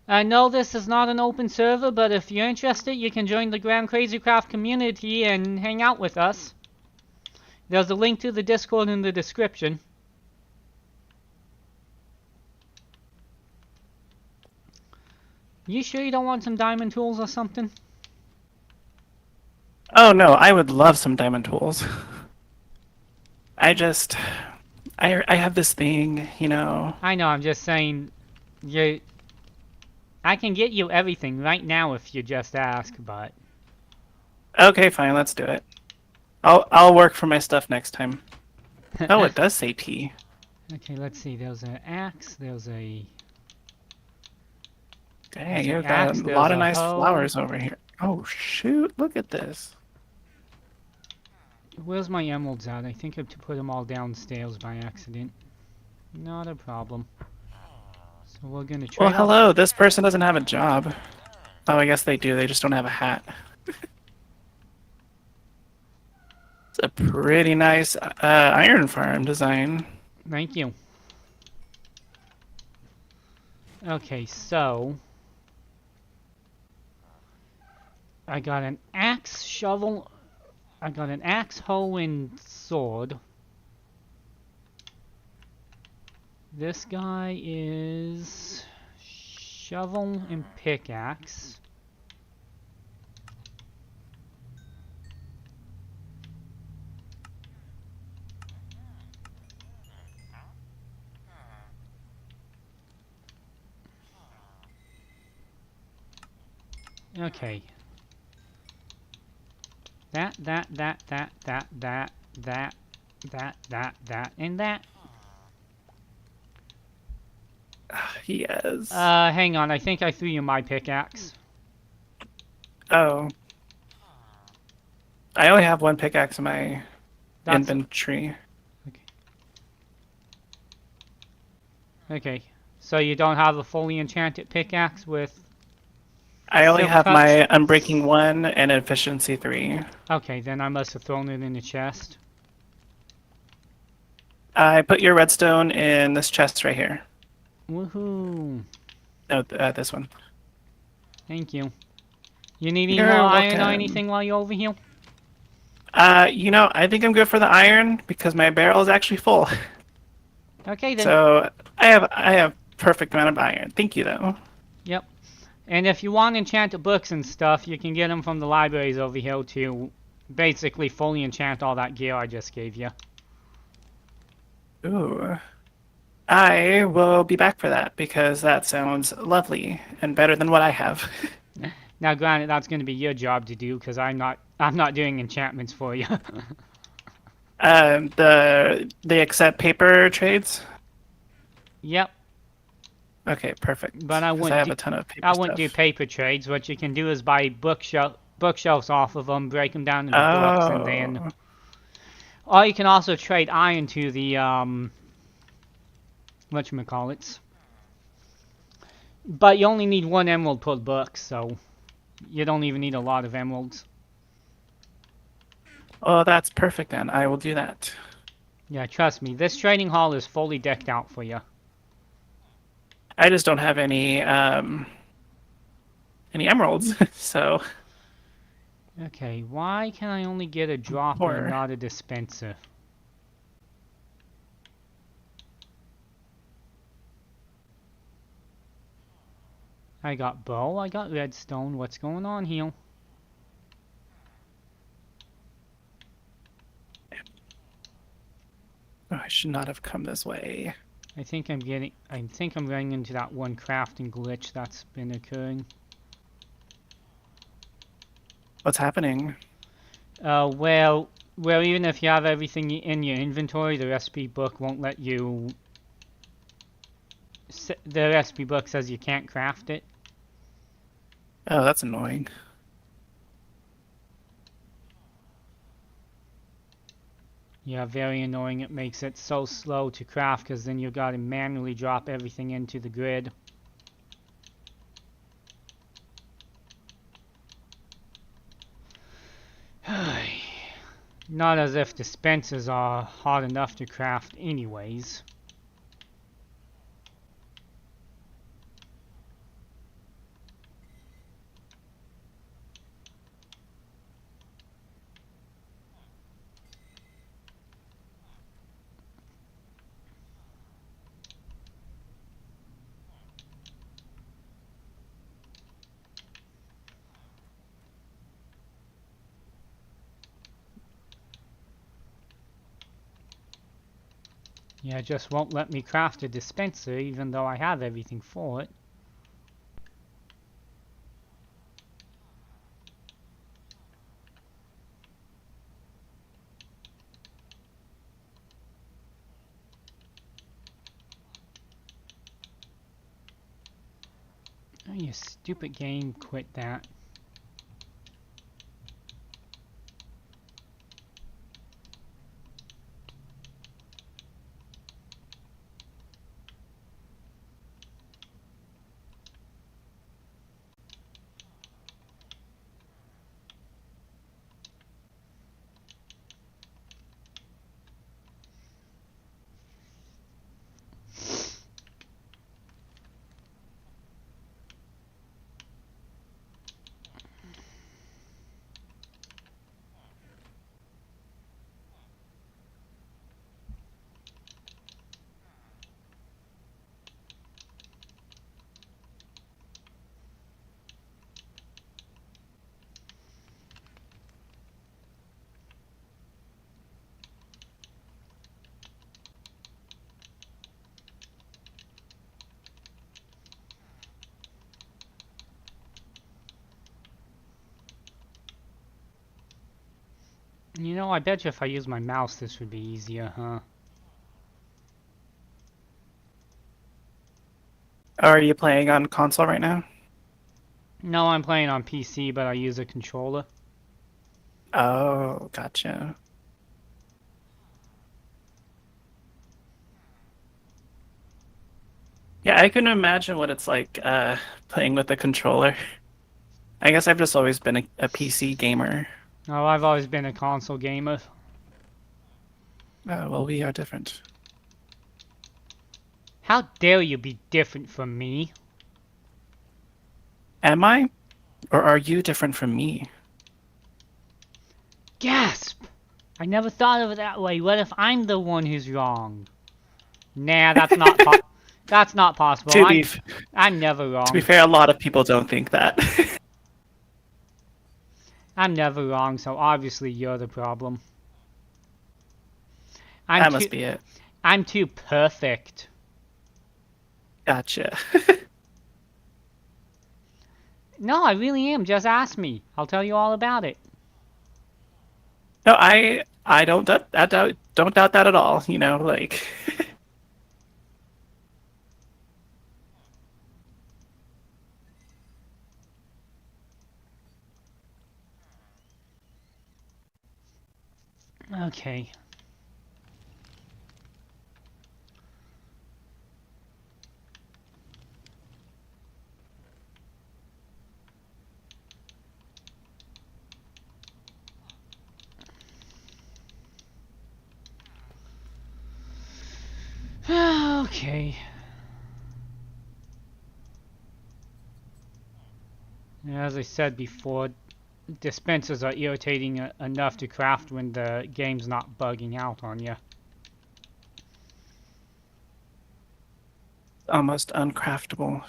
I know this is not an open server, but if you're interested, you can join the groundcrazycraft community and hang out with us. There's a link to the Discord in the description. You sure you don't want some diamond tools or something? Oh, no, I would love some diamond tools. I have this thing, I know, I'm just saying, I can get you everything right now if you just ask, but... Okay, fine, let's do it. I'll work for my stuff next time. Oh, it does say T. Okay, let's see, there's an axe, there's a... Dang, you've got axe, a there's lot of a nice hoe. flowers over here. Oh, shoot, look at this. Where's my emeralds at? I think I have to put them all downstairs by accident. Not a problem. So we're gonna trade Well, off. hello, this person doesn't have a job. Oh, I guess they do, they just don't have a hat. It's a pretty nice iron farm design. Thank you. Okay, so... I got an axe, shovel... I got an axe, hoe, and sword. This guy is... shovel and pickaxe. Okay. That, and that. Yes. Hang on, I think I threw you my pickaxe. Oh. I only have one pickaxe in my That's... inventory. Okay. So you don't have a fully enchanted pickaxe with... I only silk have touch? my Unbreaking 1 and Efficiency 3. Okay, then I must have thrown it in the chest. I put your redstone in this chest right here. Woohoo! No, this one. Thank you. You need any You're more iron or welcome. anything while you're over here? I think I'm good for the iron because my barrel is actually full. Okay then. So I have perfect amount of iron. Thank you though. Yep. And if you want enchanted books and stuff, you can get them from the libraries over here to basically fully enchant all that gear I just gave you. Ooh. I will be back for that because that sounds lovely and better than what I have. Now, granted, that's going to be your job to do because I'm not doing enchantments for you. They accept paper trades. Yep. Okay, perfect. But I 'Cause wouldn't have do, a ton of paper I wouldn't do stuff. paper trades. What you can do is buy bookshelves off of them, break them down into books, and then, Oh, or you can also trade iron to the whatchamacallits. But you only need one emerald per book, so you don't even need a lot of emeralds. oh, that's perfect then. I will do that. Yeah, trust me, this trading hall is fully decked out for you. I just don't have any emeralds, so Okay, why can I only get a dropper and poor. not a dispenser? I got bow, I got redstone. What's going on here? Oh, I should not have come this way. I think I'm running into that one crafting glitch that's been occurring. What's happening? Well, even if you have everything in your inventory, the recipe book won't let you. The recipe book says you can't craft it. Oh, that's annoying. Yeah, very annoying. It makes it so slow to craft because then you gotta manually drop everything into the grid. Not as if dispensers are hard enough to craft anyways. Yeah, it just won't let me craft a dispenser even though I have everything for it. Oh, you stupid game, quit that. You know, I bet you if I use my mouse this would be easier, huh? Are you playing on console right now? No, I'm playing on PC, but I use a controller. Oh, gotcha. Yeah, I can imagine what it's like playing with a controller. I guess I've just always been a PC gamer. Oh, I've always been a console gamer. Well, we are different. How dare you be different from me? Am I? Or are you different from me? Gasp! I never thought of it that way. What if I'm the one who's wrong? Nah, that's not that's not possible. To be I'm never to be wrong. fair, a lot of people don't think that. I'm never wrong, so obviously you're the problem. That must be it. I'm too perfect. Gotcha. No, I really am. Just ask me. I'll tell you all about it. No, I don't doubt that at all. You know, like. Okay. Okay. As I said before, dispensers are irritating enough to craft when the game's not bugging out on you. Almost uncraftable.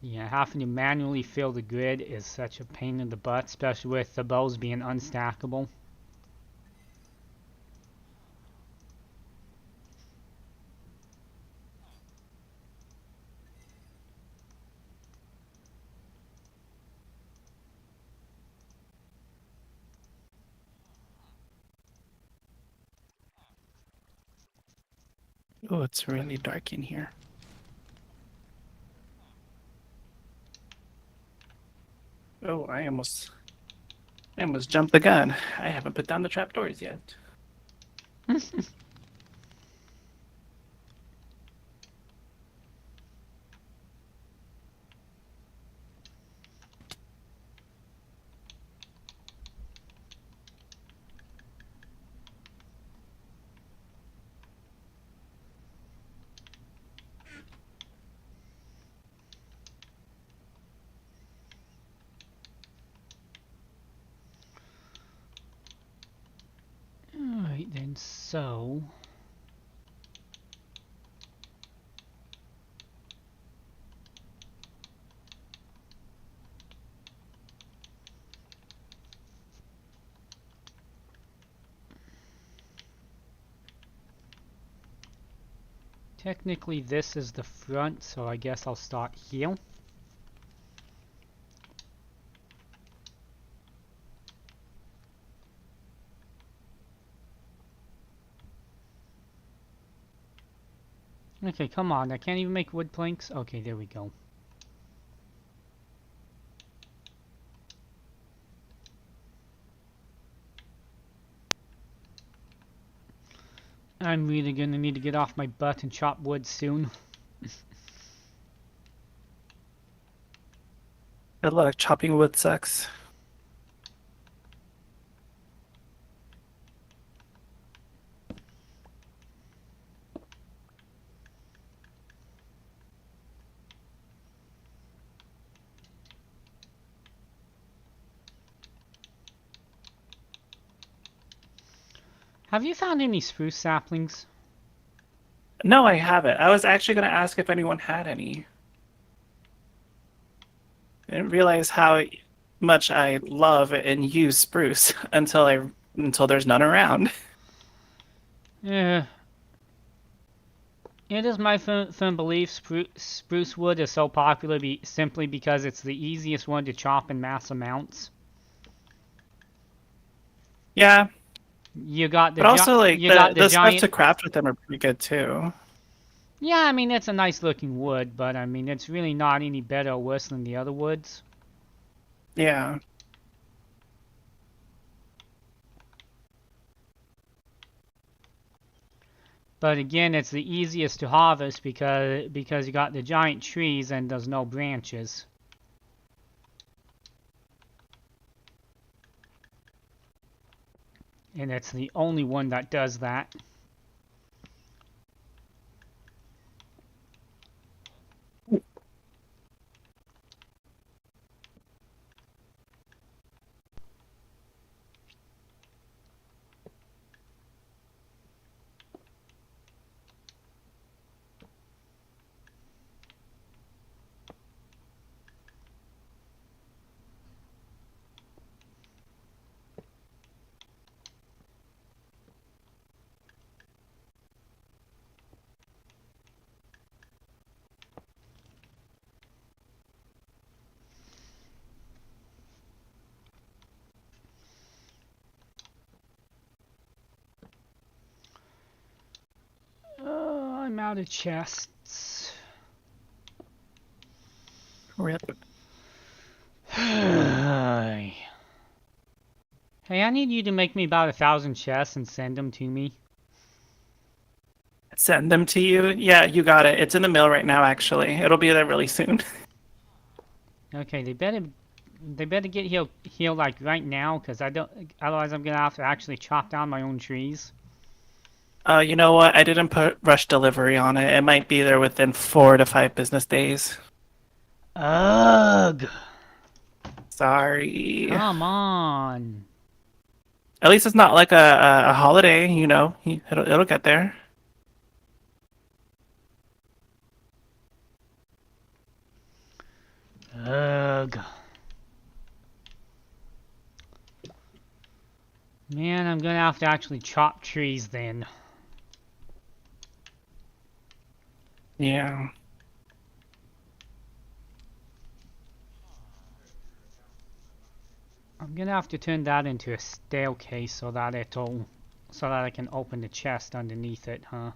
Yeah, having to manually fill the grid is such a pain in the butt, especially with the bows being unstackable. Oh, it's really dark in here. Oh, I almost jumped the gun. I haven't put down the trapdoors yet. Alright then, so... Technically this is the front, so I guess I'll start here. Okay, come on, I can't even make wood planks. Okay, there we go. I'm really gonna need to get off my butt and chop wood soon. Good luck. Chopping wood sucks. Have you found any spruce saplings? No, I haven't. I was actually going to ask if anyone had any. I didn't realize how much I love and use spruce until there's none around. Yeah. It is my firm belief spruce wood is so popular simply because it's the easiest one to chop in mass amounts. Yeah, You got the but also like you got the stuff giant. to craft with them are pretty good too. Yeah, I mean it's a nice looking wood, but I mean it's really not any better or worse than the other woods. Yeah. But again, it's the easiest to harvest because you got the giant trees and there's no branches. And it's the only one that does that. out of chests. Rip. Hey, I need you to make me about 1,000 chests and send them to me. Send them to you? Yeah, you got it. It's in the mail right now, actually. It'll be there really soon. Okay, they better get healed like right now, cause I don't. Otherwise, I'm gonna have to actually chop down my own trees. You know what? I didn't put rush delivery on it. It might be there within 4 to 5 business days. Ugh! Sorry. Come on. At least it's not like a holiday, you know. It'll get there. Ugh. Man, I'm gonna have to actually chop trees then. Yeah. I'm gonna have to turn that into a staircase so that I can open the chest underneath it, huh?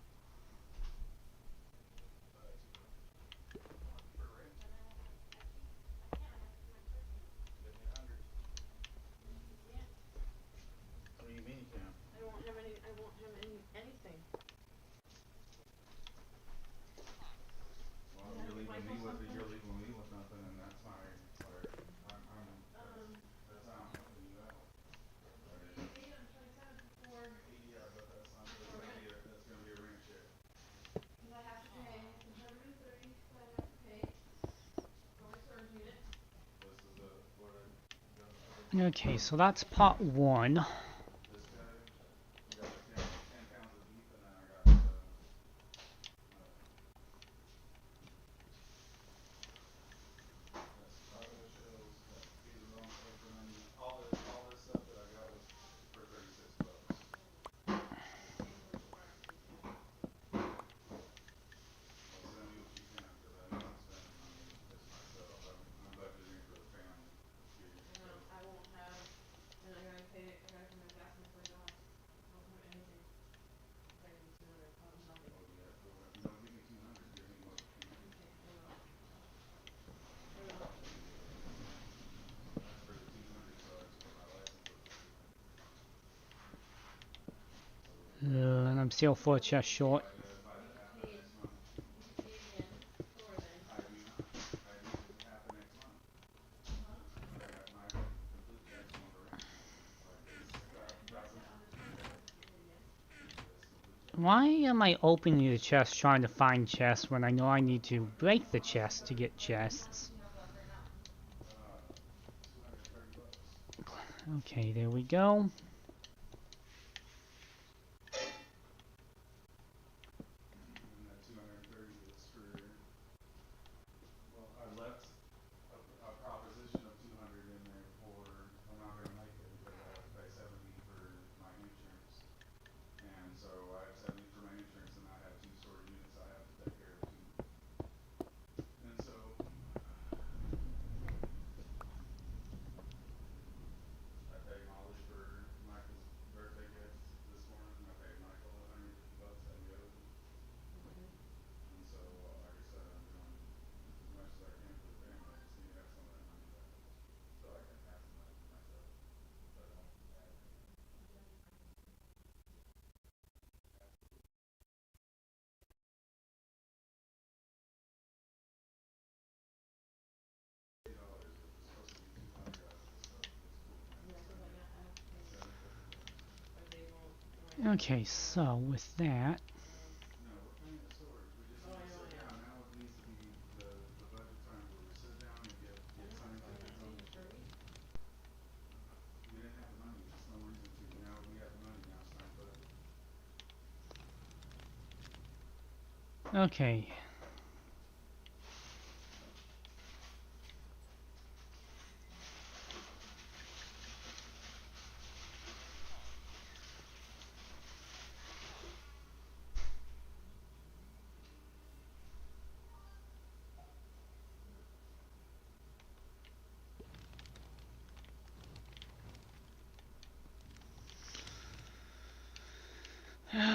Okay, so that's part one. And I'm still 4 chests short. Why am I opening the chest trying to find chests when I know I need to break the chest to get chests? Okay, there we go. Okay, so with that, okay.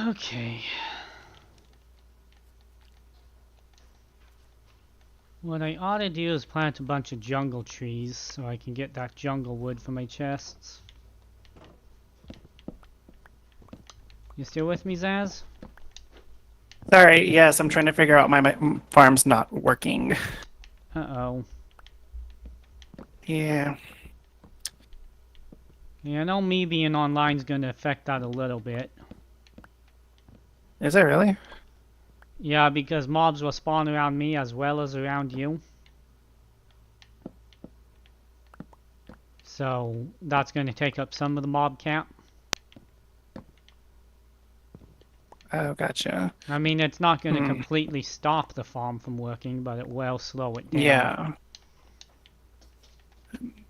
Okay. What I ought to do is plant a bunch of jungle trees so I can get that jungle wood for my chests. You still with me, Zaz? Sorry, yes, I'm trying to figure out my farm's not working. Uh-oh. Yeah. Yeah, I know me being online is going to affect that a little bit. Is it really? Yeah, because mobs will spawn around me as well as around you. So that's going to take up some of the mob count. Oh, gotcha. I mean, it's not going to completely stop the farm from working, but it will slow it down. Yeah.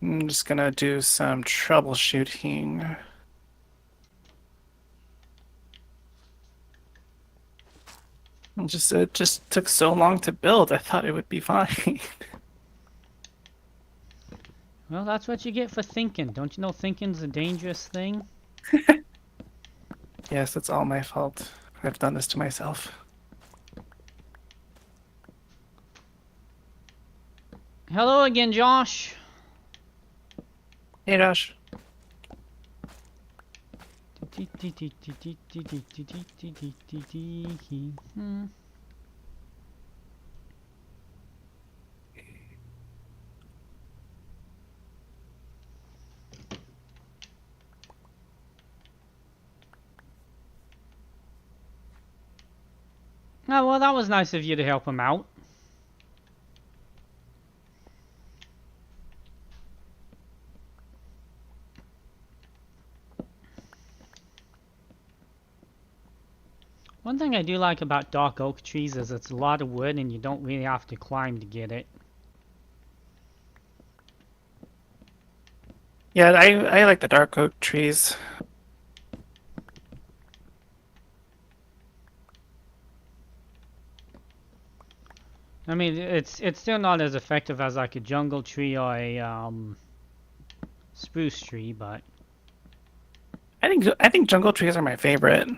I'm just gonna do some troubleshooting. It just took so long to build. I thought it would be fine. Well, that's what you get for thinking. Don't you know thinking's a dangerous thing? Yes, it's all my fault. I've done this to myself. Hello again, Josh. Hey, Josh. Oh, well, that was nice of you to help him out. One thing I do like about dark oak trees is it's a lot of wood and you don't really have to climb to get it. Yeah, I like the dark oak trees. I mean, it's still not as effective as like a jungle tree or a spruce tree, but I think jungle trees are my favorite.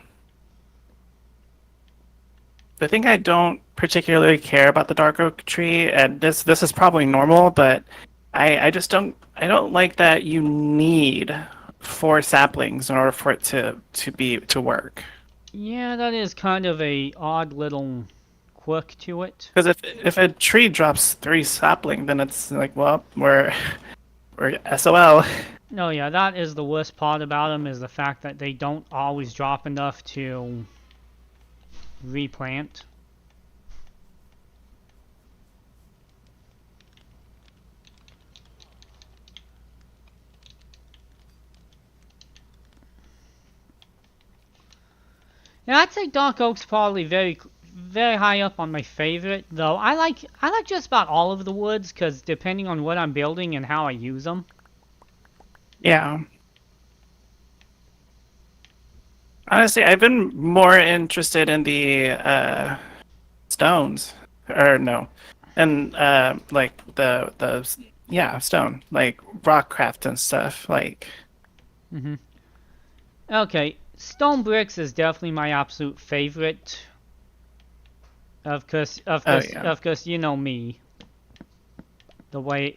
The thing I don't particularly care about the dark oak tree, and this is probably normal, but I just don't like that you need 4 saplings in order for it to work. yeah, that is kind of a odd little quirk to it. Because if a tree drops 3 sapling, then it's like, well, we're SOL. No, yeah, that is the worst part about them, is the fact that they don't always drop enough to replant. Yeah, I'd say dark oak's probably very high up on my favorite, though. I like just about all of the woods, because depending on what I'm building and how I use them. Yeah. Honestly, I've been more interested in the stones, or no, and like the stone, like rock craft and stuff. Like, Okay, stone bricks is definitely my absolute favorite. Of course, you know me. The way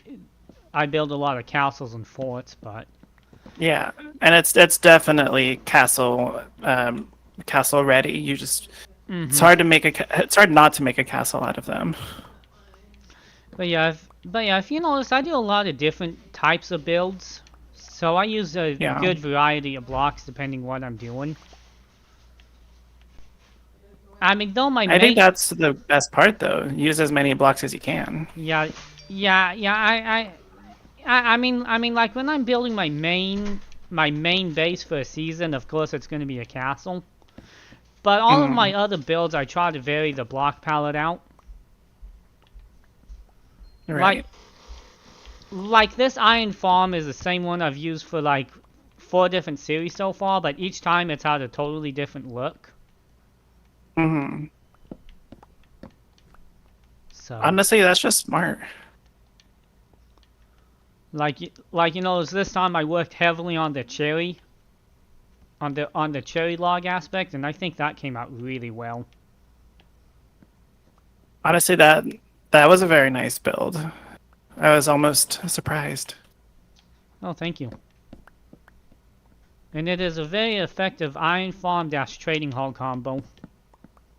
I build a lot of castles and forts, but yeah, and it's definitely castle ready. You just it's hard not to make a castle out of them. But yeah, if you notice, I do a lot of different types of builds. So I use a good variety of blocks depending what I'm doing. I mean, though I think that's the best part, though. Use as many blocks as you can. Yeah. I mean, like when I'm building my main base for a season, of course it's going to be a castle. But all of my other builds, I try to vary the block palette out. Right. Like this iron farm is the same one I've used for like 4 different series so far, but each time it's had a totally different look. So honestly, that's just smart. Like you know, this time I worked heavily on the cherry, on the cherry log aspect, and I think that came out really well. Honestly, That was a very nice build. I was almost surprised. Oh, thank you. And it is a very effective iron farm dash trading hall combo.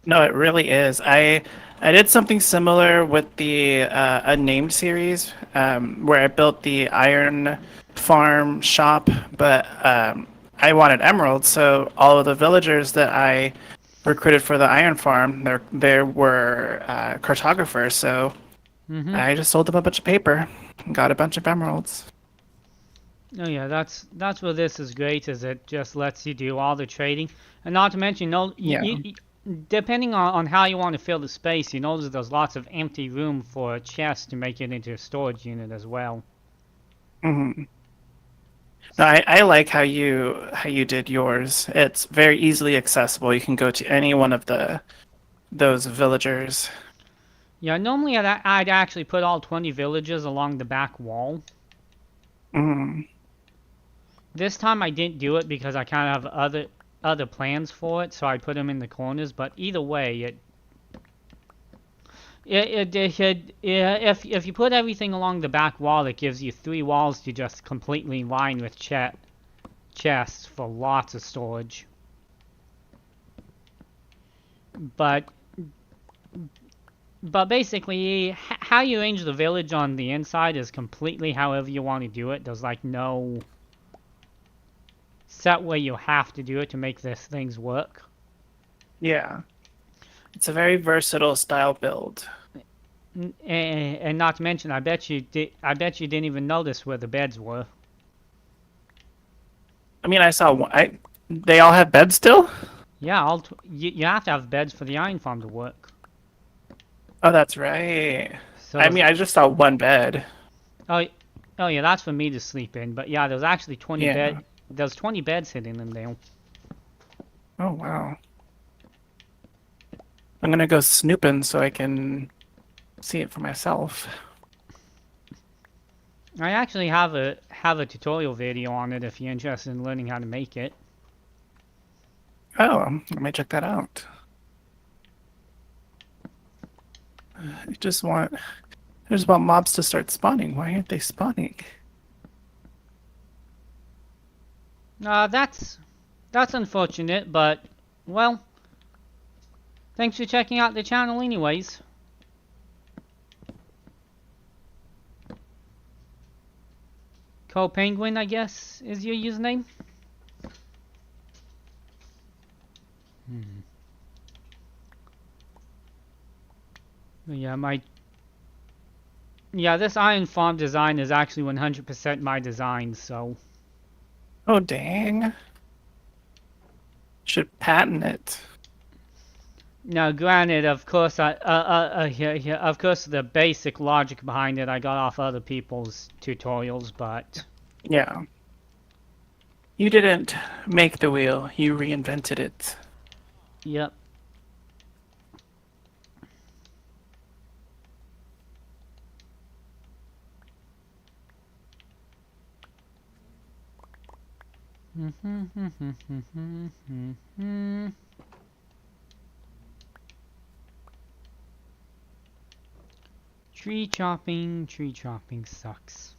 No, it really is. I did something similar with the Unnamed series, where I built the iron farm shop, but I wanted emeralds, so all of the villagers that I recruited for the iron farm, there were cartographers, so I just sold them a bunch of paper and got a bunch of emeralds. Oh yeah, that's where this is great, is it just lets you do all the trading. And not to mention, no, Yeah. depending on how you want to fill the space, you notice there's lots of empty room for chests to make it into a storage unit as well. hmm No, I like how you did yours. It's very easily accessible. You can go to any one of those villagers. Yeah, normally I'd actually put all 20 villages along the back wall. Mm. This time I didn't do it because I kind of have other plans for it, so I put them in the corners. But either way, if you put everything along the back wall, it gives you 3 walls to just completely line with chests for lots of storage. But basically, how you arrange the village on the inside is completely however you want to do it. There's like no set way you have to do it to make this things work. Yeah. It's a very versatile style build. And not to mention, I bet you didn't even notice where the beds were. I mean, I saw one. They all have beds still? Yeah, you have to have beds for the iron farm to work. Oh, that's right. So I mean, I just saw one bed. oh yeah, that's for me to sleep in. But yeah, there's actually 20 Yeah. There's 20 beds hidden in there. Oh, wow. I'm gonna go snooping so I can see it for myself. I actually have a tutorial video on it if you're interested in learning how to make it. Oh, I might check that out. I just want mobs to start spawning. Why aren't they spawning? That's unfortunate, but well, thanks for checking out the channel anyways. Co-Penguin, I guess, is your username? Yeah, this iron farm design is actually 100% my design, so... Oh, dang. Should patent it. Now, granted, of course, of course, the basic logic behind it I got off other people's tutorials, but... Yeah. You didn't make the wheel, you reinvented it. Yep. Tree chopping sucks.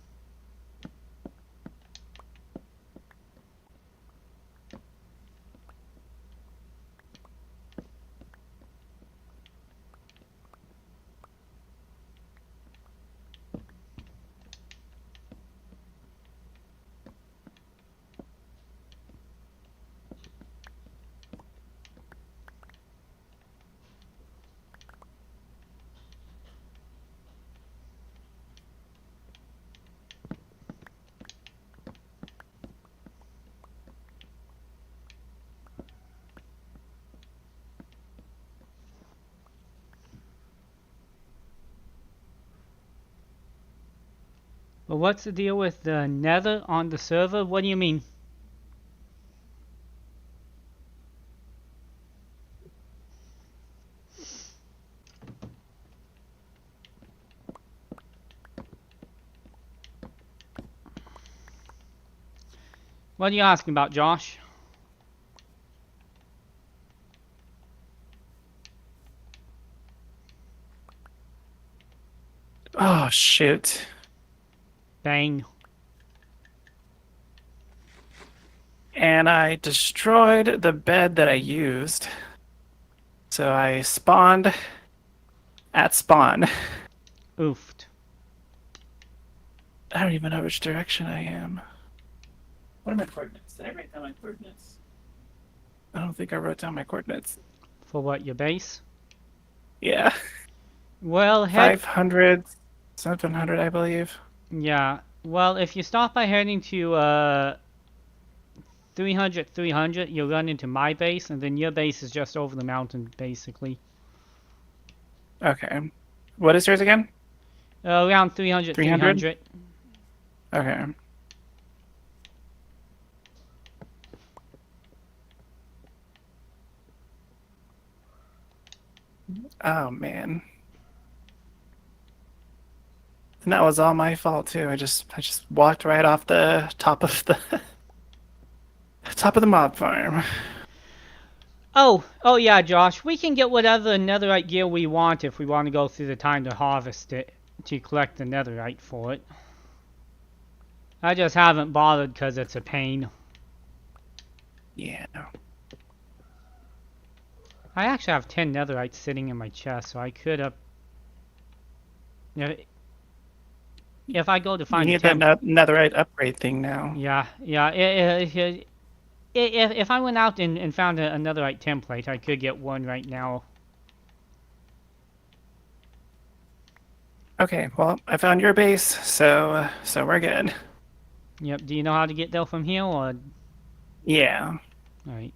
But what's the deal with the nether on the server? What do you mean? What are you asking about, Josh? shoot. Bang. And I destroyed the bed that I used. So I spawned at spawn. Oofed. I don't even know which direction I am. What are my coordinates? Did I write down my coordinates? I don't think I wrote down my coordinates. For what, your base? Yeah. Well, head... 500, 700, I believe. Yeah. Well, if you start by heading to 300, 300, you'll run into my base, and then your base is just over the mountain, basically. Okay. What is yours again? Around 300, 300? 300. Okay. Oh man. And that was all my fault too. I just walked right off the top of the top of the mob farm. Oh yeah, Josh, we can get whatever netherite gear we want if we want to go through the time to harvest it, to collect the netherite for it. I just haven't bothered because it's a pain. Yeah. I actually have 10 netherites sitting in my chest, so I could have... If I go to You find a need that temple... netherite upgrade thing now. Yeah. If I went out and found a netherite template, I could get one right now. Okay, well, I found your base, so we're good. Yep, do you know how to get there from here, or... Yeah. Alright.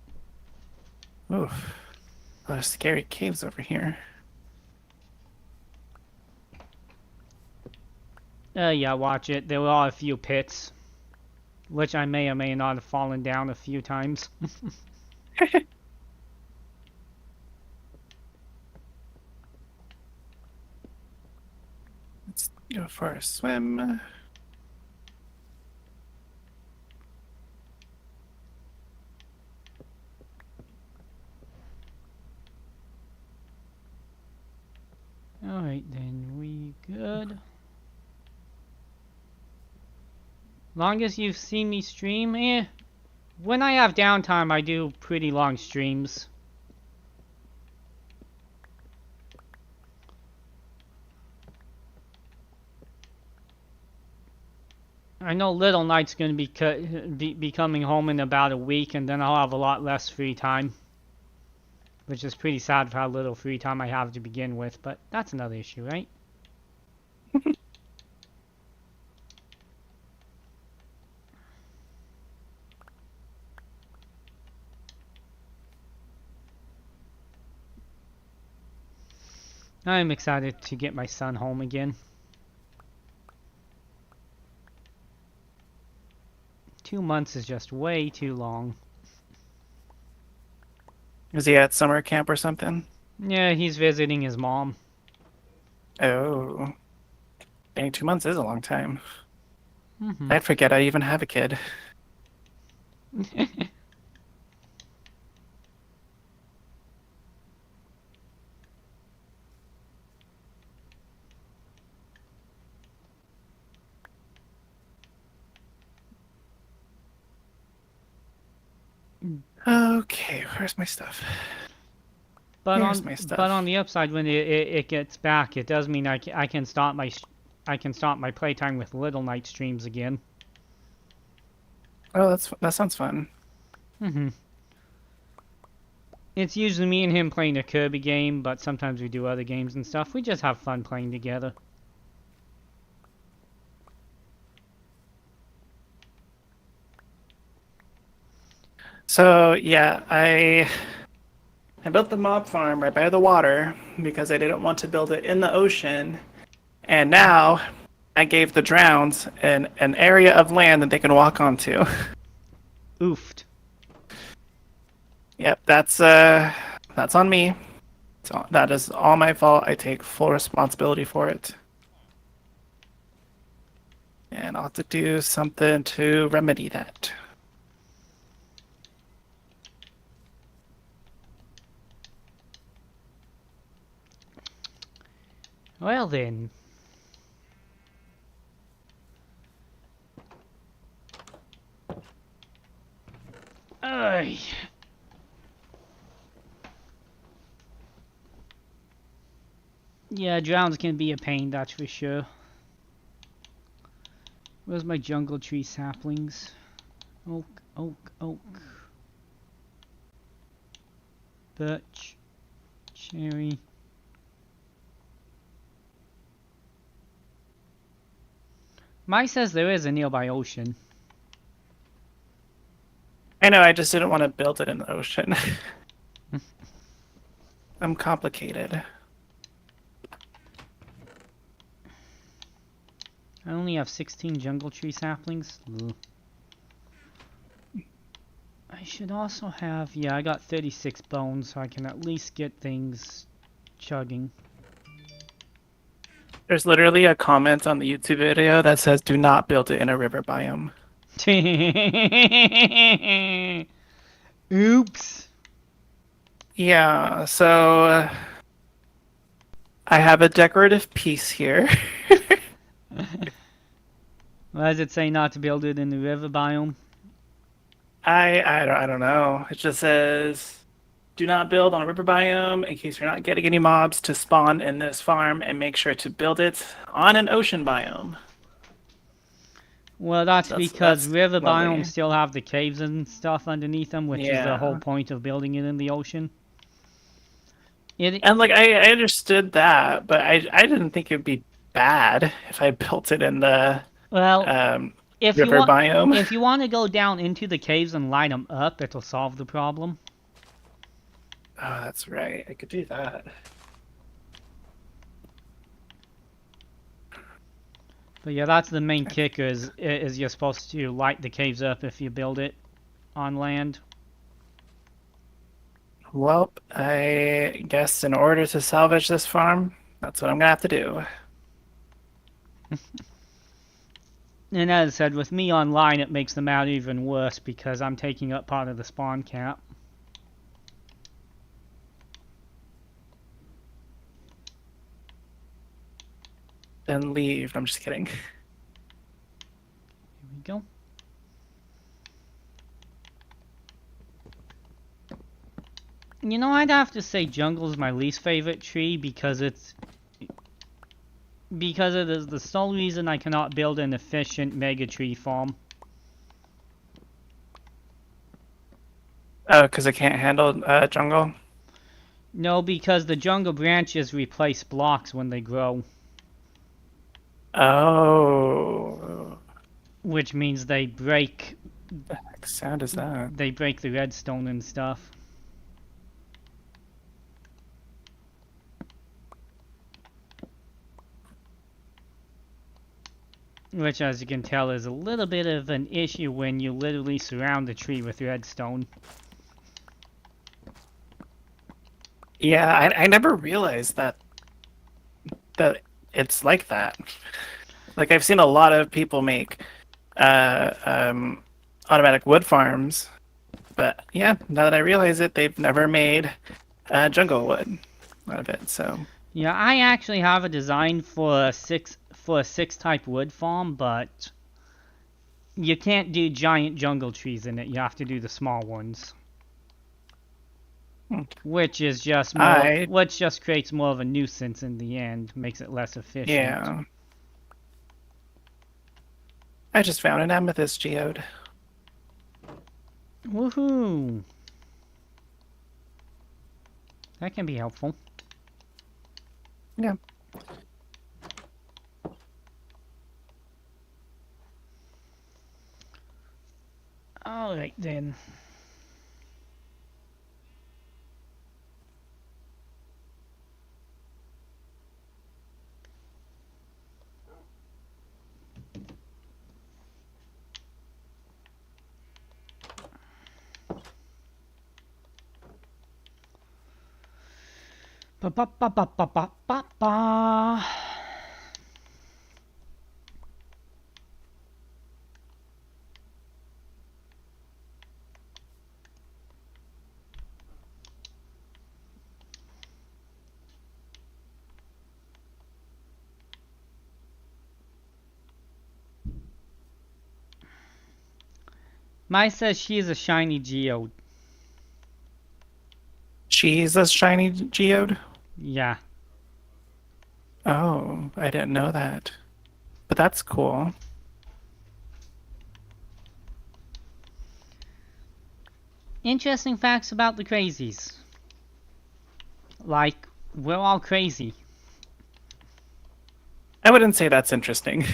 Oof. A lot of scary caves over here. Yeah, watch it. There are a few pits, which I may or may not have fallen down a few times. Let's go for a swim. Alright, then we good. Longest you've seen me stream? When I have downtime, I do pretty long streams. I know Little Knight's going to be coming home in about a week, and then I'll have a lot less free time. Which is pretty sad for how little free time I have to begin with, but that's another issue, right? I'm excited to get my son home again. 2 months is just way too long. Is he at summer camp or something? Yeah, he's visiting his mom. Oh. Dang, 2 months is a long time. Mm-hmm. I'd forget I even have a kid. Okay, where's my stuff? But Here's on my stuff. but on the upside, when it gets back, it does mean I can start my playtime with Little Night streams again. Oh, that sounds fun. Mm-hmm. It's usually me and him playing a Kirby game, but sometimes we do other games and stuff. We just have fun playing together. So yeah, I built the mob farm right by the water because I didn't want to build it in the ocean, and now I gave the drowns an area of land that they can walk onto. Oofed. Yep, that's on me. So that is all my fault. I take full responsibility for it. And I'll have to do something to remedy that. Well then. Ay. Yeah, drowns can be a pain, that's for sure. Where's my jungle tree saplings? Oak, oak, oak. Birch. Cherry. Mike says there is a nearby ocean. I know, I just didn't want to build it in the ocean. I'm complicated. I only have 16 jungle tree saplings. Ugh. I should also have, yeah, I got 36 bones, so I can at least get things chugging. There's literally a comment on the YouTube video that says, "Do not build it in a river biome." Oops. Yeah, so I have a decorative piece here. Why does it say not to build it in the river biome? I don't know. It just says, "Do not build on a river biome in case you're not getting any mobs to spawn in this farm, and make sure to build it on an ocean biome." Well, that's because river lovely. biomes still have the caves and stuff underneath them, which is the whole Yeah. point of building it in the ocean. And like I understood that, but I didn't think it'd be bad if I built it in the Well, if river biome. if you want to go down into the caves and light them up, it'll solve the problem. Oh, that's right. I could do that. But yeah, that's the main kicker is you're supposed to light the caves up if you build it on land. Well, I guess in order to salvage this farm, that's what I'm gonna have to do. And as I said, with me online, it makes the matter even worse because I'm taking up part of the spawn cap. Then leave. I'm just kidding. Here we go. You know, I'd have to say jungle's my least favorite tree because it is the sole reason I cannot build an efficient mega tree farm. Oh, because I can't handle jungle? No, because the jungle branches replace blocks when they grow. Oh. Which means they break. What the heck sound is that? They break the redstone and stuff. Which, as you can tell, is a little bit of an issue when you literally surround the tree with redstone. Yeah, I never realized that it's like that. Like I've seen a lot of people make automatic wood farms, but yeah, now that I realize it, they've never made jungle wood out of it. So Yeah, I actually have a design for a six type wood farm, but you can't do giant jungle trees in it. You have to do the small ones. Which is just more, which just creates more of a nuisance in the end, makes it less efficient. yeah. I just found an amethyst geode. Woohoo! That can be helpful. Yeah. Alright then. Ba ba ba ba ba ba ba ba. Mai says she is a shiny geode. cheese as shiny geode? Yeah. Oh, I didn't know that. But that's cool. Interesting facts about the crazies. Like, we're all crazy. I wouldn't say that's interesting.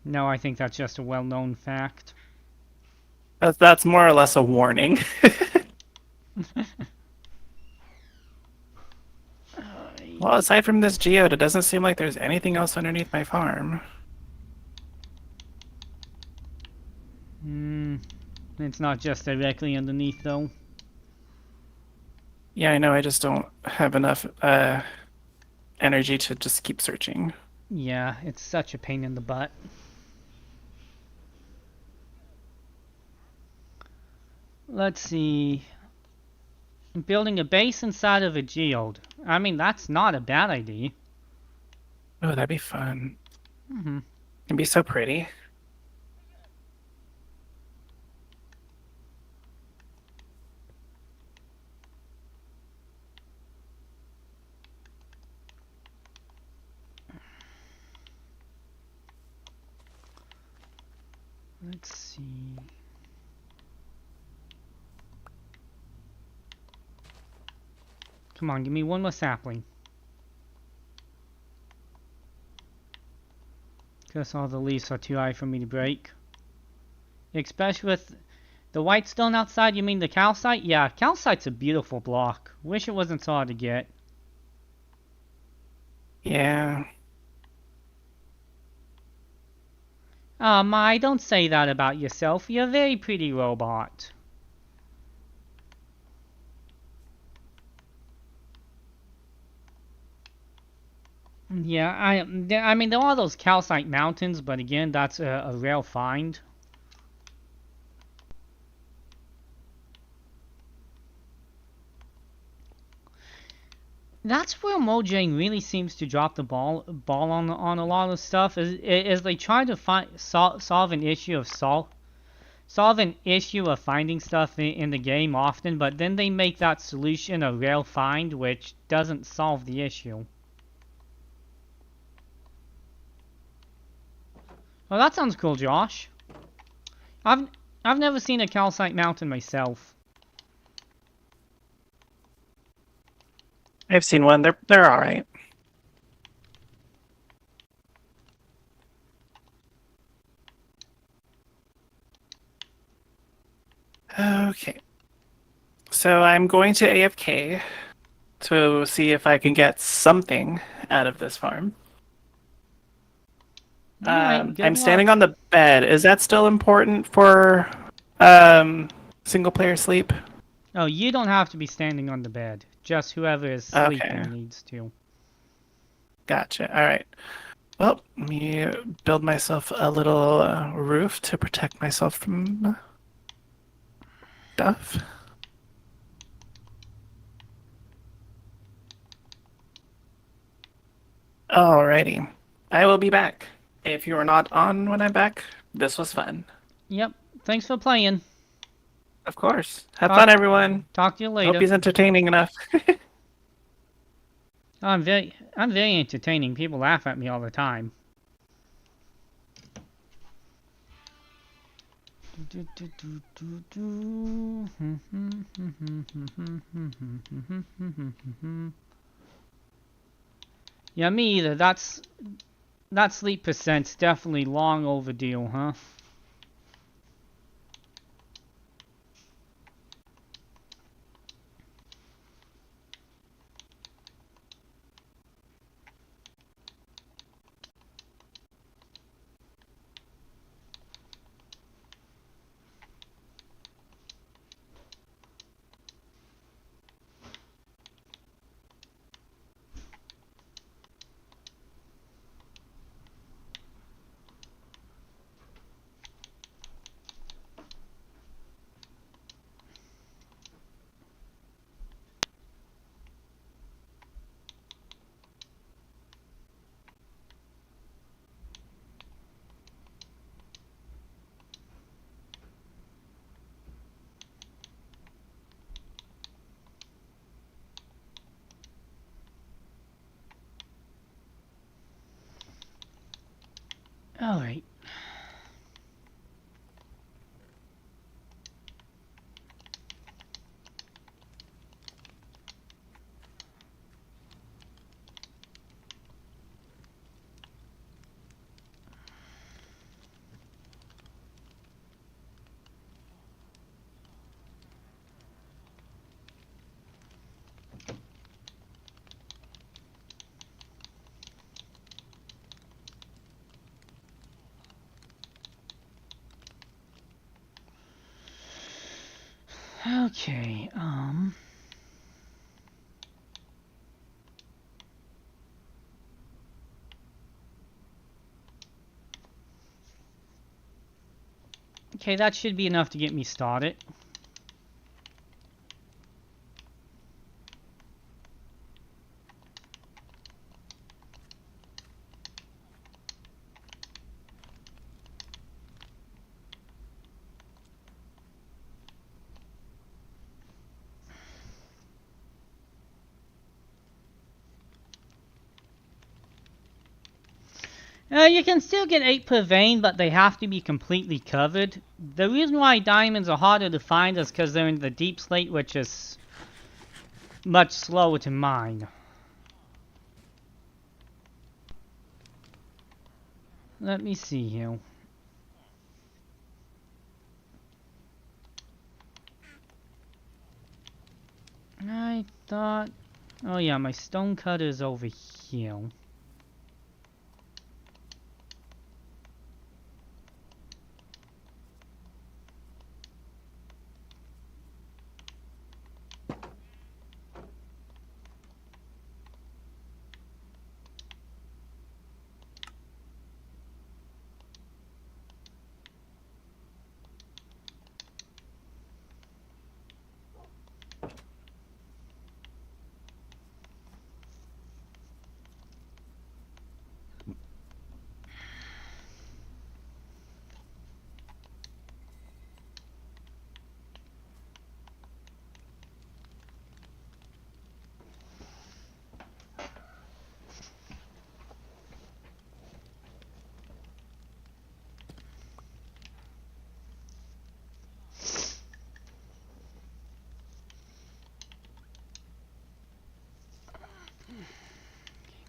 No, I think that's just a well-known fact. That's more or less a warning. Well, aside from this geode, it doesn't seem like there's anything else underneath my farm. It's not just directly underneath, though. Yeah, I know, I just don't have enough energy to just keep searching. Yeah, it's such a pain in the butt. Let's see. Building a base inside of a geode. I mean, that's not a bad idea. Oh, that'd be fun. Mm-hmm. It'd be so pretty. Let's see. Come on, give me one more sapling. Guess all the leaves are too high for me to break. Especially with the white stone outside, you mean the calcite? Yeah, calcite's a beautiful block. Wish it wasn't so hard to get. Yeah. My, don't say that about yourself. You're a very pretty robot. Yeah, I mean, there are those calcite mountains, but again, that's a rare find. That's where Mojang really seems to drop the ball on a lot of stuff. Is they try to solve an issue of solve an issue of finding stuff in the game often, but then they make that solution a rare find, which doesn't solve the issue. Well, that sounds cool, Josh. I've never seen a calcite mountain myself. I've seen one. They're all right. Okay. So I'm going to AFK to see if I can get something out of this farm. Alright, good I'm standing luck. on the bed. Is that still important for single player sleep? Oh, you don't have to be standing on the bed. Just whoever is sleeping Okay. needs to. Gotcha. All right. Well, let me build myself a little roof to protect myself from stuff. Alrighty. I will be back. If you are not on when I'm back, this was fun. Yep. Thanks for playing. Of course. Have fun, everyone. Talk to you Hope later. he's entertaining enough. I'm very entertaining. People laugh at me all the time. Yeah, me either. That sleep percent's definitely long overdue, huh? Alright. Okay, okay, that should be enough to get me started. You can still get 8 per vein, but they have to be completely covered. The reason why diamonds are harder to find is because they're in the deep slate, which is much slower to mine. Let me see here. I thought... Oh yeah, my stone cutter's over here.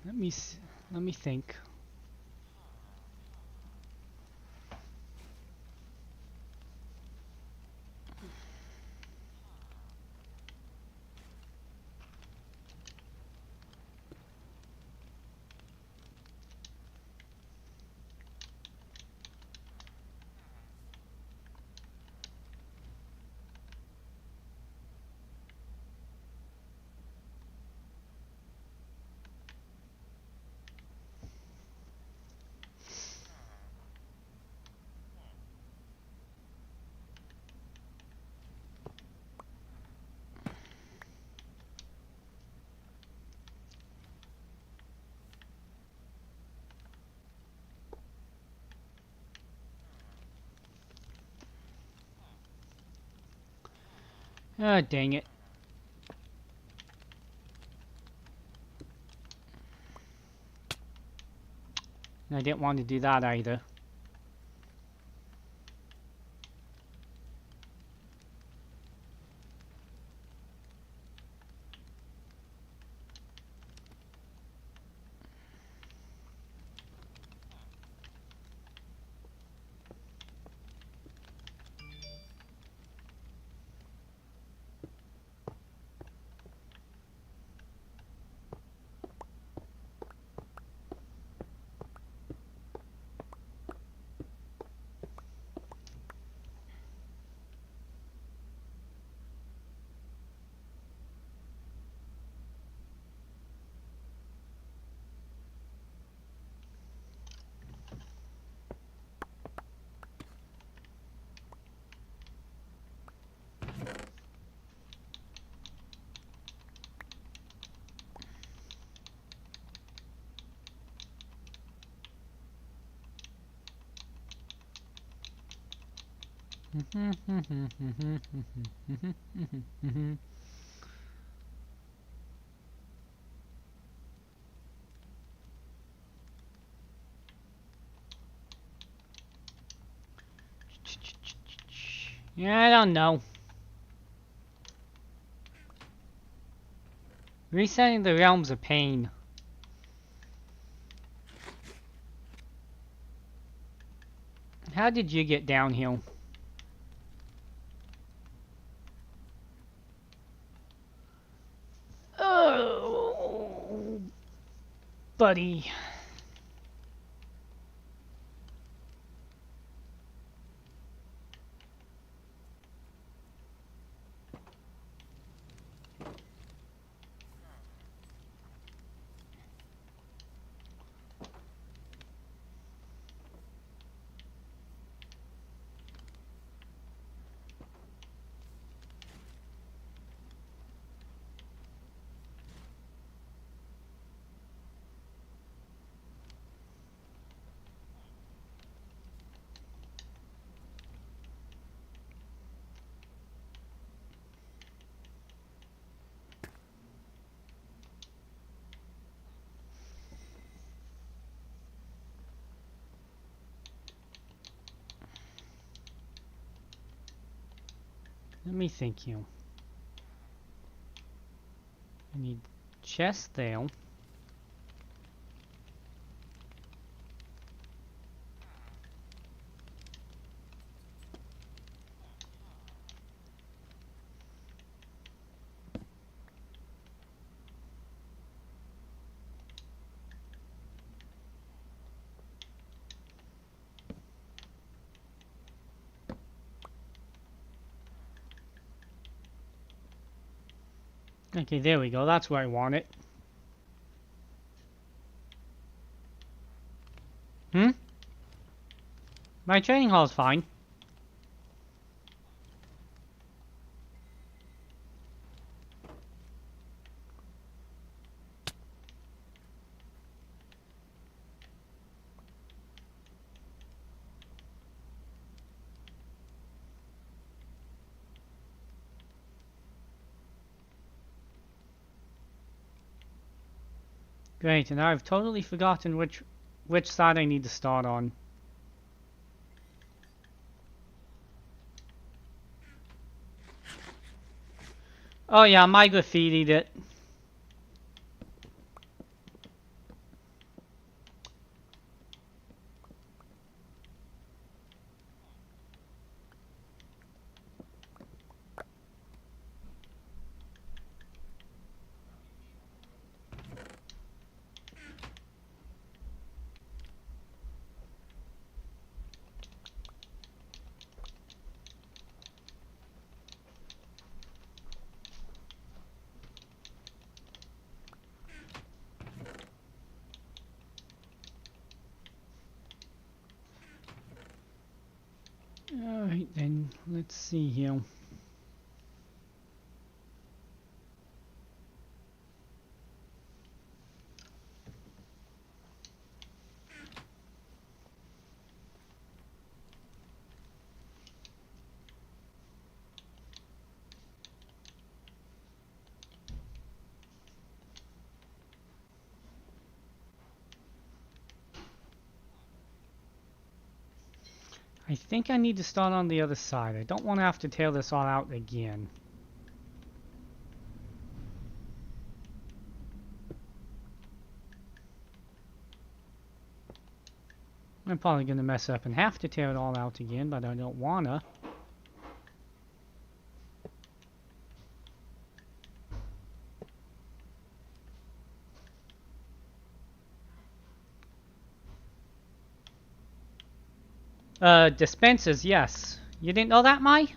Let me think. Ah, dang it. I didn't want to do that either. Yeah, I don't know. Resetting the realm's a pain. How did you get downhill? Oh, buddy. Let me think here. I need chest there. Okay, there we go. That's where I want it. My training hall is fine. Great, and I've totally forgotten which side I need to start on. Oh yeah, my graffitied it. Alright then, let's see here. I think I need to start on the other side. I don't want to have to tear this all out again. I'm probably going to mess up and have to tear it all out again, but I don't wanna. Dispensers, yes. You didn't know that, Mai?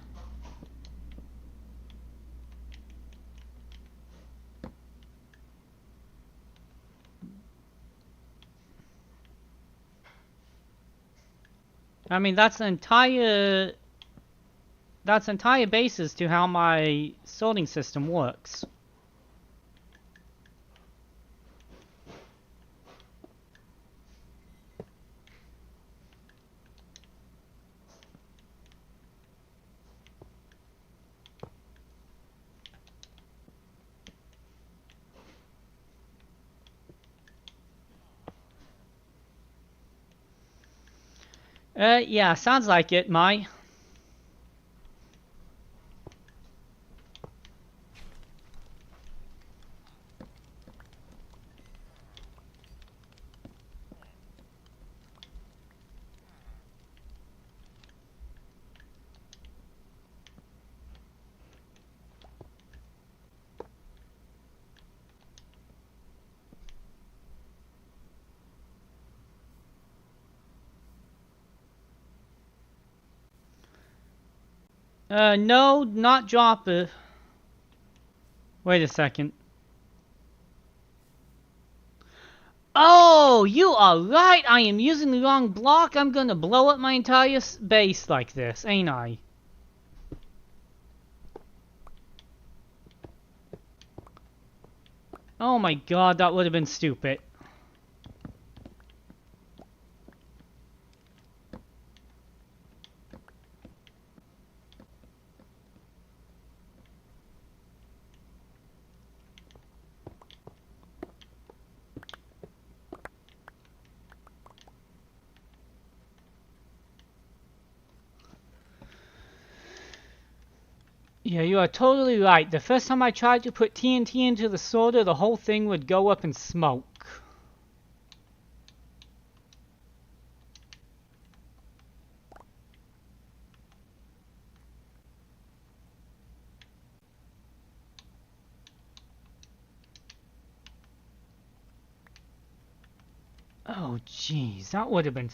I mean, that's entire basis to how my sorting system works. Yeah, sounds like it, Mai. No, not drop it. Wait a second. Oh, you are right. I am using the wrong block. I'm gonna blow up my entire base like this, ain't I? Oh my god, that would have been stupid. Yeah, you are totally right. The first time I tried to put TNT into the sorter, the whole thing would go up in smoke. Oh, jeez, that would have been...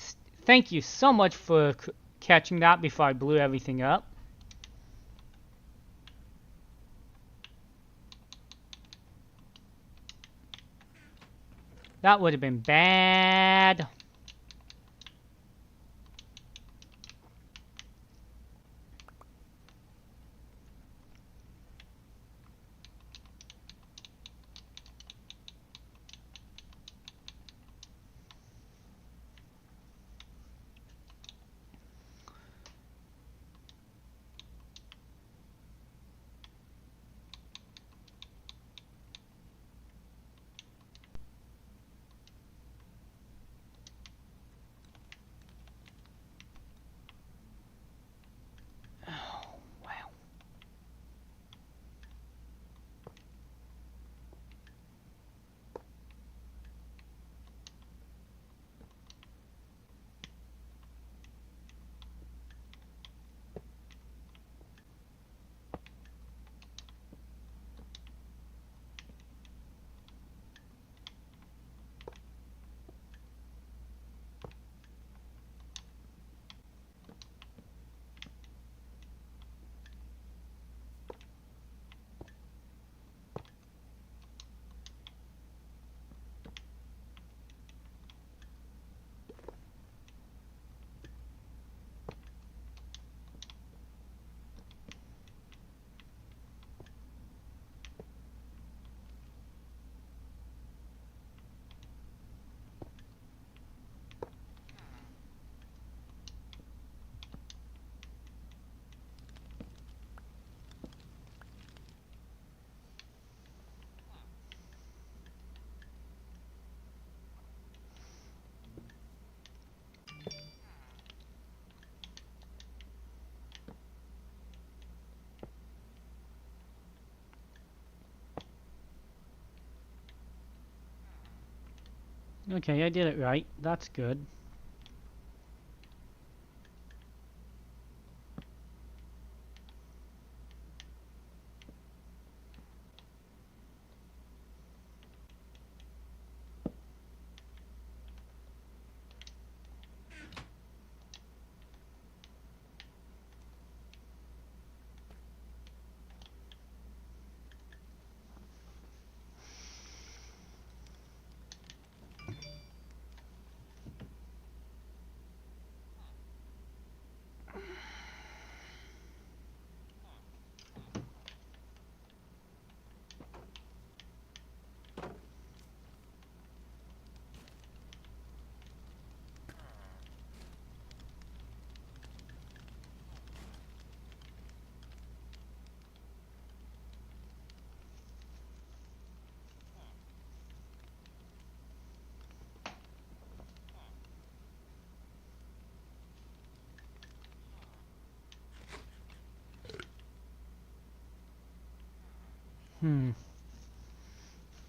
Thank you so much for catching that before I blew everything up. That would have been bad. Oh, wow. Okay, I did it right. That's good.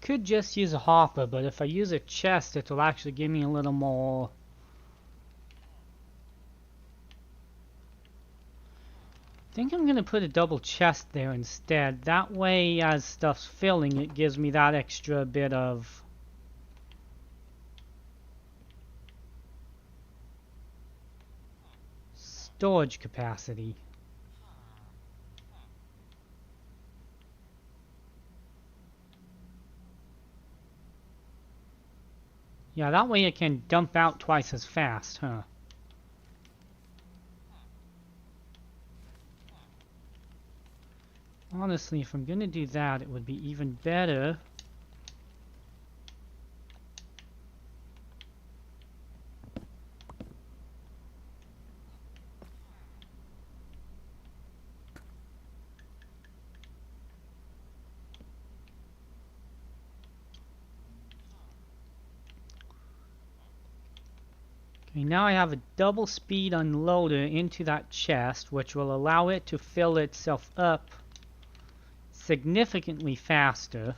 Could just use a hopper, but if I use a chest, it'll actually give me a little more... I think I'm gonna put a double chest there instead. That way, as stuff's filling, it gives me that extra bit of... storage capacity. Yeah, that way it can dump out twice as fast, huh? Honestly, if I'm gonna do that, it would be even better. Okay, now I have a double speed unloader into that chest, which will allow it to fill itself up significantly faster.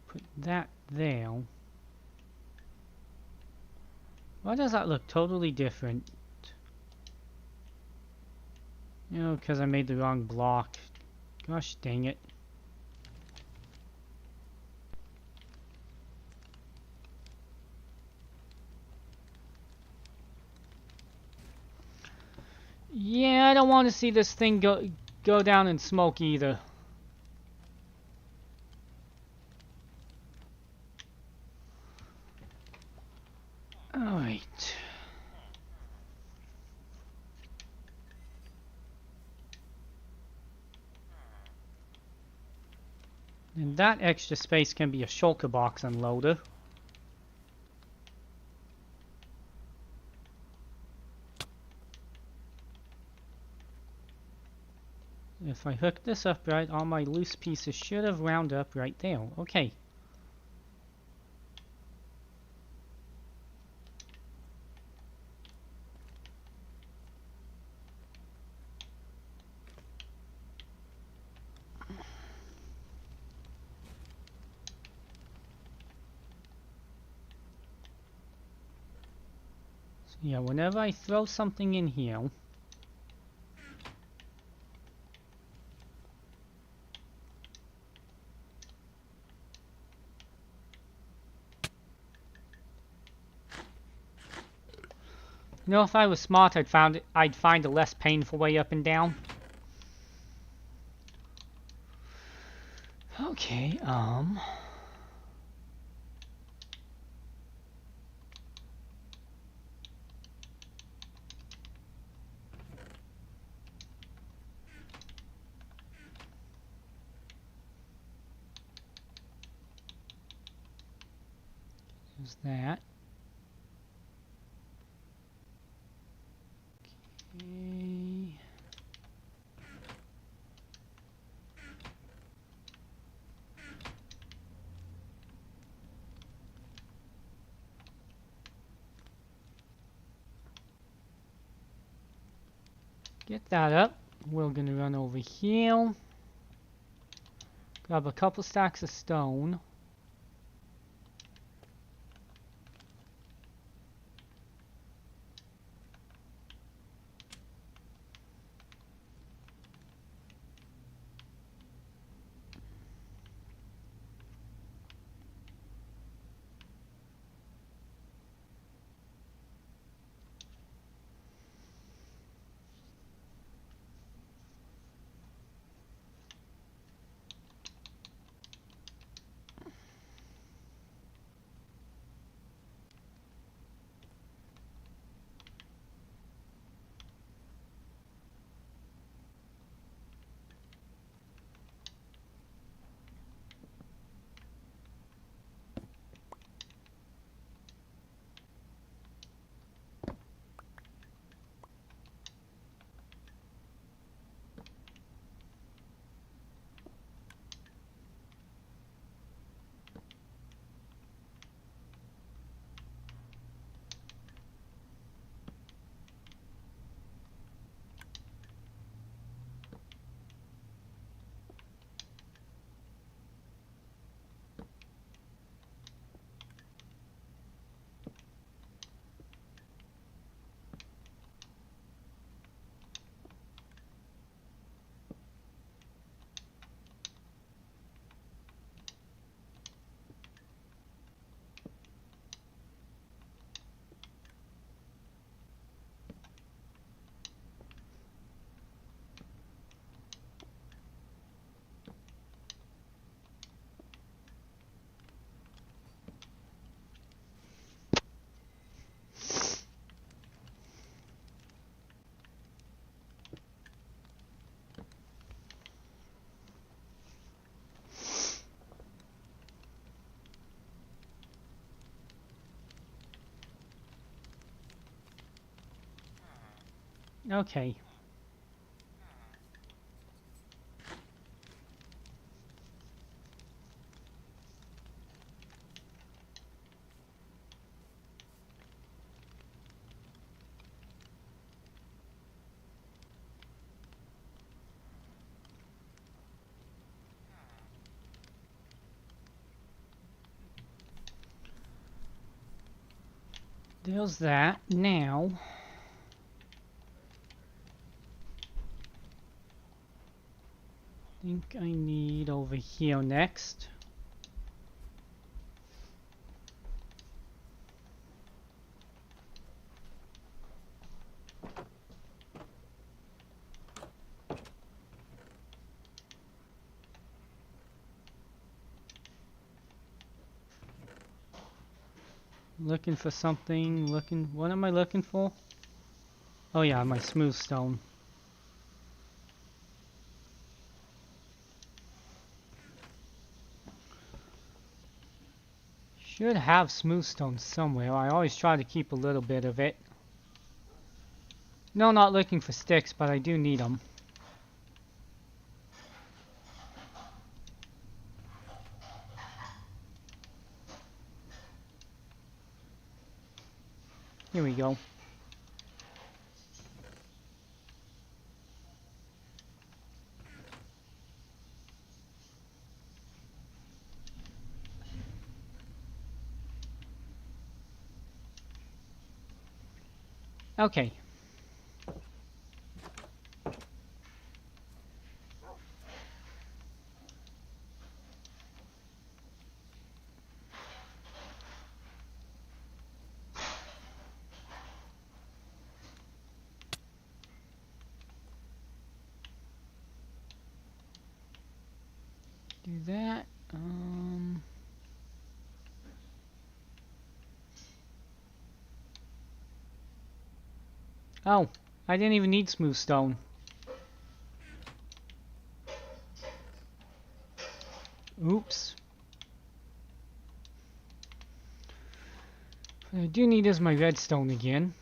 Put that there. Why does that look totally different? You know, because I made the wrong block. Gosh dang it. Yeah, I don't want to see this thing go down in smoke either. Alright. And that extra space can be a shulker box unloader. If I hook this up right, all my loose pieces should have wound up right there. Okay. So yeah, whenever I throw something in here, you know, if I was smart, I'd find a less painful way up and down. Okay, there's that. Okay. Get that up. We're gonna run over here. Grab a couple stacks of stone. Okay. There's that. Now, I think I need over here next. Looking for something. What am I looking for? Oh yeah, my smooth stone. Should have smooth stone somewhere. I always try to keep a little bit of it. No, not looking for sticks, but I do need them. Here we go. Okay. Do that. Oh, I didn't even need smooth stone. Oops. What I do need is my redstone again.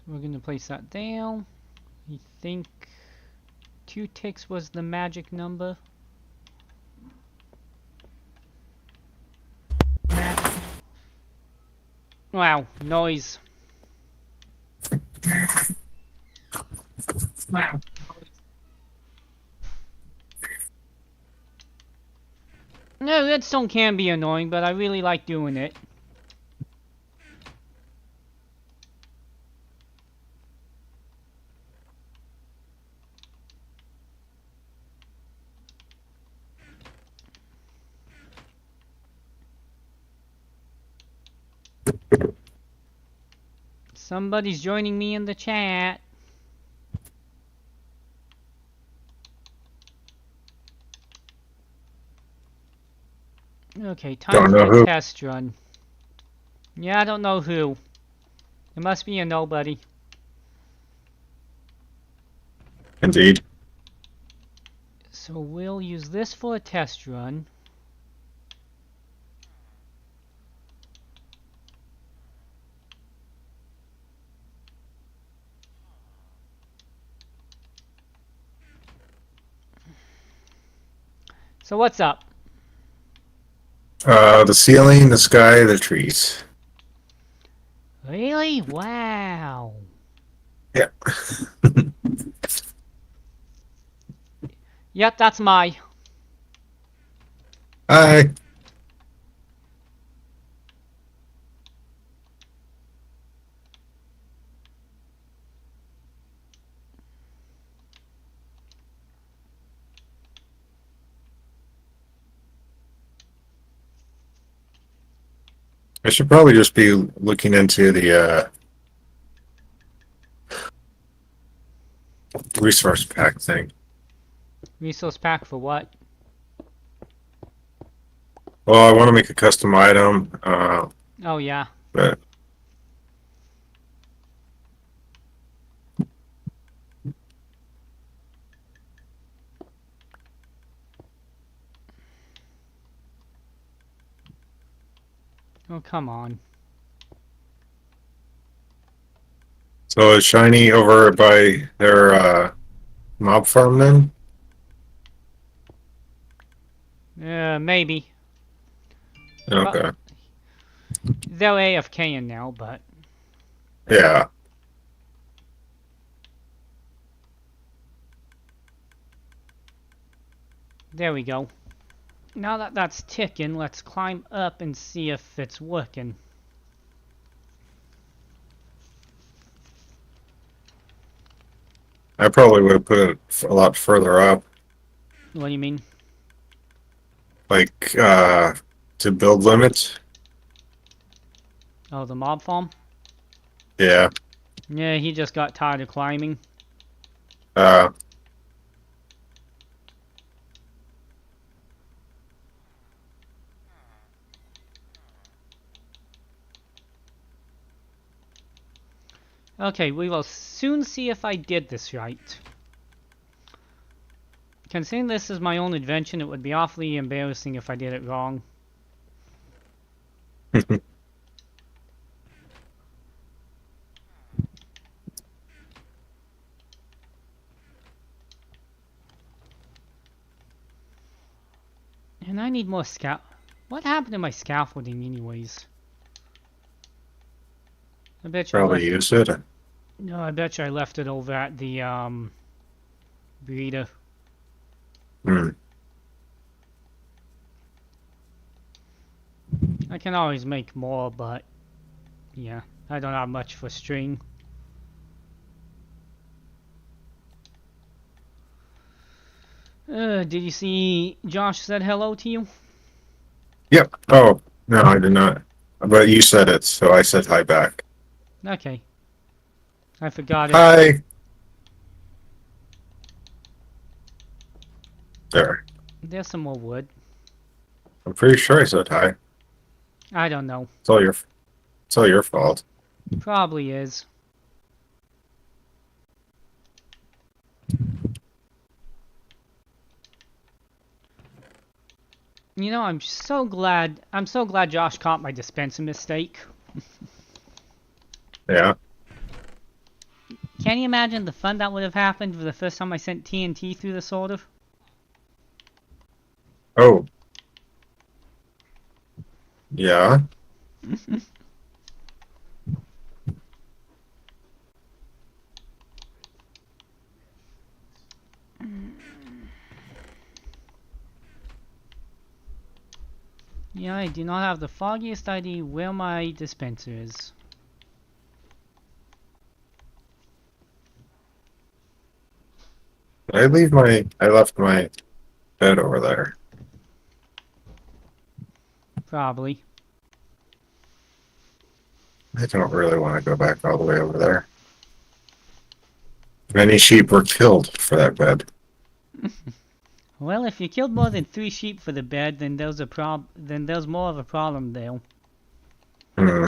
So we're going to place that down. I think 2 ticks was the magic number. Wow, noise. Wow. No, redstone can be annoying, but I really like doing it. Somebody's joining me in the chat. Okay, time Don't for know a who. test run. Yeah, I don't know who. It must be a nobody. Indeed. So we'll use this for a test run. So what's up? The ceiling, the sky, the trees. Really? Wow. Yeah. Yep, that's my. Hi. I should probably just be looking into the resource pack thing. Resource pack for what? Well, I want to make a custom item, Oh yeah. but Oh come on. so is Shiny over by their mob farm then? Maybe. Okay. They're AFKing now, but Yeah. there we go. Now that that's ticking, let's climb up and see if it's working. I probably would have put it a lot further up, What do you mean? like to build limits. Oh, the mob farm? Yeah. Yeah, he just got tired of climbing. Uh, Okay, we will soon see if I did this right. Considering this is my own invention, it would be awfully embarrassing if I did it wrong. And I need more What happened to my scaffolding anyways? I bet you probably use it. No, I bet you I left it over at the breeder. Hmm. I can always make more, but yeah, I don't have much for string. Did you see Josh said hello to you? Yep. Oh, no, I did not. But you said it, so I said hi back. Okay. I forgot it. Hi. There. There's some more wood. I'm pretty sure I said hi. I don't know. It's all your fault. Probably is. You know, I'm so glad Josh caught my dispenser mistake. Yeah. Can you imagine the fun that would have happened for the first time I sent TNT through the sorter? Oh. Yeah. Yeah, I do not have the foggiest idea where my dispenser is. I left my bed over there. Probably. I don't really want to go back all the way over there. Many sheep were killed for that bed. Well, if you killed more than 3 sheep for the bed, then there's more of a problem there. Hmm.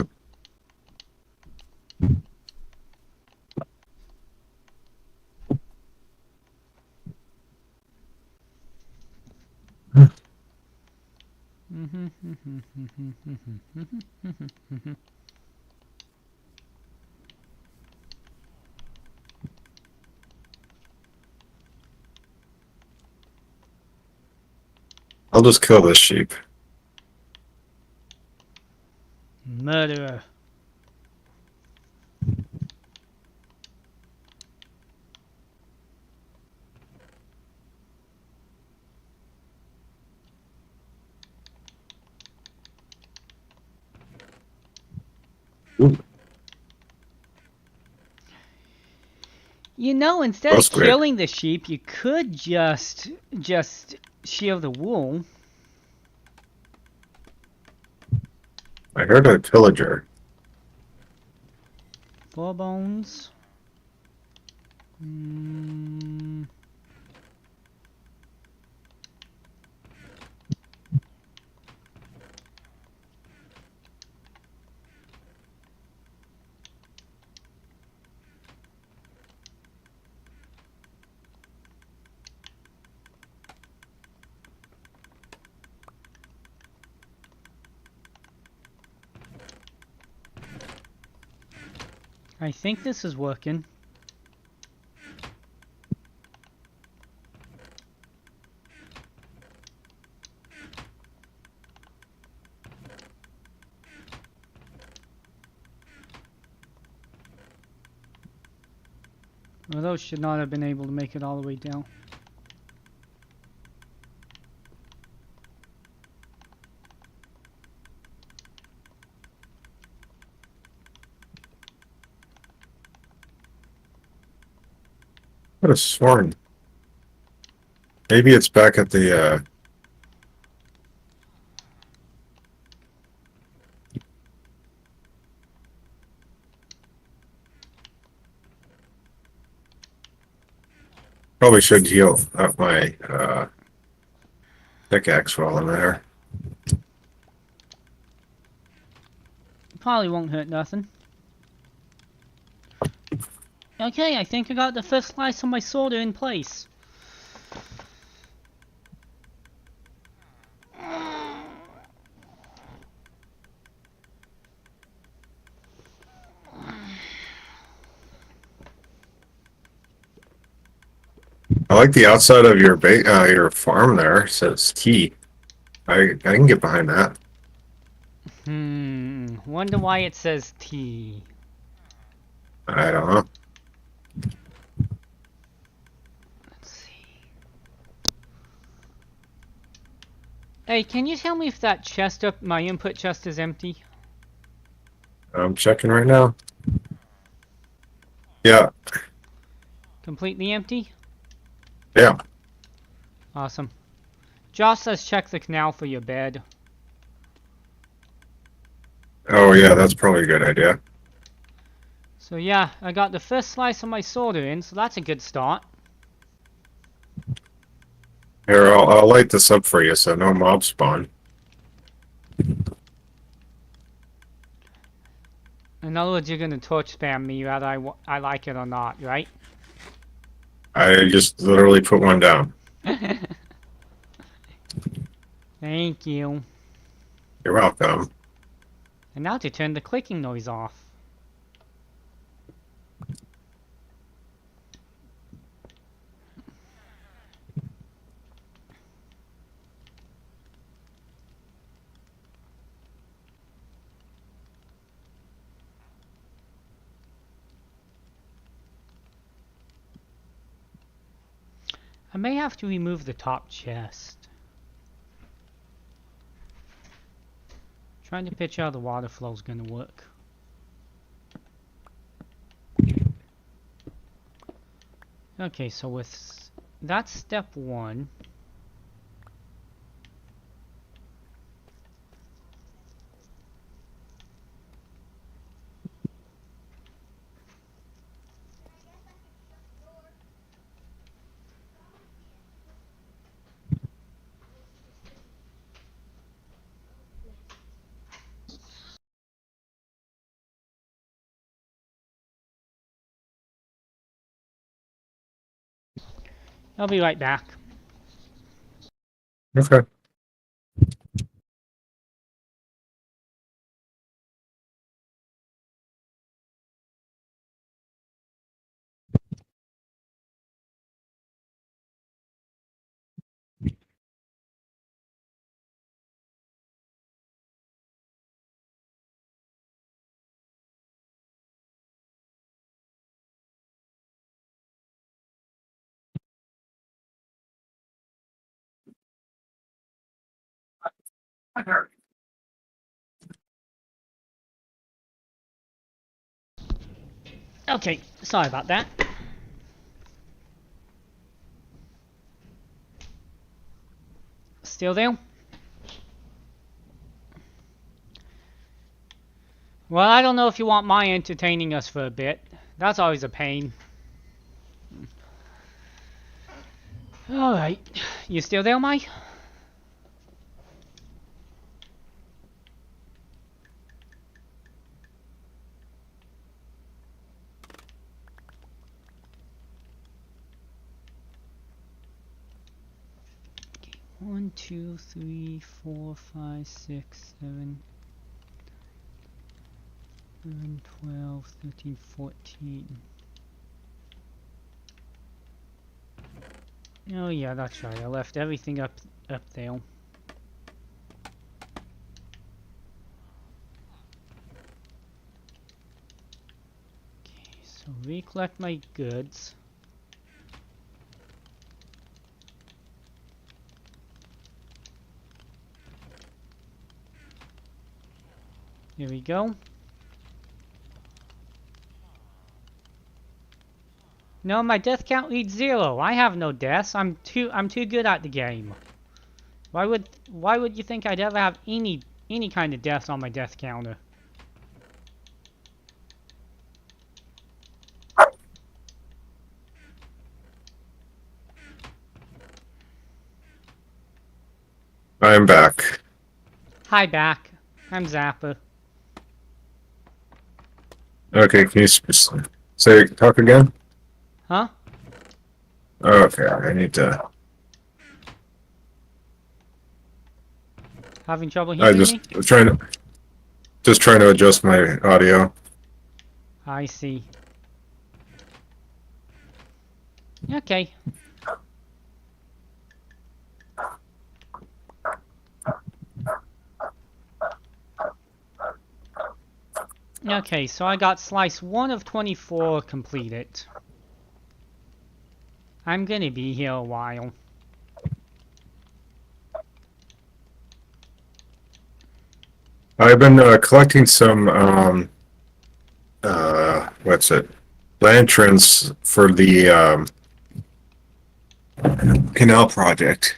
I'll just kill this sheep. Murderer. Ooh. You know, instead Oh, of squid. killing the sheep, you could just shear the wool. I heard a pillager. 4 bones. Mm. I think this is working. Well, those should not have been able to make it all the way down. What a sworn. Maybe it's back at the probably should heal up my pickaxe while I'm there. Probably won't hurt nothing. Okay, I think I got the first slice of my solder in place. I like the outside of your farm there. It says T. I can get behind that. Wonder why it says T. I don't know. Let's see. Hey, can you tell me if that chest up, my input chest is empty? I'm checking right now. Yeah, Completely empty? yeah. Awesome. Josh says check the canal for your bed. Oh yeah, that's probably a good idea. So yeah, I got the first slice of my solder in, so that's a good start. Here, I'll light this up for you so no mob spawn. In other words, you're gonna torch spam me whether I like it or not, right? I just literally put one down. Thank you. You're welcome. And now to turn the clicking noise off. I may have to remove the top chest. Trying to picture how the water flow is gonna work. Okay, so with that's step 1. I'll be right back. Okay. Okay, sorry about that. Still there? Well, I don't know if you want my entertaining us for a bit. That's always a pain. Alright. You still there, Mike? Okay. 1, 2, 3, 4, 5, 6, 7, 11, 12, 13, 14. Oh yeah, that's right. I left everything up there. Okay, so recollect my goods. Here we go. No, my death count reads 0. I have no deaths. I'm too good at the game. Why would you think I'd ever have any kind of deaths on my death counter? I'm back. Hi, back. I'm Zappa. Okay, can you talk again? Huh? Okay, I need to. Having trouble I hearing me? was trying to adjust my audio. I see. Okay. Okay, so I got slice 1 of 24 completed. I'm gonna be here a while. I've been collecting some what's it? Lanterns for the canal project.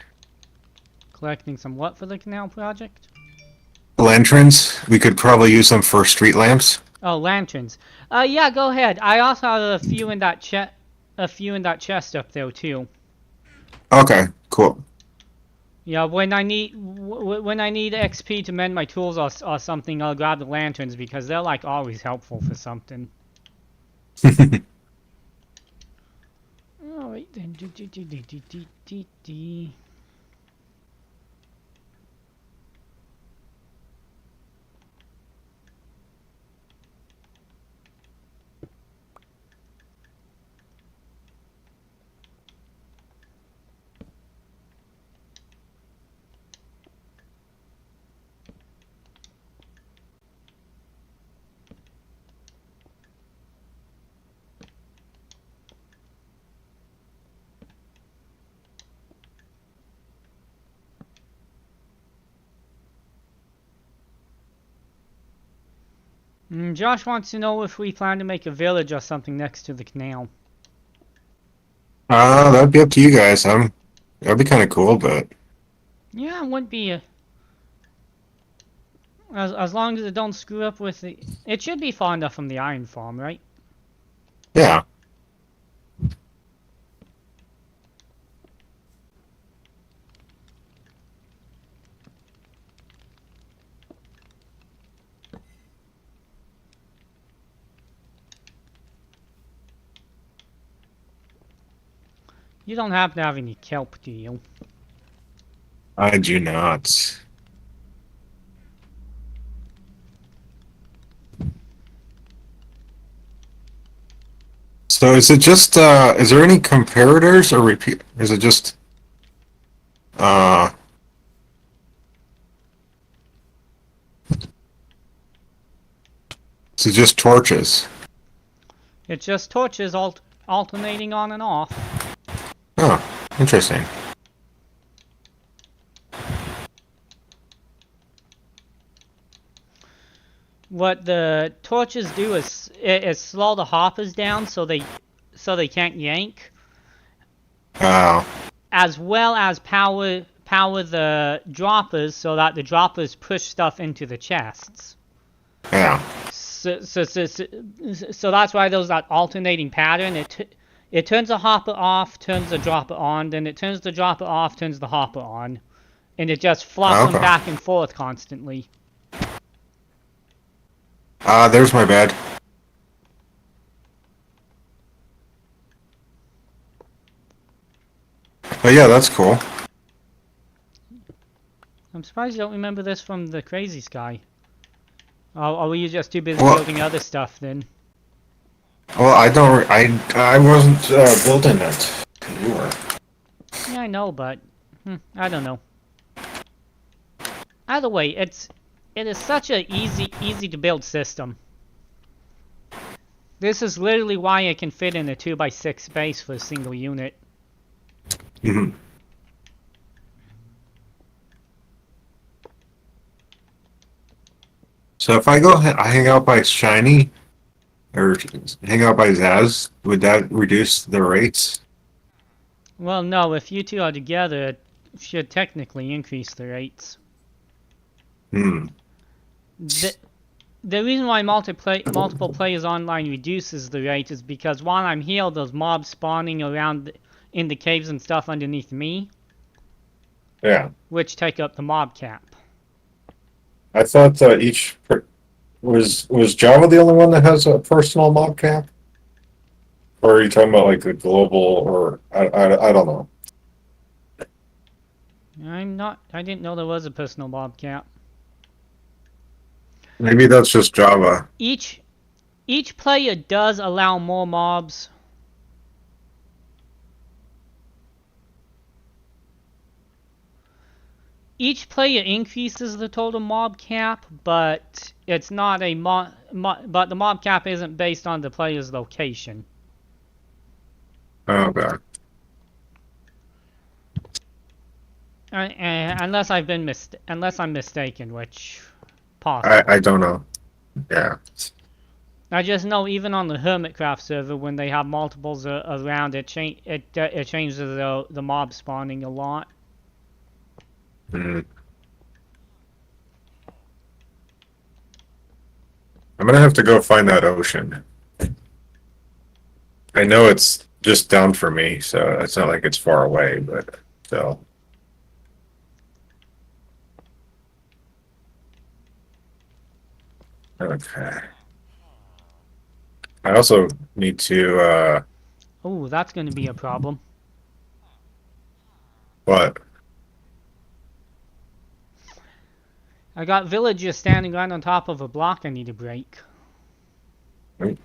Collecting some what for the canal project? Lanterns. We could probably use them for street lamps. Oh, lanterns. Yeah, go ahead. I also have a few in that chest up there too. Okay, cool. Yeah, when I need XP to mend my tools or something, I'll grab the lanterns because they're like always helpful for something. All right then. Josh wants to know if we plan to make a village or something next to the canal. That'd be up to you guys. That'd be kind of cool, but Yeah, it wouldn't be as long as it don't screw up with the. It should be far enough from the iron farm, right? yeah. You don't happen to have any kelp, do you? I do not. So is it just is there any comparators or repeat? Is it just uh is it just torches? It's just torches alternating on and off. Oh, interesting. What the torches do is slow the hoppers down so they can't yank, Oh, as well as power the droppers so that the droppers push stuff into the chests. yeah. So that's why there's that alternating pattern. It turns the hopper off, turns the dropper on, then it turns the dropper off, turns the hopper on, and it just flops them Okay. back and forth constantly. There's my bed. But yeah, that's cool. I'm surprised you don't remember this from the Crazy Sky. Or were you just too busy Well- building other stuff then? Well, I wasn't building it. You were. Yeah, I know, but I don't know. Either way, it is such a easy to build system. This is literally why it can fit in a 2x6 space for a single unit. hmm So if I go hang out by Shiny, or hang out by Zaz, would that reduce the rates? Well, no, if you two are together, it should technically increase the rates. Hmm. The reason why multiple players online reduces the rate is because while I'm here, there's mobs spawning around in the caves and stuff underneath me, Yeah. which take up the mob cap. I thought was Java the only one that has a personal mob cap? Or are you talking about like the global, or I don't know. I didn't know there was a personal mob cap. Maybe that's just Java. Each player does allow more mobs. Each player increases the total mob cap, but it's not a but the mob cap isn't based on the player's location. Okay. Unless I'm mistaken, which possibly. I don't know. Yeah. I just know even on the Hermitcraft server, when they have multiples around, it changes the mob spawning a lot. Mm. I'm gonna have to go find that ocean. I know it's just down for me, so it's not like it's far away, but still. Okay. I also need to, Oh, that's going to be a problem. what? I got villagers standing right on top of a block I need to break. Right.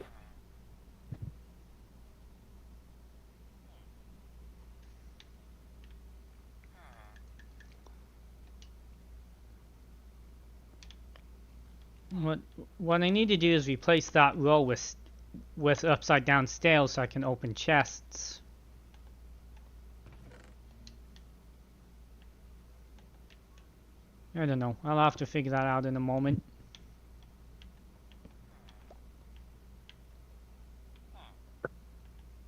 What I need to do is replace that row with upside down stairs so I can open chests. I don't know. I'll have to figure that out in a moment.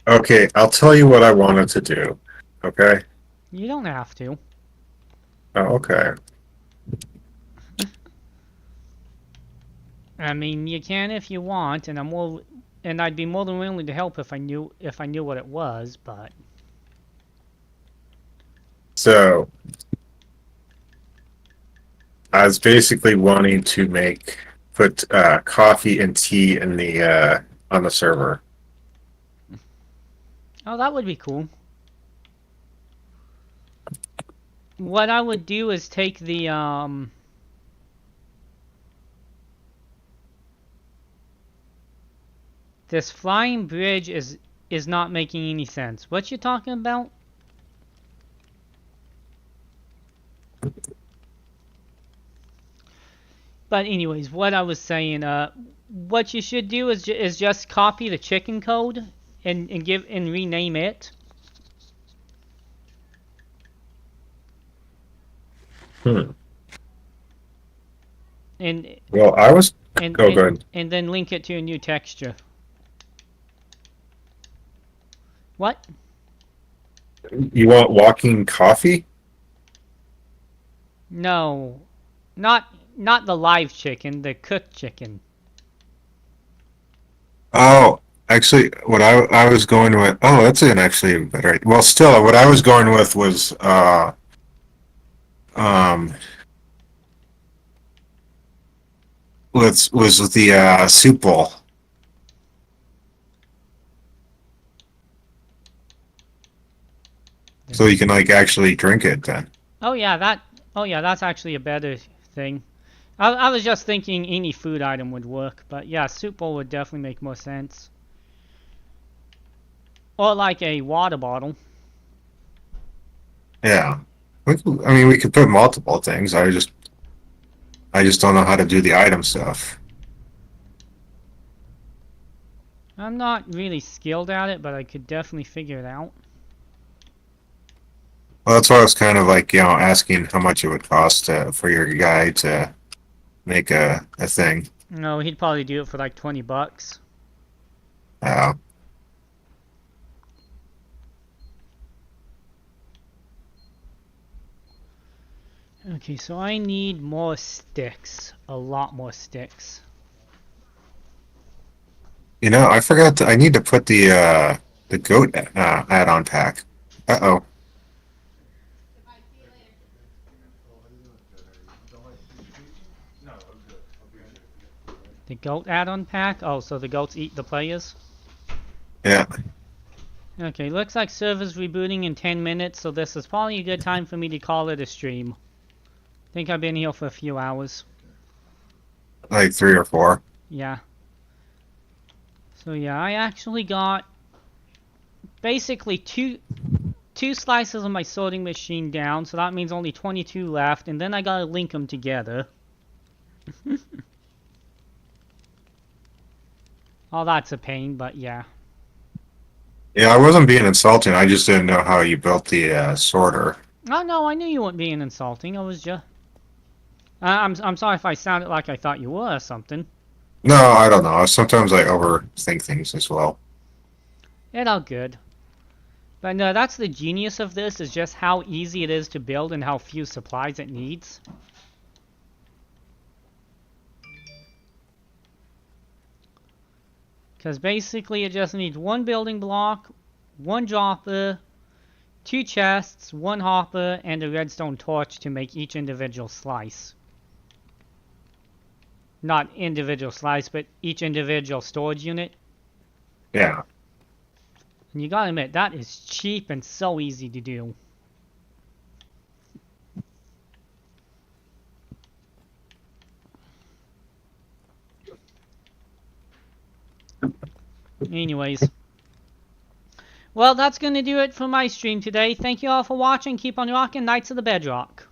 Okay, I'll tell you what I wanted to do. Okay? You don't have to. Oh, okay. I mean, you can if you want, and I'd be more than willing to help if I knew what it was, but So, I was basically wanting to put coffee and tea in the on the server. oh, that would be cool. What I would do is take the this flying bridge is not making any sense. What you talking about? But anyways, what I was saying, what you should do is just copy the chicken code and rename it. Hmm. And Well, I was. and Oh, go ahead. and then link it to a new texture. What? You want walking coffee? No, not the live chicken, the cooked chicken. Oh, actually, what I was going with. Oh, that's an actually better. Well, still, what I was going with was um was with the soup bowl, so you can like actually drink it then. Oh yeah, that's actually a better thing. I was just thinking any food item would work, but yeah, soup bowl would definitely make more sense. Or like a water bottle. Yeah. I mean, we could put multiple things. I just don't know how to do the item stuff. I'm not really skilled at it, but I could definitely figure it out. Well, that's why I was kind of like, asking how much it would cost for your guy to make a thing. No, he'd probably do it for like 20 bucks. Uh, Okay, so I need more sticks. A lot more sticks. I forgot. I need to put the goat add-on pack. Uh-oh. The goat add-on pack? Oh, so the goats eat the players? Yeah. Okay, looks like server's rebooting in 10 minutes, so this is probably a good time for me to call it a stream. I think I've been here for a few hours. Like 3 or 4. Yeah. So yeah, I actually got basically two slices of my sorting machine down, so that means only 22 left, and then I gotta link them together. Oh, that's a pain, but yeah. Yeah, I wasn't being insulting. I just didn't know how you built the sorter. Oh no, I knew you weren't being insulting. I was just... I'm sorry if I sounded like I thought you were or something. No, I don't know. Sometimes I overthink things as well. It all good. But no, that's the genius of this, is just how easy it is to build and how few supplies it needs. Because basically it just needs one building block, one dropper, 2 chests, 1 hopper, and a redstone torch to make each individual slice. Not individual slice, but each individual storage unit. Yeah. And you gotta admit, that is cheap and so easy to do. Anyways. Well, that's gonna do it for my stream today. Thank you all for watching. Keep on rocking, Knights of the Bedrock.